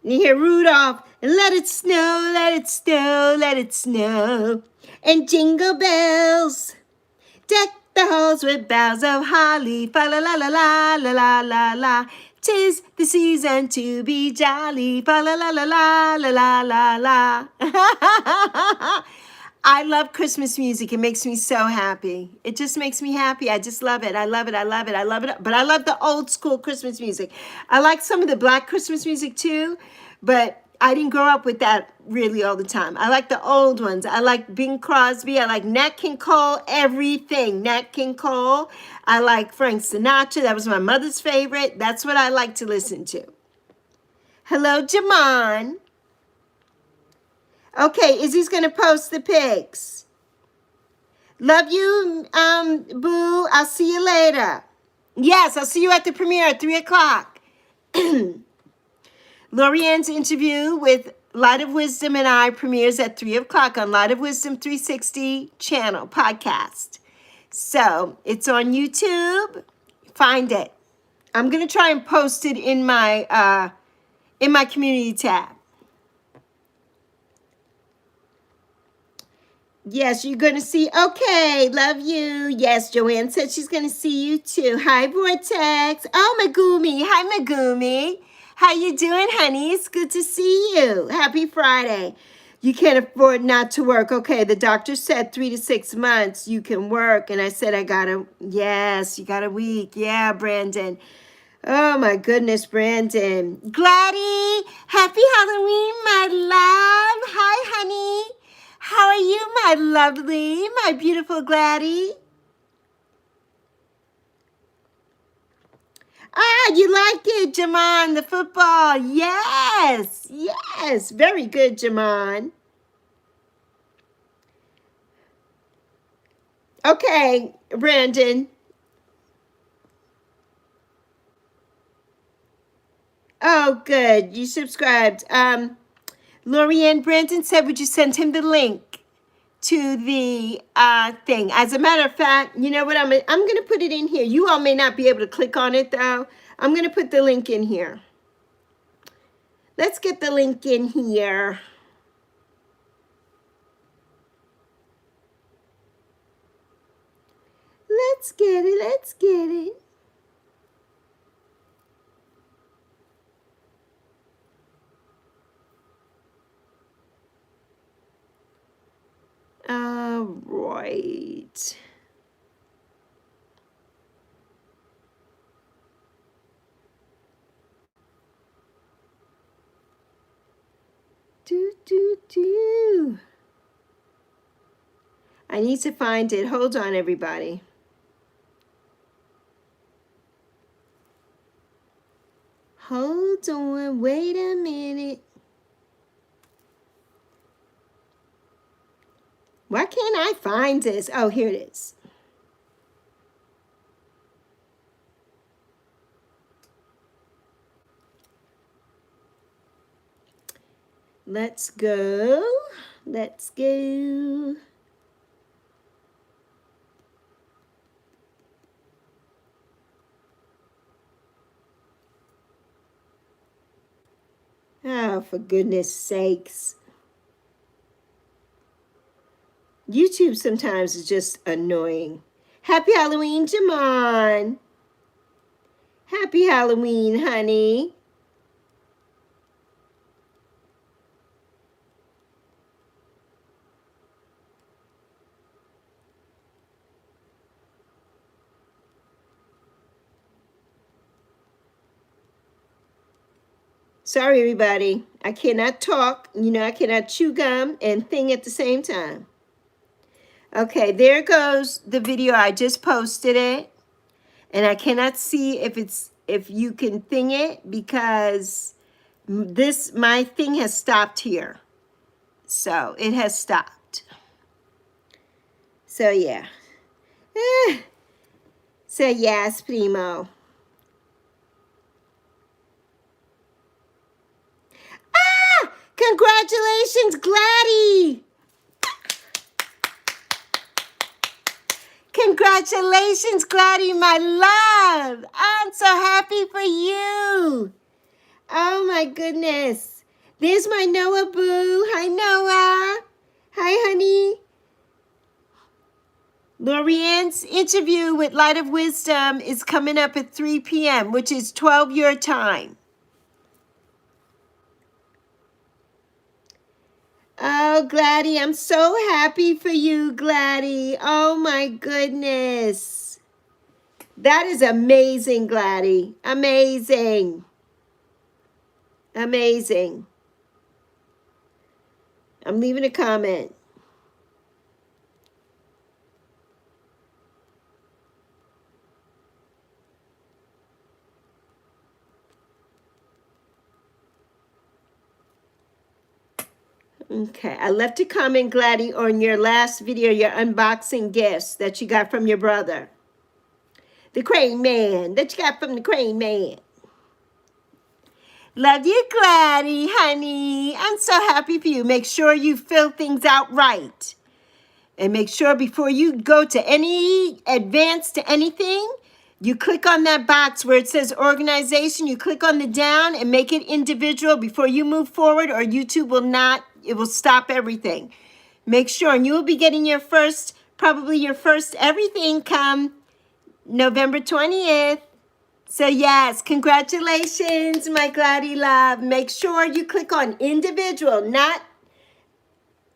And you hear Rudolph, and let it snow, let it snow, let it snow. And jingle bells, deck the halls with boughs of holly. Fa la la la la la la la la. 'Tis the season to be jolly. Fa la la la la la la la la. I love Christmas music. It makes me so happy. It just makes me happy. I just love it. I love it. I love it. I love it. But I love the old school Christmas music. I like some of the black Christmas music too, but I didn't grow up with that really all the time. I like the old ones. I like Bing Crosby. I like Nat King Cole, everything. Nat King Cole. I like Frank Sinatra. That was my mother's favorite. That's what I like to listen to. Hello, Jamon. Okay, Izzy's going to post the pics. Love you, Boo. I'll see you later. Yes, I'll see you at the premiere at 3 o'clock. Lorianne's interview with Light of Wisdom and I premieres at 3 o'clock on Light of Wisdom 360 channel podcast. So it's on YouTube. Find it. I'm going to try and post it in my community tab. Yes, you're going to see. Okay, love you. Yes, Joanne said she's going to see you too. Hi, Vortex. Oh, Megumi. Hi, Megumi. How you doing, honey? It's good to see you. Happy Friday. You can't afford not to work. Okay, the doctor said 3 to 6 months you can work. And I said yes, you got a week. Yeah, Brandon. Oh, my goodness, Brandon. Gladdy, happy Halloween, my love. Hi, honey. How are you, my lovely, my beautiful Gladdy? Ah, you like it, Jamon, the football. Yes, yes. Very good, Jamon. Okay, Brandon. Oh, good. You subscribed. Lorianne, Brandon said, would you send him the link to the thing? As a matter of fact, you know what? I'm going to put it in here. You all may not be able to click on it, though. I'm going to put the link in here. Let's get the link in here. Let's get it. Let's get it. All right. Do. I need to find it. Hold on, everybody. Hold on. Wait a minute. Why can't I find this? Oh, here it is. Let's go. Let's go. Oh, for goodness sakes. YouTube sometimes is just annoying. Happy Halloween, Jamon. Happy Halloween, honey. Sorry, everybody. I cannot talk. You know, I cannot chew gum and thing at the same time. Okay, there goes the video. I just posted it. And I cannot see if you can thing it because my thing has stopped here. So it has stopped. So yeah. So yes, primo. Ah! Congratulations, Gladdy! Congratulations, Gladdy, my love! I'm so happy for you! Oh my goodness. There's my Noah boo. Hi, Noah. Hi, honey. Lorianne's interview with Light of Wisdom is coming up at 3 p.m., which is 12 your time. Oh, Gladdy, I'm so happy for you, Gladdy. Oh, my goodness. That is amazing, Gladdy. Amazing. Amazing. I'm leaving a comment. Okay, I left a comment, Gladdy, on your last video, your unboxing gifts that you got from your brother. The Crane Man, that you got from the Crane Man. Love you, Gladdy, honey. I'm so happy for you. Make sure you fill things out right. And make sure before you go to advance to anything, you click on that box where it says organization. You click on the down and make it individual before you move forward, or YouTube will not, it will stop everything. Make sure, and you will be getting your first, probably your first everything come November 20th. So yes, congratulations, my Gladdy love. Make sure you click on individual, not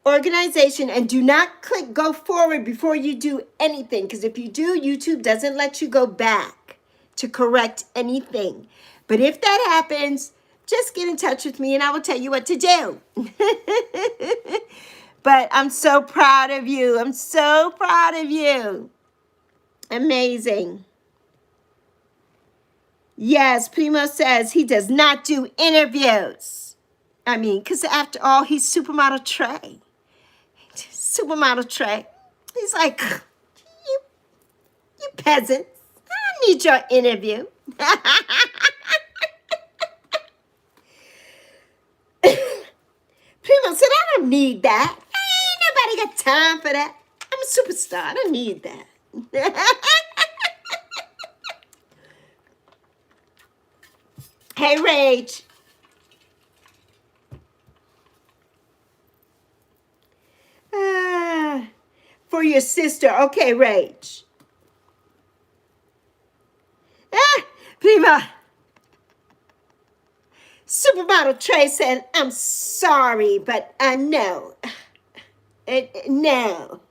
organization, and do not click go forward before you do anything, because if you do, YouTube doesn't let you go back to correct anything. But if that happens, just get in touch with me and I will tell you what to do. But I'm so proud of you. I'm so proud of you. Amazing. Yes, Primo says he does not do interviews. I mean, because after all, he's Supermodel Trey. Supermodel Trey. He's like, you peasants, I don't need your interview. Primo said, I don't need that. Ain't nobody got time for that. I'm a superstar. I don't need that. Hey, Rage. For your sister. Okay, Rage. Primo. Supermodel Trey said, I'm sorry, but I know. No.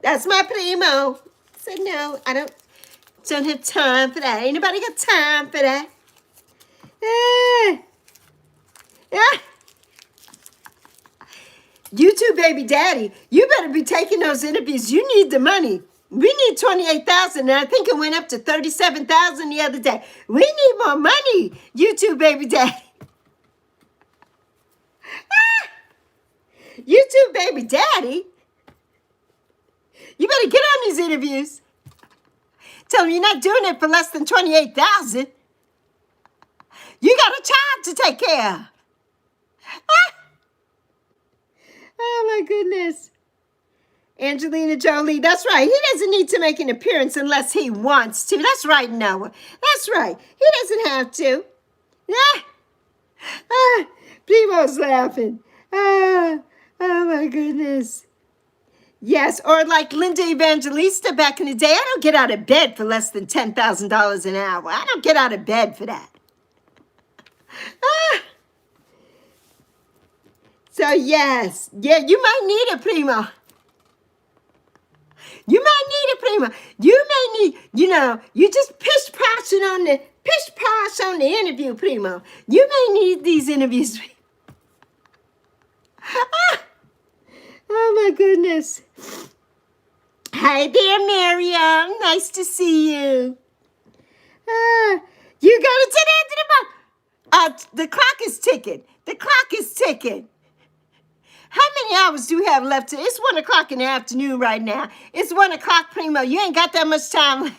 That's my primo. I said, no, I don't have time for that. Ain't nobody got time for that. YouTube baby daddy, you better be taking those interviews. You need the money. We need 28,000, and I think it went up to 37,000 the other day. We need more money, YouTube baby daddy. YouTube baby daddy, you better get on these interviews. Tell them you're not doing it for less than 28,000. You got a child to take care of. Oh my goodness. Angelina Jolie, that's right. He doesn't need to make an appearance unless he wants to. That's right, Noah. That's right. He doesn't have to. Primo's laughing. Oh my goodness. Yes, or like Linda Evangelista back in the day, I don't get out of bed for less than $10,000 an hour. I don't get out of bed for that. So yes, yeah, you might need it, Primo. You might need it, Primo, you may need, you just pish-posh on the interview, Primo. You may need these interviews. Oh, my goodness. Hi there, Miriam. Nice to see you. You got to the end of the month. The clock is ticking. The clock is ticking. How many hours do we have left? It's 1 o'clock in the afternoon right now. It's 1 o'clock, Primo. You ain't got that much time left.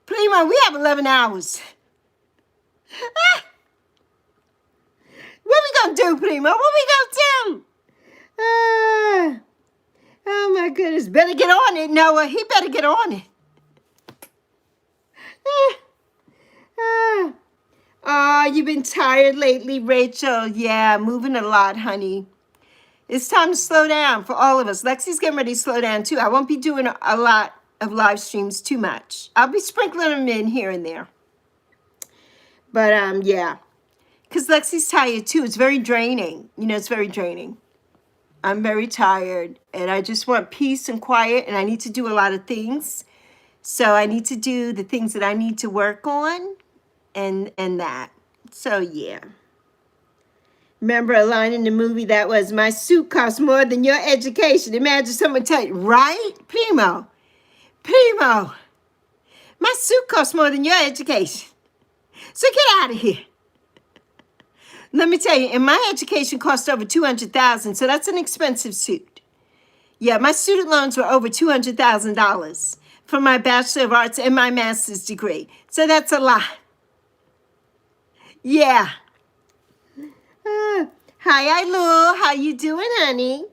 Primo, we have 11 hours. What we gonna do, Primo? What we gonna do? Oh, my goodness. Better get on it, Noah. He better get on it. Oh, you've been tired lately, Rachel. Yeah, moving a lot, honey. It's time to slow down for all of us. Lexi's getting ready to slow down, too. I won't be doing a lot of live streams too much. I'll be sprinkling them in here and there. But, yeah. Because Lexi's tired, too. It's very draining. It's very draining. I'm very tired. And I just want peace and quiet. And I need to do a lot of things. So I need to do the things that I need to work on. And that. So, yeah. Remember a line in the movie that was, my suit costs more than your education. Imagine someone tell you, right? Primo, my suit costs more than your education. So get out of here. Let me tell you, and my education cost over $200,000, so that's an expensive suit. Yeah, my student loans were over $200,000 for my Bachelor of Arts and my master's degree. So that's a lot. Yeah. Hi, Ailu. How you doing, honey?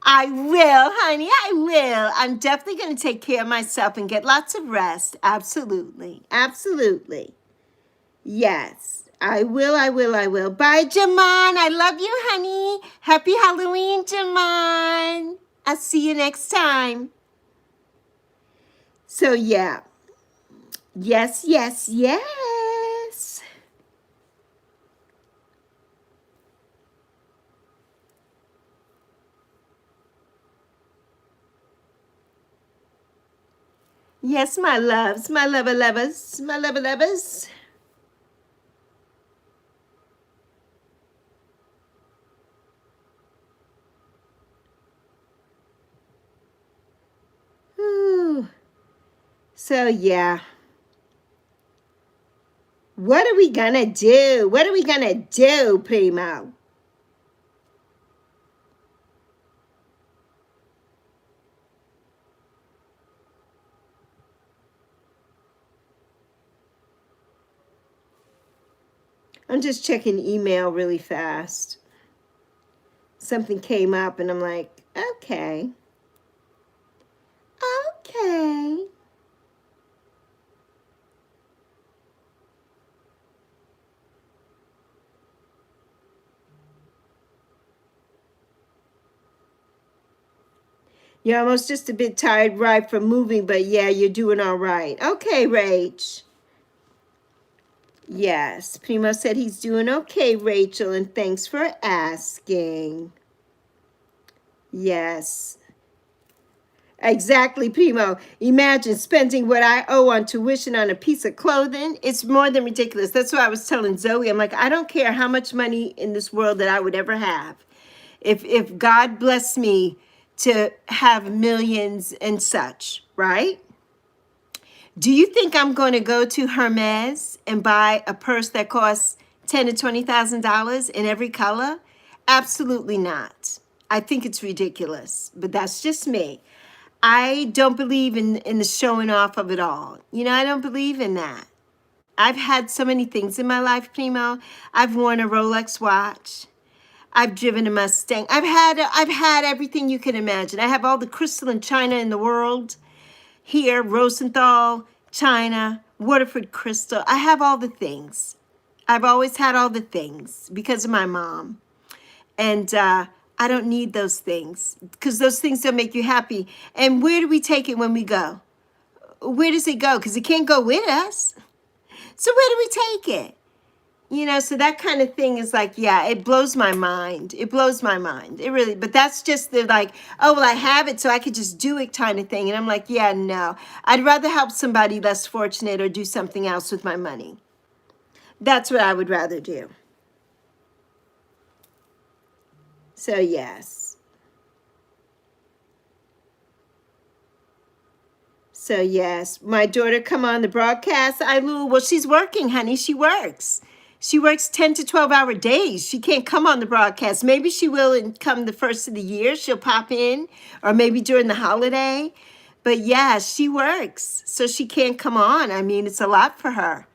I will, honey. I will. I'm definitely going to take care of myself and get lots of rest. Absolutely. Absolutely. Yes. I will. Bye, Jamon. I love you, honey. Happy Halloween, Jamon. I'll see you next time. So, yeah. Yes. Yes, my loves, my lovers, my lovers. Ooh. So, yeah. What are we gonna do? What are we gonna do, Primo? I'm just checking email really fast. Something came up and I'm like, okay. You're almost just a bit tired, right, from moving, but yeah, you're doing all right. Okay, Rach. Yes, Primo said he's doing okay, Rachel, and thanks for asking. Yes. Exactly, Primo. Imagine spending what I owe on tuition on a piece of clothing. It's more than ridiculous. That's what I was telling Zoe. I'm like, I don't care how much money in this world that I would ever have. If God bless me to have millions and such, right? Do you think I'm going to go to Hermes and buy a purse that costs $10,000 to $20,000 in every color? Absolutely not. I think it's ridiculous, but that's just me. I don't believe in the showing off of it all. I don't believe in that. I've had so many things in my life, Primo. I've worn a Rolex watch. I've driven a Mustang. I've had everything you can imagine. I have all the crystalline china in the world. Here, Rosenthal, China, Waterford crystal. I have all the things. I've always had all the things because of my mom. And I don't need those things because those things don't make you happy. And where do we take it when we go? Where does it go? Because it can't go with us. So where do we take it? You know, so that kind of thing is like, yeah, it blows my mind. It blows my mind. It really, but that's just the like, oh, well, I have it, so I could just do it kind of thing. And I'm like, yeah, no. I'd rather help somebody less fortunate or do something else with my money. That's what I would rather do. So, yes. So, yes. My daughter come on the broadcast. Well, she's working, honey. She works. She works 10 to 12-hour days. She can't come on the broadcast. Maybe she will and come the first of the year. She'll pop in, or maybe during the holiday. But yeah, she works, so she can't come on. I mean, it's a lot for her.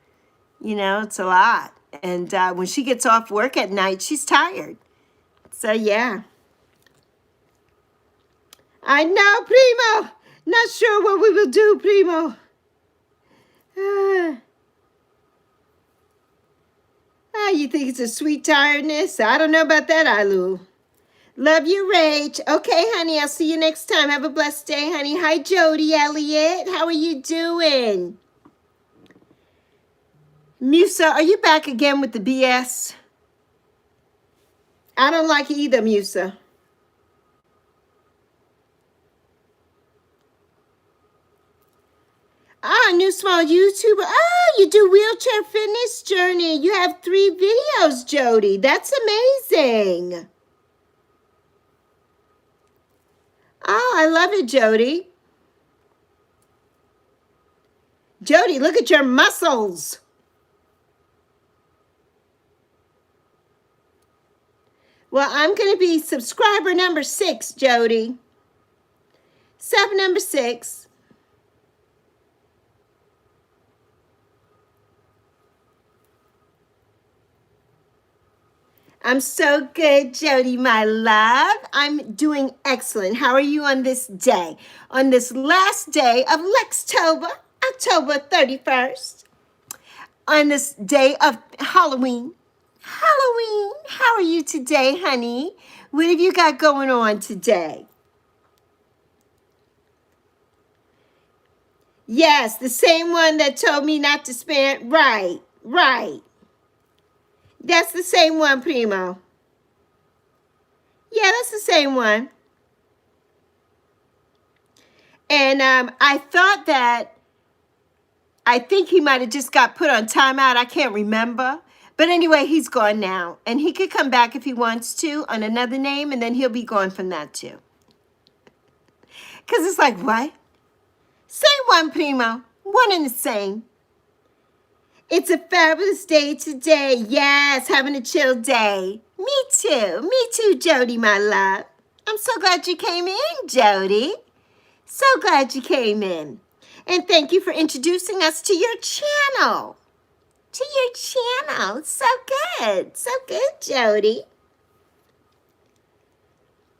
You know, it's a lot. And when she gets off work at night, she's tired. So yeah. I know, Primo. Not sure what we will do, Primo. You think it's a sweet tiredness? I don't know about that, Ailu. Love you, Rach. Okay, honey, I'll see you next time. Have a blessed day, honey. Hi, Jody Elliott. How are you doing? Musa, are you back again with the BS? I don't like it either, Musa. New small YouTuber. Oh, you do wheelchair fitness journey. You have 3 videos, Jody. That's amazing. Oh, I love it, Jody. Jody, look at your muscles. Well, I'm going to be subscriber number 6, Jody. Number 6. I'm so good, Jody, my love. I'm doing excellent. How are you on this day? On this last day of LEXTOBER, October 31st. On this day of Halloween. Halloween. How are you today, honey? What have you got going on today? Yes, the same one that told me not to spend. Right, right. That's the same one, Primo. Yeah, that's the same one. And I thought that, I think he might have just got put on timeout. I can't remember. But anyway, he's gone now. And he could come back if he wants to on another name, and then he'll be gone from that too. Because it's like, what? Same one, Primo. One and the same. It's a fabulous day today. Yes, having a chill day. Me too. Me too, Jody, my love. I'm so glad you came in, Jody. So glad you came in. And thank you for introducing us to your channel. To your channel. So good. So good, Jody.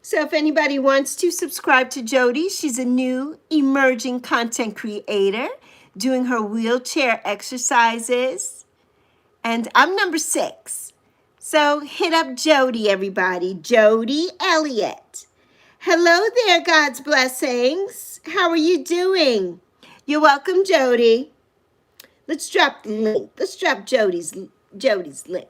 So if anybody wants to subscribe to Jody, she's a new emerging content creator doing her wheelchair exercises. And I'm number 6. So hit up Jody, everybody. Jody Elliott. Hello there, God's blessings. How are you doing? You're welcome, Jody. Let's drop the link. Let's drop Jody's link.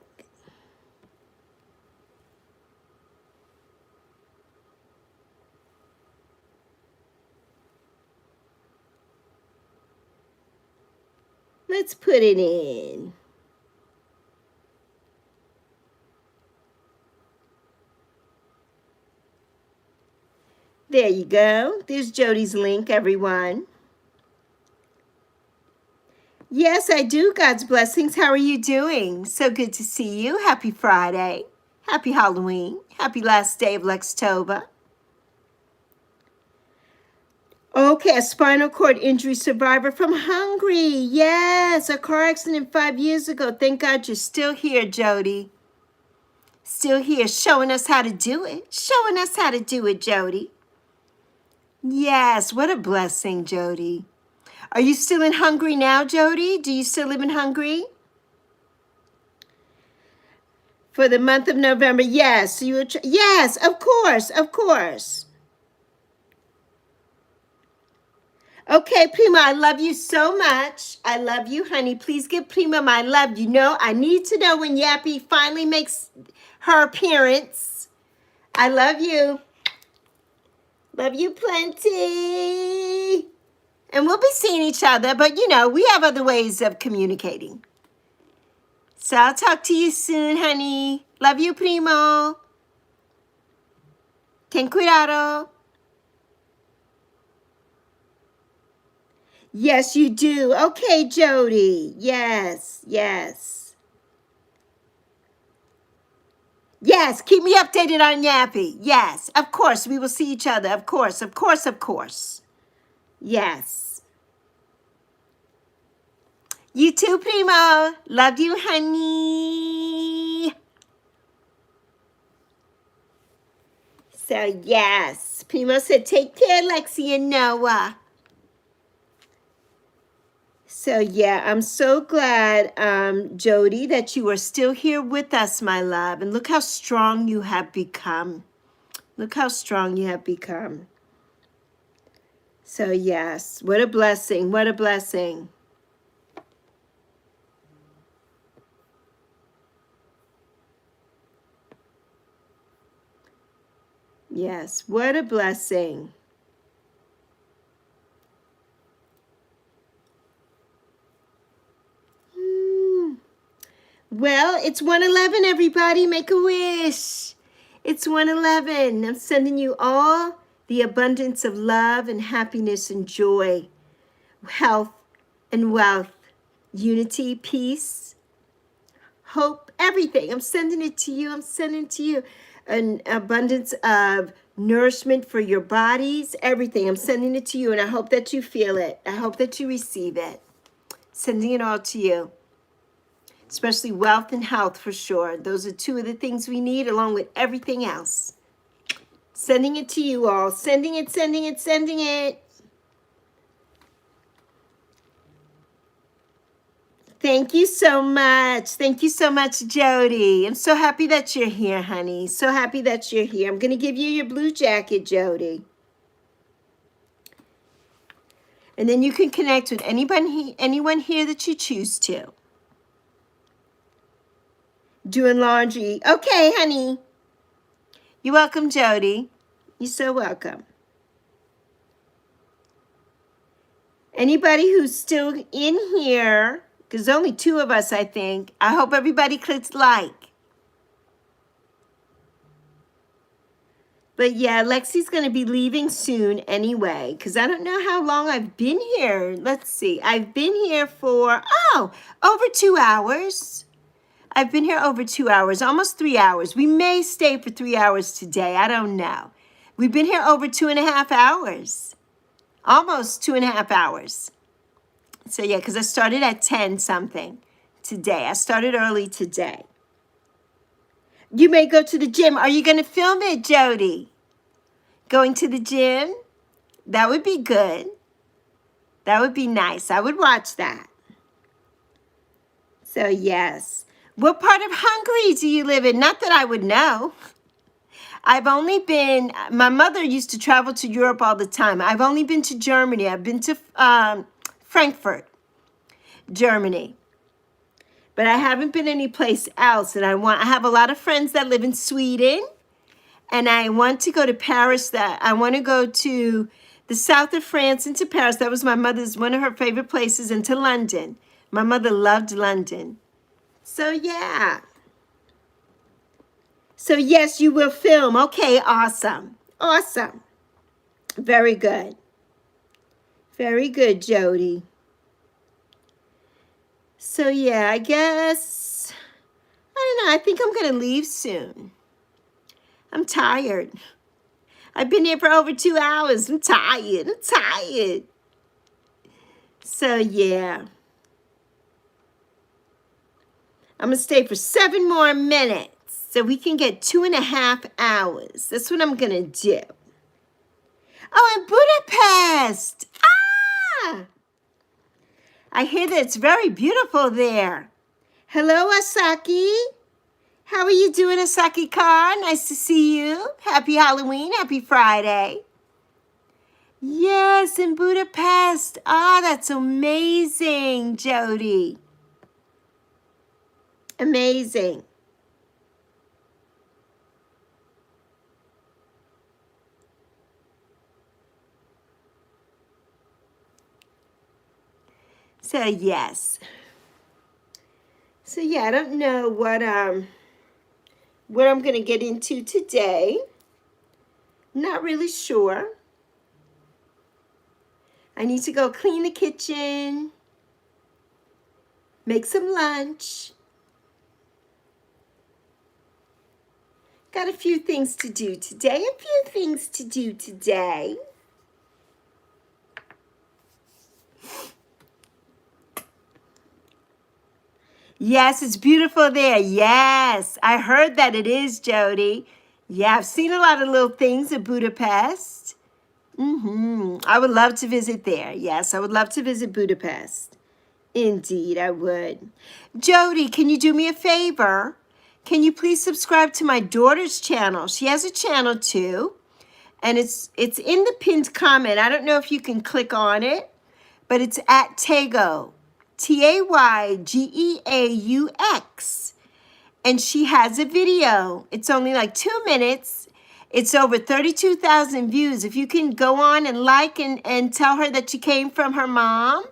Let's put it in. There you go. There's Jody's link, everyone. Yes, I do, God's blessings. How are you doing? So good to see you. Happy Friday. Happy Halloween. Happy last day of LEXTOBER. Okay, a spinal cord injury survivor from Hungary. Yes, a car accident 5 years ago. Thank God you're still here, Jody. Still here, showing us how to do it. Showing us how to do it, Jody. Yes, what a blessing, Jody. Are you still in Hungary now, Jody? Do you still live in Hungary? For the month of November, yes. So you were yes, of course, of course. Okay, Prima, I love you so much. I love you, honey. Please give Prima my love. You know, I need to know when Yappy finally makes her appearance. I love you. Love you plenty. And we'll be seeing each other, but you know, we have other ways of communicating. So I'll talk to you soon, honey. Love you, Primo. Ten cuidado. Yes, you do. Okay, Jody. Yes, yes. Yes, keep me updated on Yappy. Yes, of course, we will see each other. Of course, of course, of course. Yes. You too, Primo. Love you, honey. So, yes. Primo said, take care, Lexi and Noah. So, yeah, I'm so glad, Jody, that you are still here with us, my love. And look how strong you have become. Look how strong you have become. So, yes, what a blessing. What a blessing. Yes, what a blessing. Well, it's 1:11, everybody. Make a wish. It's 1:11. I'm sending you all the abundance of love and happiness and joy, health and wealth, unity, peace, hope, everything. I'm sending it to you. I'm sending to you an abundance of nourishment for your bodies, everything. I'm sending it to you, and I hope that you feel it. I hope that you receive it. Sending it all to you. Especially wealth and health for sure. Those are two of the things we need along with everything else. Sending it to you all. Sending it, sending it, sending it. Thank you so much. Thank you so much, Jody. I'm so happy that you're here, honey. So happy that you're here. I'm going to give you your blue jacket, Jody. And then you can connect with anyone here that you choose to. Doing laundry. Okay, honey. You're welcome, Jody. You're so welcome. Anybody who's still in here, because only two of us, I think. I hope everybody clicks like. But yeah, Lexi's going to be leaving soon anyway, because I don't know how long I've been here. Let's see. I've been here for, over 2 hours. I've been here over 2 hours, almost 3 hours. We may stay for 3 hours today. I don't know. We've been here over 2.5 hours. Almost 2.5 hours. So yeah, because I started at 10 something today. I started early today. You may go to the gym. Are you going to film it, Jody? Going to the gym? That would be good. That would be nice. I would watch that. So yes. What part of Hungary do you live in? Not that I would know. I've only been, my mother used to travel to Europe all the time. I've only been to Germany. I've been to Frankfurt, Germany. But I haven't been anyplace else. And I have a lot of friends that live in Sweden. And I want to go to Paris. I want to go to the south of France and to Paris. That was my mother's, one of her favorite places, and to London. My mother loved London. So yeah. So yes, you will film. Okay, awesome. Awesome. Very good. Very good, Jody. So yeah, I guess, I don't know, I think I'm going to leave soon. I'm tired. I've been here for over 2 hours. I'm tired. I'm tired. So yeah. I'm going to stay for 7 more minutes so we can get 2.5 hours. That's what I'm going to do. Oh, in Budapest. Ah! I hear that it's very beautiful there. Hello, Asaki. How are you doing, Asaki Khan? Nice to see you. Happy Halloween. Happy Friday. Yes, in Budapest. Ah, that's amazing, Jody. Amazing. So yes. So yeah, I don't know what I'm gonna get into today. Not really sure. I need to go clean the kitchen, make some lunch. Got a few things to do today. Yes, it's beautiful there. Yes, I heard that it is, Jody. Yeah, I've seen a lot of little things in Budapest. I would love to visit there. Yes, I would love to visit Budapest. Indeed, I would. Jody, can you do me a favor? Can you please subscribe to my daughter's channel? She has a channel too, and it's in the pinned comment. I don't know if you can click on it, but it's at Tego, Taygeaux. And she has a video. It's only like 2 minutes. It's over 32,000 views. If you can go on and like and tell her that you came from her mom,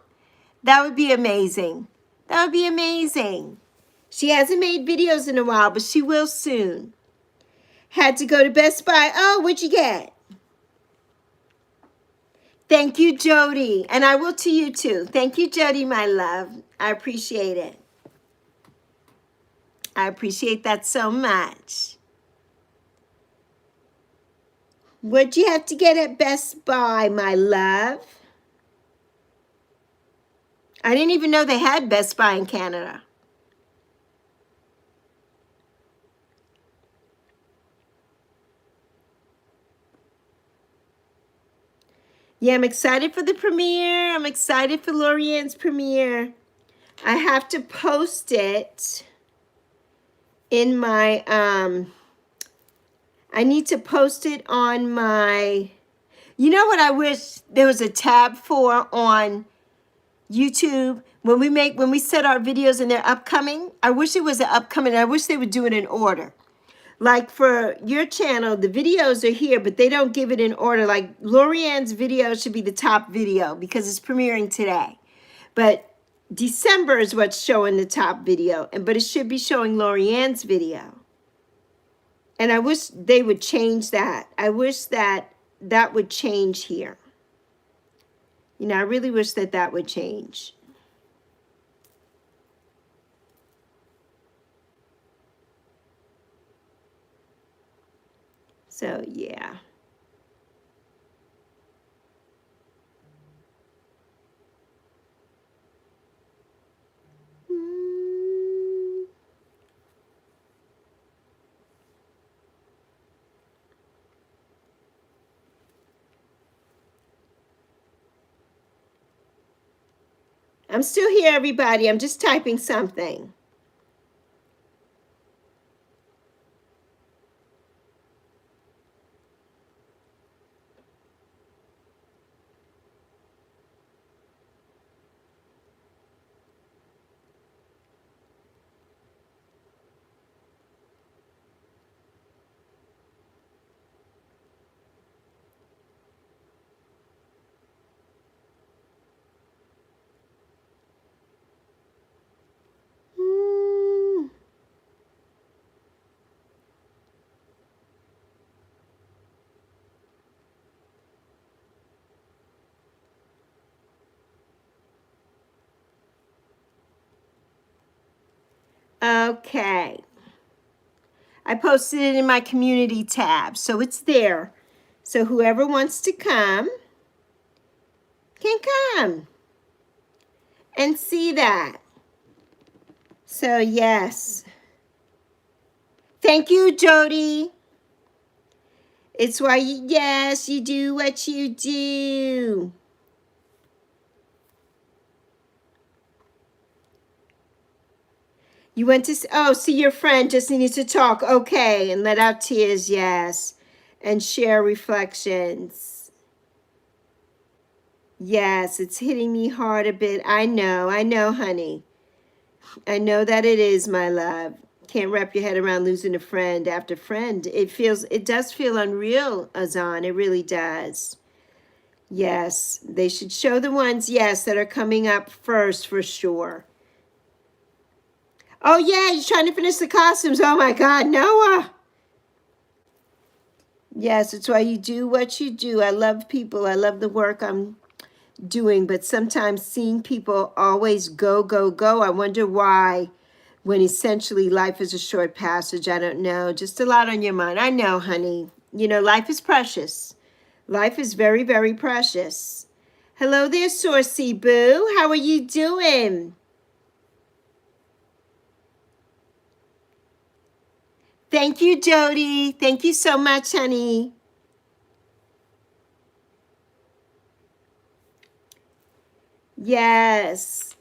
that would be amazing. That would be amazing. She hasn't made videos in a while, but she will soon. Had to go to Best Buy. Oh, what'd you get? Thank you, Jody. And I will to you too. Thank you, Jody, my love. I appreciate it. I appreciate that so much. What'd you have to get at Best Buy, my love? I didn't even know they had Best Buy in Canada. Yeah, I'm excited for the premiere. I'm excited for Lorianne's premiere. I have to post it in my, I need to post it on my, you know what I wish there was a tab for on YouTube? When we set our videos and they're upcoming, I wish it was an upcoming. I wish they would do it in order. Like for your channel, the videos are here, but they don't give it in order. Like Lorianne's video should be the top video because it's premiering today. But December is what's showing the top video, but it should be showing Lorianne's video. And I wish they would change that. I wish that that would change here. You know, I really wish that that would change. So, yeah. I'm still here, everybody. I'm just typing something. Okay. I posted it in my community tab, so it's there. So whoever wants to come can come and see that. So yes. Thank you, Jody. It's why yes, you do what you do. You went to, see your friend, just needs to talk. Okay, and let out tears, yes. And share reflections. Yes, it's hitting me hard a bit. I know, honey. I know that it is, my love. Can't wrap your head around losing a friend after friend. It does feel unreal, Azan. It really does. Yes, they should show the ones, yes, that are coming up first for sure. Oh, yeah, you're trying to finish the costumes. Oh, my God, Noah. Yes, it's why you do what you do. I love people. I love the work I'm doing, but sometimes seeing people always go, go, go. I wonder why, when essentially life is a short passage. I don't know. Just a lot on your mind. I know, honey. You know, life is precious. Life is very, very precious. Hello there, Saucy Boo. How are you doing? Thank you, Jody. Thank you so much, honey. Yes.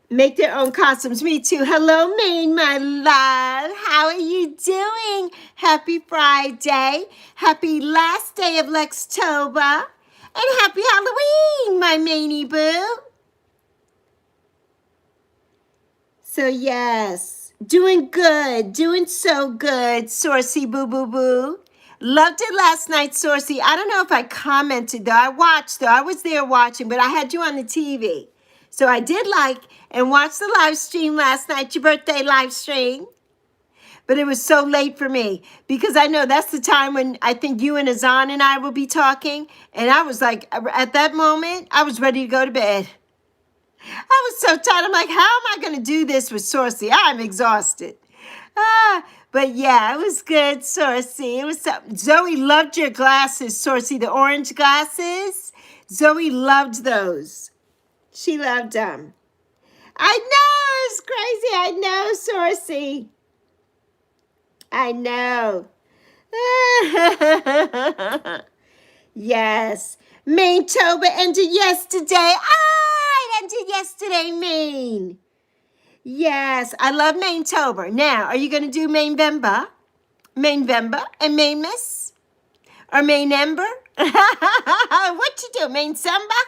Make their own costumes. Me too. Hello, Maine, my love. How are you doing? Happy Friday. Happy last day of LEXTOBER. And happy Halloween, my Mainey boo. So, yes. Doing good. Doing so good, Saucy Boo Boo Boo. Loved it last night, Saucy. I don't know if I commented, though. I watched, though. I was there watching, but I had you on the TV. So I did like and watch the live stream last night, your birthday live stream. But it was so late for me because I know that's the time when I think you and Azan and I will be talking. And I was like, at that moment, I was ready to go to bed. I was so tired. I'm like, how am I going to do this with Saucy? I'm exhausted. But yeah, it was good, Saucy. It was so, Zoe loved your glasses, Saucy, the orange glasses. Zoe loved those. She loved them. I know, it's crazy. I know, Saucy. I know. Yes. Maintober ended yesterday. It ended yesterday, Maine. Yes, I love Maintober. Now, are you going to do Mainvember? Mainvember and Mainmas? Or Mainember? What you do, Mainsember?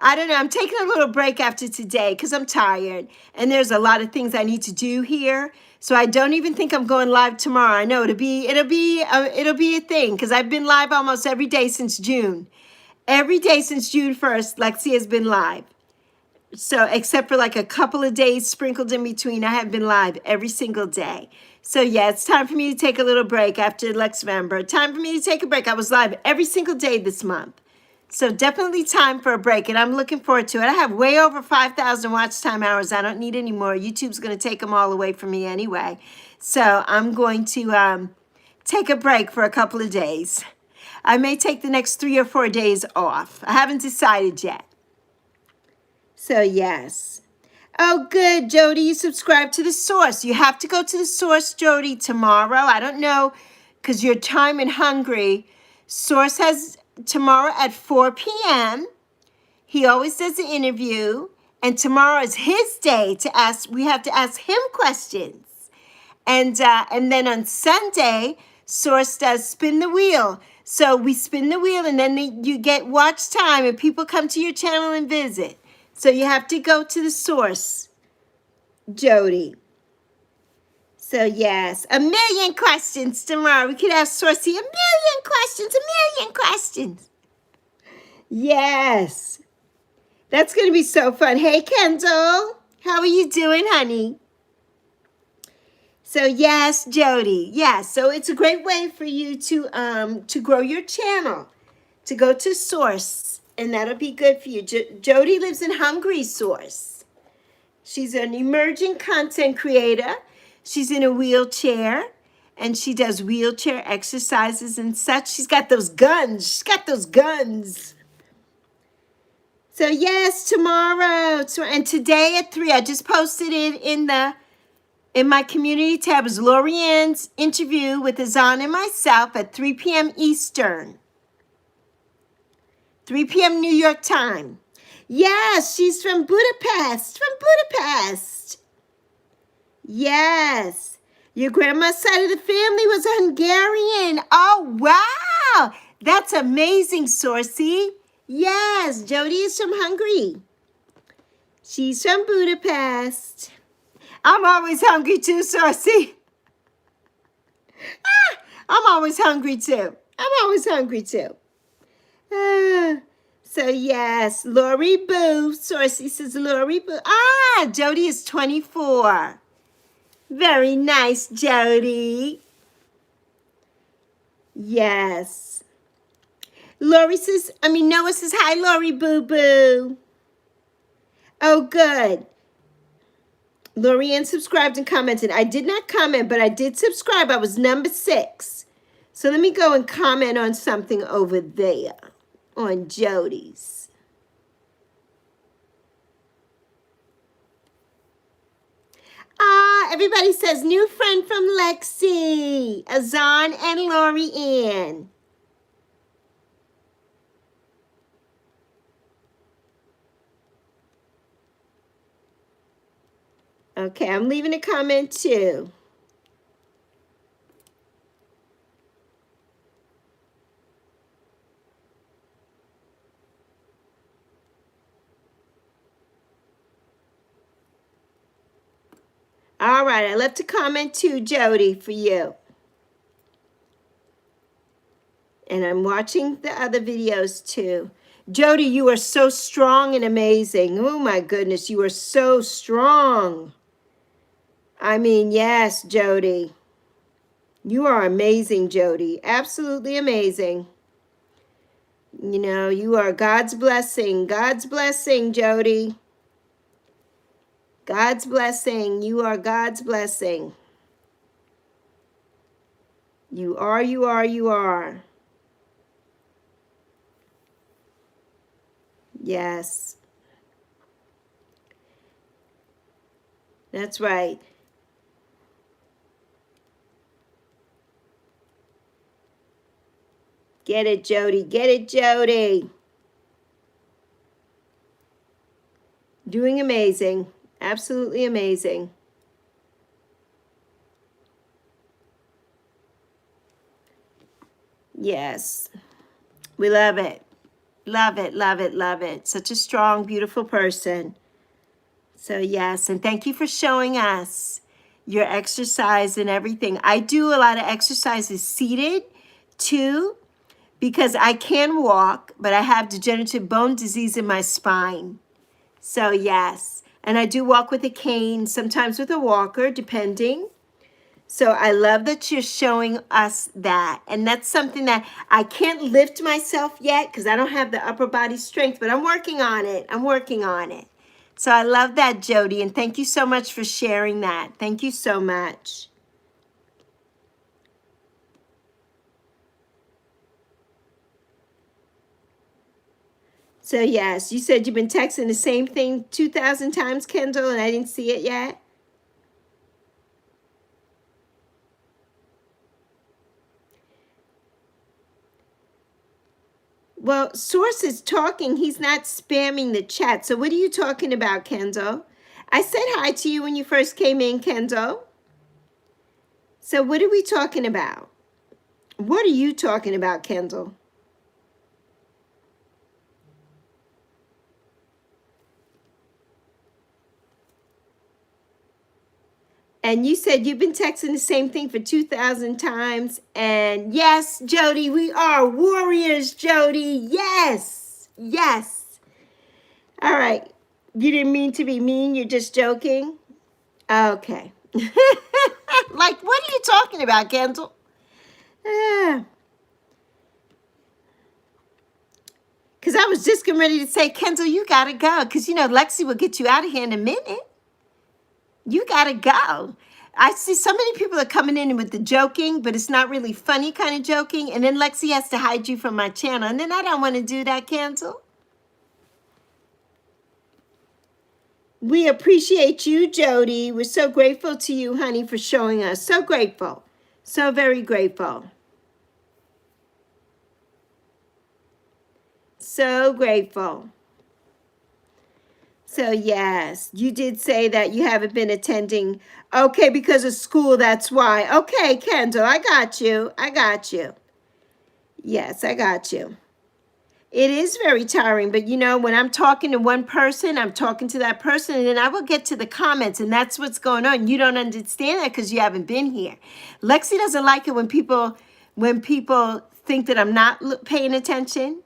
I don't know. I'm taking a little break after today because I'm tired. And there's a lot of things I need to do here. So I don't even think I'm going live tomorrow. I know it'll be a thing because I've been live almost every day since June. Every day since June 1st, Lexi has been live. So except for like a couple of days sprinkled in between, I have been live every single day. So yeah, it's time for me to take a little break after LexMember. Time for me to take a break. I was live every single day this month. So definitely time for a break, and I'm looking forward to it. I have way over 5,000 watch time hours. I don't need any more. YouTube's going to take them all away from me anyway. So I'm going to take a break for a couple of days. I may take the next 3 or 4 days off. I haven't decided yet. So yes. Oh, good, Jody. You subscribe to the source. You have to go to the source, Jody, tomorrow. I don't know, because you're time and hungry. Source has tomorrow at 4 p.m. He always does the interview, and tomorrow is his day to ask. We have to ask him questions, and then on Sunday, Source does spin the wheel. So we spin the wheel, and then you get watch time, and people come to your channel and visit. So you have to go to the source, Jody. So yes, a million questions tomorrow. We could ask Saucy a million questions. Yes. That's going to be so fun. Hey, Kendall. How are you doing, honey? So yes, Jody. Yes. So it's a great way for you to grow your channel, to go to source, and that'll be good for you. Jody lives in Hungry Source. She's an emerging content creator. She's in a wheelchair, and she does wheelchair exercises and such. She's got those guns. So yes, tomorrow. And today at 3, I just posted it in my community tab. Is Lorianne's interview with Azan and myself at 3 p.m. Eastern. 3 p.m. New York time. Yes, she's from Budapest. Yes. Your grandma's side of the family was a Hungarian. Oh, wow. That's amazing, Saucy. Yes, Jody is from Hungary. She's from Budapest. I'm always hungry too, Saucy. I'm always hungry too. I'm always hungry too. So yes, Lori Boo. Saucy says Lori Boo. Jody is 24. Very nice, Jody. Yes. Noah says hi, Lori Boo Boo. Oh, good. Lori Ann subscribed and commented. I did not comment, but I did subscribe. I was number 6. So let me go and comment on something over there on Jody's. Everybody says new friend from Lexi, Azan and Lori Ann. Okay, I'm leaving a comment too. All right, I left a comment too, Jody, for you. And I'm watching the other videos too. Jody, you are so strong and amazing. Oh my goodness, you are so strong. I mean, yes, Jody. You are amazing, Jody. Absolutely amazing. You know, you are God's blessing. God's blessing, Jody. God's blessing. You are God's blessing. You are, you are, you are. Yes. That's right. Get it, Jody. Get it, Jody. Doing amazing. Absolutely amazing. Yes. We love it. Love it, love it, love it. Such a strong, beautiful person. So yes, and thank you for showing us your exercise and everything. I do a lot of exercises seated too, because I can walk, but I have degenerative bone disease in my spine. So yes, and I do walk with a cane, sometimes with a walker, depending. So I love that you're showing us that. And that's something that I can't lift myself yet because I don't have the upper body strength, but I'm working on it. I'm working on it. So I love that, Jody, and thank you so much for sharing that. Thank you so much. So yes, you said you've been texting the same thing 2,000 times, Kendall, and I didn't see it yet. Well, Source is talking. He's not spamming the chat. So what are you talking about, Kendall? I said hi to you when you first came in, Kendall. So what are we talking about? What are you talking about, Kendall? And you said you've been texting the same thing for 2,000 times. And yes, Jody, we are warriors, Jody. Yes, yes. All right. You didn't mean to be mean. You're just joking. Okay. Like, what are you talking about, Kendall? Because I was just getting ready to say, Kendall, you got to go. Because, you know, Lexi will get you out of here in a minute. You got to go. I see so many people are coming in with the joking, but it's not really funny kind of joking. And then Lexi has to hide you from my channel. And then I don't want to do that, Kendall. We appreciate you, Jody. We're so grateful to you, honey, for showing us. So grateful. So very grateful. So grateful. So yes, you did say that you haven't been attending. Okay, because of school, that's why. Okay, Kendall, I got you. I got you. Yes, I got you. It is very tiring, but you know, when I'm talking to one person, I'm talking to that person, and then I will get to the comments, and that's what's going on. You don't understand that because you haven't been here. Lexi doesn't like it when people think that I'm not paying attention,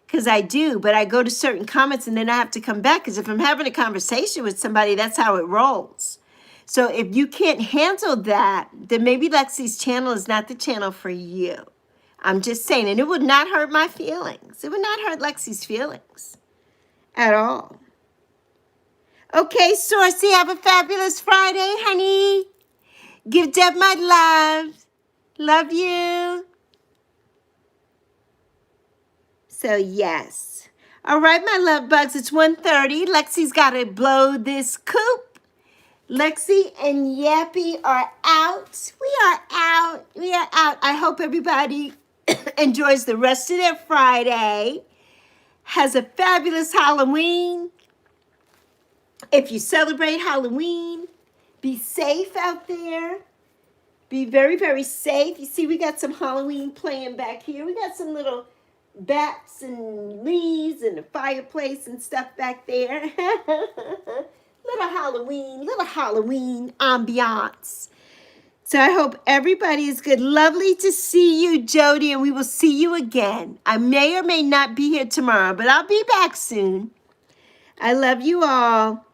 because I do, but I go to certain comments and then I have to come back because if I'm having a conversation with somebody, that's how it rolls. So if you can't handle that, then maybe Lexi's channel is not the channel for you. I'm just saying, and it would not hurt my feelings. It would not hurt Lexi's feelings at all. Okay, Saucy, have a fabulous Friday, honey. Give Deb my love. Love you. So, yes. All right, my love bugs, it's 1:30. Lexi's got to blow this coop. Lexi and Yappy are out. We are out. We are out. I hope everybody enjoys the rest of their Friday, has a fabulous Halloween. If you celebrate Halloween, be safe out there. Be very, very safe. You see, we got some Halloween playing back here. We got some little bats and leaves and a fireplace and stuff back there. Little Halloween ambiance. So I hope everybody is good. Lovely to see you, Jody, and we will see you again. I may or may not be here tomorrow, but I'll be back soon. I love you all.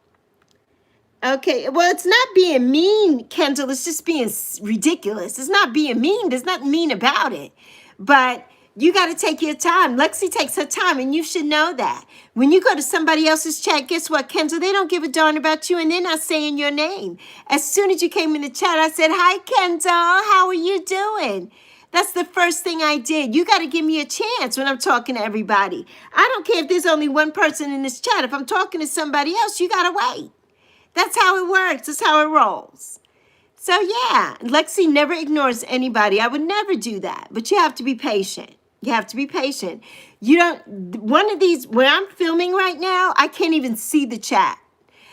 Okay, well, it's not being mean, Kendall. It's just being ridiculous. It's not being mean. There's nothing mean about it. But you got to take your time. Lexi takes her time, and you should know that. When you go to somebody else's chat, guess what, Kendall? They don't give a darn about you, and they're not saying your name. As soon as you came in the chat, I said, hi, Kendall. How are you doing? That's the first thing I did. You got to give me a chance when I'm talking to everybody. I don't care if there's only one person in this chat. If I'm talking to somebody else, you got to wait. That's how it works. That's how it rolls. So, yeah, Lexi never ignores anybody. I would never do that. But you have to be patient. You have to be patient. You don't, one of these, when I'm filming right now, I can't even see the chat.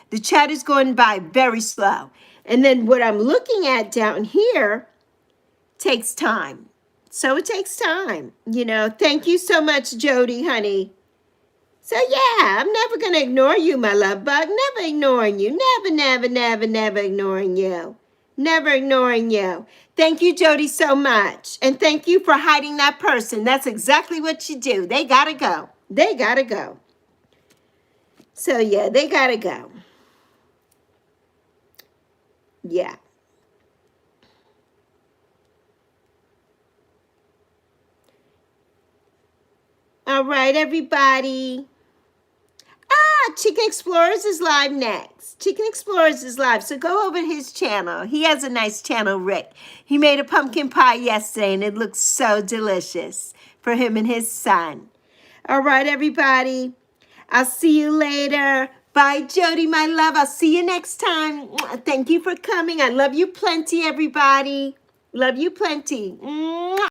The chat is going by very slow. And then what I'm looking at down here takes time. So it takes time. You know, thank you so much, Jody, honey. So, yeah, I'm never going to ignore you, my love bug. Never ignoring you. Never, never, never, never ignoring you. Never ignoring you. Thank you, Jody, so much. And thank you for hiding that person. That's exactly what you do. They got to go. They got to go. So, yeah, they got to go. Yeah. All right, everybody. Chicken Explorers is live next. Chicken Explorers is live. So go over to his channel. He has a nice channel, Rick. He made a pumpkin pie yesterday, and it looks so delicious for him and his son. All right, everybody. I'll see you later. Bye, Jody, my love. I'll see you next time. Thank you for coming. I love you plenty, everybody. Love you plenty.